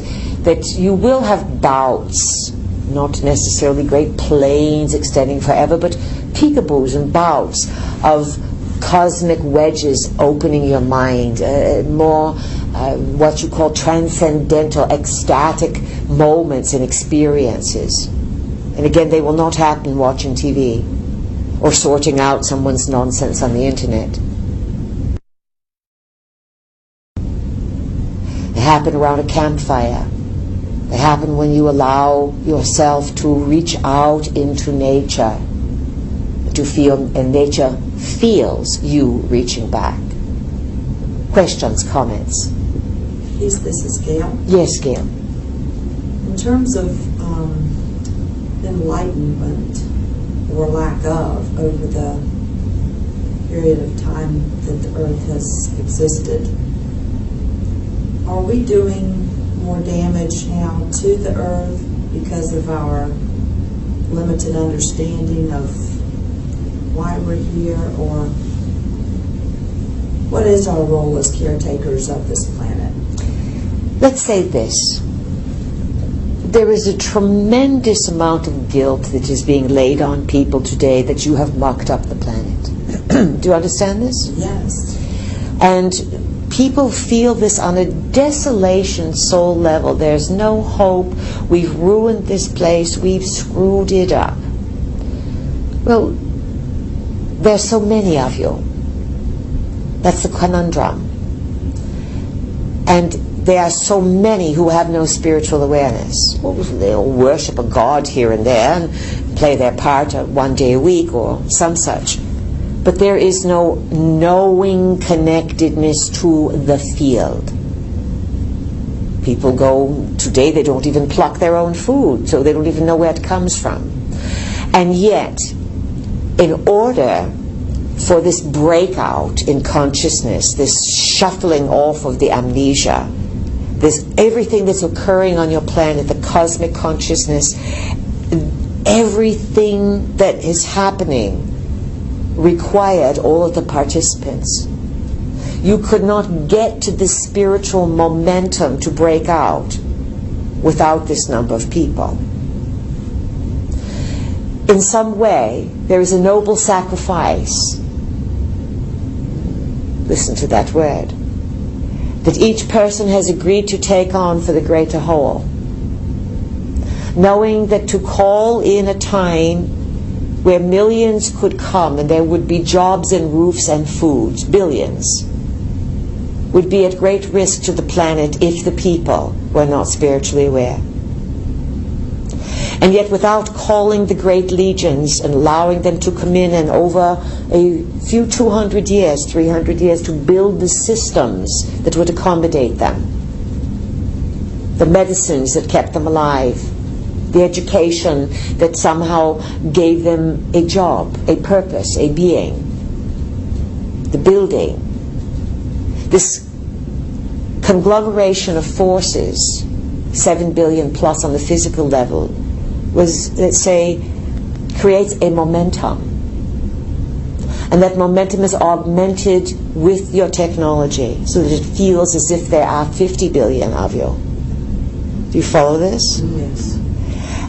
A: you will have bouts, not necessarily great planes extending forever, but peekaboos and bouts of cosmic wedges opening your mind, more what you call transcendental, ecstatic moments and experiences. And again, they will not happen watching TV or sorting out someone's nonsense on the internet. They happen around a campfire. They happen when you allow yourself to reach out into nature, to feel, and nature feels you reaching back. Questions, comments?
H: Please, this is Gail.
A: Yes, Gail.
H: In terms of enlightenment, or lack of, over the period of time that the Earth has existed, are we doing more damage now to the Earth because of our limited understanding of why we're here, or what is our role as caretakers of this planet?
A: Let's say this. There is a tremendous amount of guilt that is being laid on people today that you have mucked up the planet. Do you understand this?
H: Yes.
A: And people feel this on a desolation soul level. There's no hope. We've ruined this place. We've screwed it up. Well, there's so many of you. That's the conundrum. And there are so many who have no spiritual awareness. Well, they'll worship a god here and there and play their part one day a week or some such. But there is no knowing connectedness to the field. People go, today they don't even pluck their own food, so they don't even know where it comes from. And yet, in order for this breakout in consciousness, this shuffling off of the amnesia, this everything that's occurring on your planet, the cosmic consciousness, everything that is happening required all of the participants. You could not get to this spiritual momentum to break out without this number of people. In some way, there is a noble sacrifice. Listen to that word. That each person has agreed to take on for the greater whole. Knowing that to call in a time where millions could come and there would be jobs and roofs and food, billions, would be at great risk to the planet if the people were not spiritually aware. And yet without calling the great legions and allowing them to come in and over a few 200 years, 300 years to build the systems that would accommodate them, the medicines that kept them alive, the education that somehow gave them a job, a purpose, a being, the building, this conglomeration of forces, 7 billion plus on the physical level, was, let's say, creates a momentum. And that momentum is augmented with your technology so that it feels as if there are 50 billion of you. Do you follow this?
H: Yes.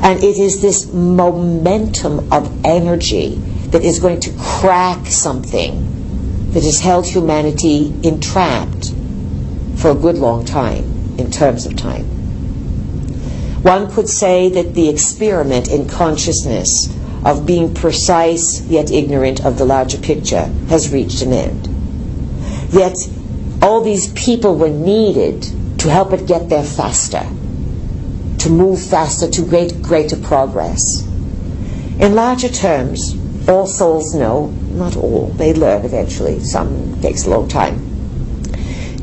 A: And it is this momentum of energy that is going to crack something that has held humanity entrapped for a good long time, in terms of time. One could say that the experiment in consciousness of being precise yet ignorant of the larger picture has reached an end. Yet all these people were needed to help it get there faster, to move faster to greater progress. In larger terms, all souls know, not all, they learn eventually, some takes a long time,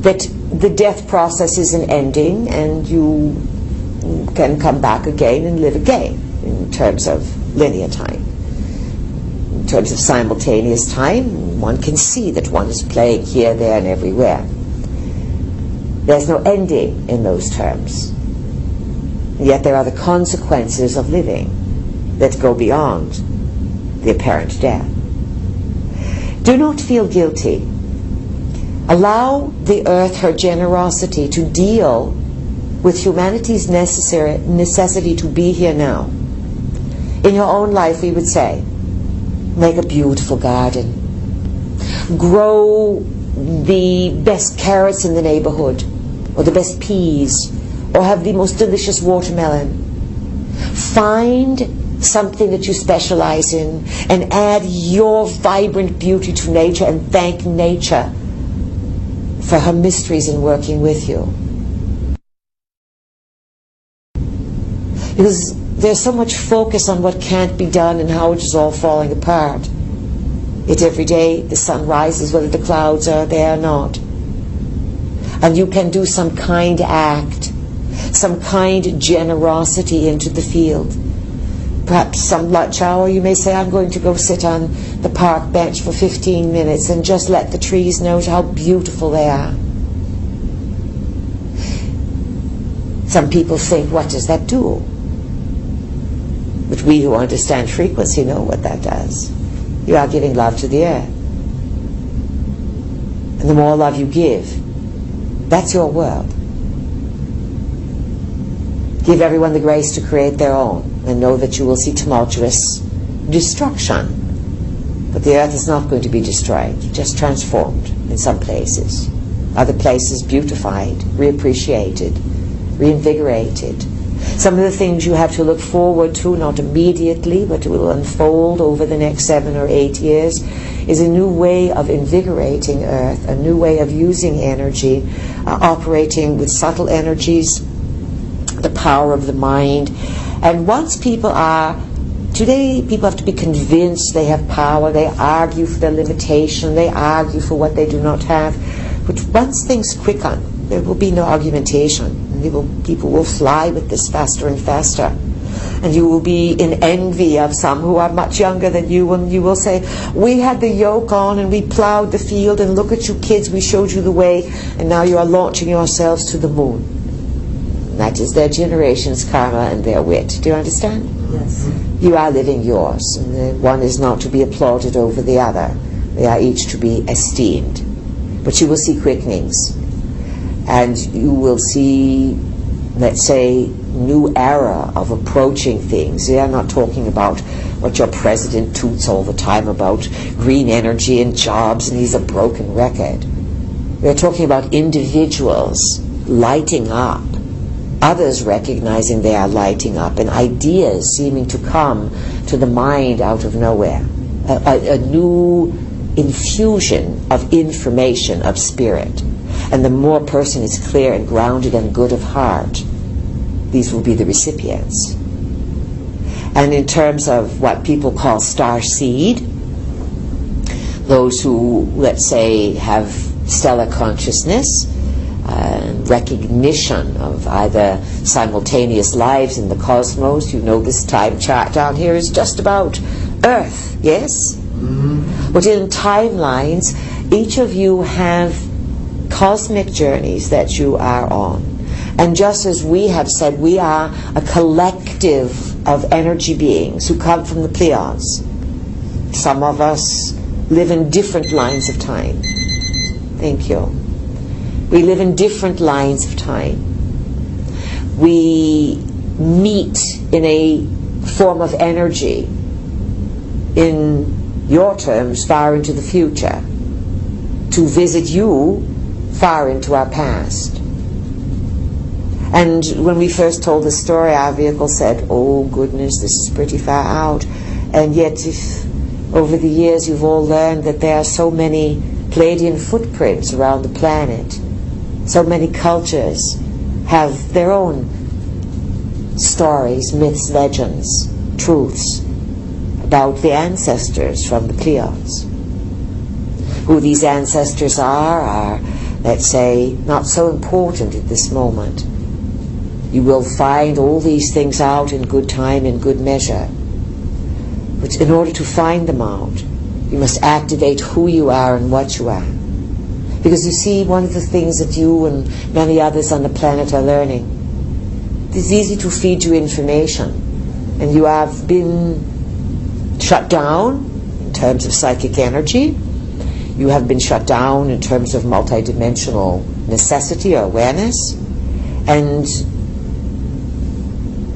A: that the death process is an ending and you can come back again and live again in terms of linear time. In terms of simultaneous time, one can see that one is playing here, there, and everywhere. There's no ending in those terms. Yet there are the consequences of living that go beyond the apparent death. Do not feel guilty. Allow the earth her generosity to deal with humanity's necessity to be here now. In your own life, we would say, make a beautiful garden. Grow the best carrots in the neighborhood, or the best peas, or have the most delicious watermelon. Find something that you specialize in and add your vibrant beauty to nature and thank nature for her mysteries in working with you. Because there's so much focus on what can't be done and how it is all falling apart. Yet every day the sun rises whether the clouds are there or not. And you can do some kind act, some kind generosity into the field. Perhaps some lunch hour you may say, I'm going to go sit on the park bench for 15 minutes and just let the trees know how beautiful they are. Some people think, what does that do? But we who understand frequency know what that does. You are giving love to the earth. And the more love you give, that's your world. Give everyone the grace to create their own, and know that you will see tumultuous destruction. But the earth is not going to be destroyed, just transformed in some places. Other places beautified, reappreciated, reinvigorated. Some of the things you have to look forward to, not immediately, but will unfold over the next 7 or 8 years, is a new way of invigorating Earth, a new way of using energy, operating with subtle energies, the power of the mind. And once people are, today people have to be convinced they have power, they argue for their limitation, they argue for what they do not have. But once things quicken, there will be no argumentation. And people will fly with this faster and faster. And you will be in envy of some who are much younger than you, and you will say, we had the yoke on and we plowed the field, and look at you kids, we showed you the way, and now you are launching yourselves to the moon. And that is their generation's karma and their wit. Do you understand?
H: Yes.
A: You are living yours, and the one is not to be applauded over the other. They are each to be esteemed. But you will see quickenings, and you will see, let's say, new era of approaching things. They are not talking about what your president toots all the time about green energy and jobs, and he's a broken record. They're talking about individuals lighting up, others recognizing they are lighting up, and ideas seeming to come to the mind out of nowhere. A new infusion of information, of spirit. And the more a person is clear and grounded and good of heart, these will be the recipients. And in terms of what people call star seed, those who, let's say, have stellar consciousness, recognition of either simultaneous lives in the cosmos. You know, this time chart down here is just about Earth, yes? But in timelines, each of you have cosmic journeys that you are on. And just as we have said, we are a collective of energy beings who come from the Pleiadians. Some of us live in different lines of time. Thank you. We live in different lines of time. We meet in a form of energy, in your terms, far into the future, to visit you far into our past. And when we first told the story, our vehicle said, oh goodness, this is pretty far out. And yet, if over the years you've all learned that there are so many Pleiadian footprints around the planet, so many cultures have their own stories, myths, legends, truths about the ancestors from the Pleiades. Who these ancestors are, let's say, not so important at this moment. You will find all these things out in good time, in good measure. But in order to find them out, you must activate who you are and what you are. Because you see, one of the things that you and many others on the planet are learning, it's easy to feed you information, and you have been shut down in terms of psychic energy. You have been shut down in terms of multidimensional necessity or awareness, and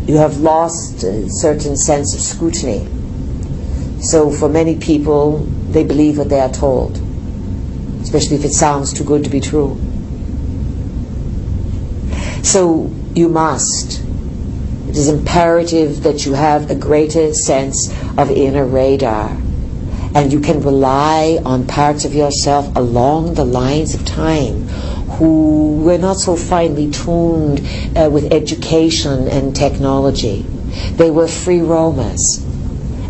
A: you have lost a certain sense of scrutiny. So for many people, they believe what they are told, especially if it sounds too good to be true. So you must. It is imperative that you have a greater sense of inner radar, and you can rely on parts of yourself along the lines of time who were not so finely tuned with education and technology. They were free roamers.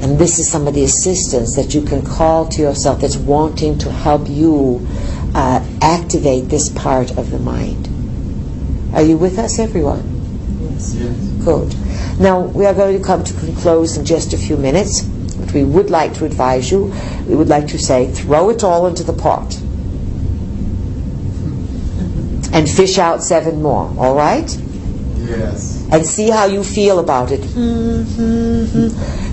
A: And this is some of the assistance that you can call to yourself that's wanting to help you activate this part of the mind. Are you with us, everyone?
H: Yes.
A: Good. Now, we are going to come to close in just a few minutes. But we would like to advise you, we would like to say, throw it all into the pot. And fish out 7 more, all right?
I: Yes.
A: And see how you feel about it.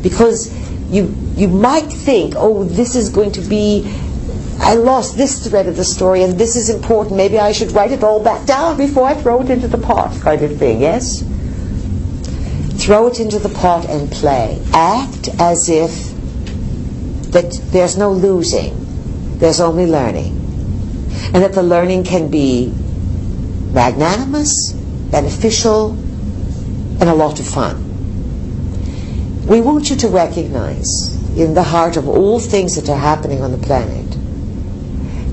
A: Because you might think, oh, this is going to be, I lost this thread of the story and this is important, maybe I should write it all back down before I throw it into the pot, kind of thing, yes? Throw it into the pot and play. Act as if that there's no losing, there's only learning. And that the learning can be magnanimous, beneficial, and a lot of fun. We want you to recognize in the heart of all things that are happening on the planet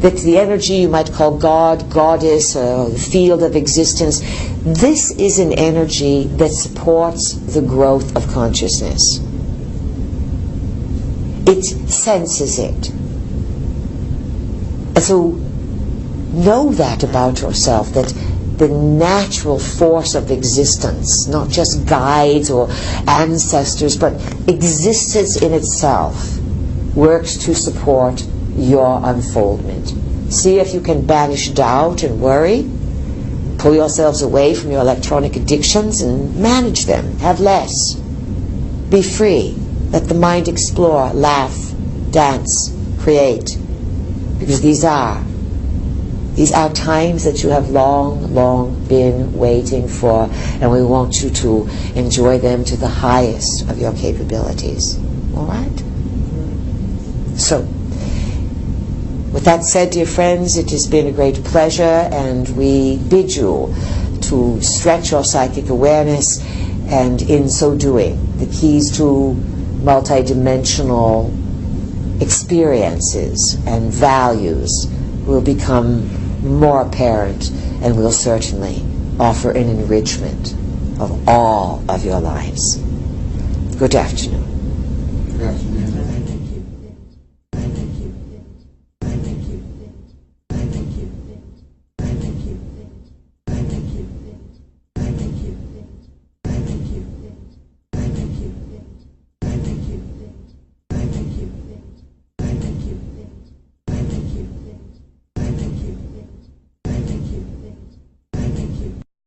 A: that the energy you might call God, Goddess, or the field of existence, this is an energy that supports the growth of consciousness. It senses it. And so know that about yourself, that the natural force of existence, not just guides or ancestors, but existence in itself, works to support your unfoldment. See if you can banish doubt and worry, pull yourselves away from your electronic addictions and manage them. Have less. Be free. Let the mind explore, laugh, dance, create. Because these are times that you have long, long been waiting for, and we want you to enjoy them to the highest of your capabilities. All right? So, with that said, dear friends, it has been a great pleasure, and we bid you to stretch your psychic awareness, and in so doing, the keys to multidimensional experiences and values will become more apparent and will certainly offer an enrichment of all of your lives. Good afternoon.
I: Good afternoon.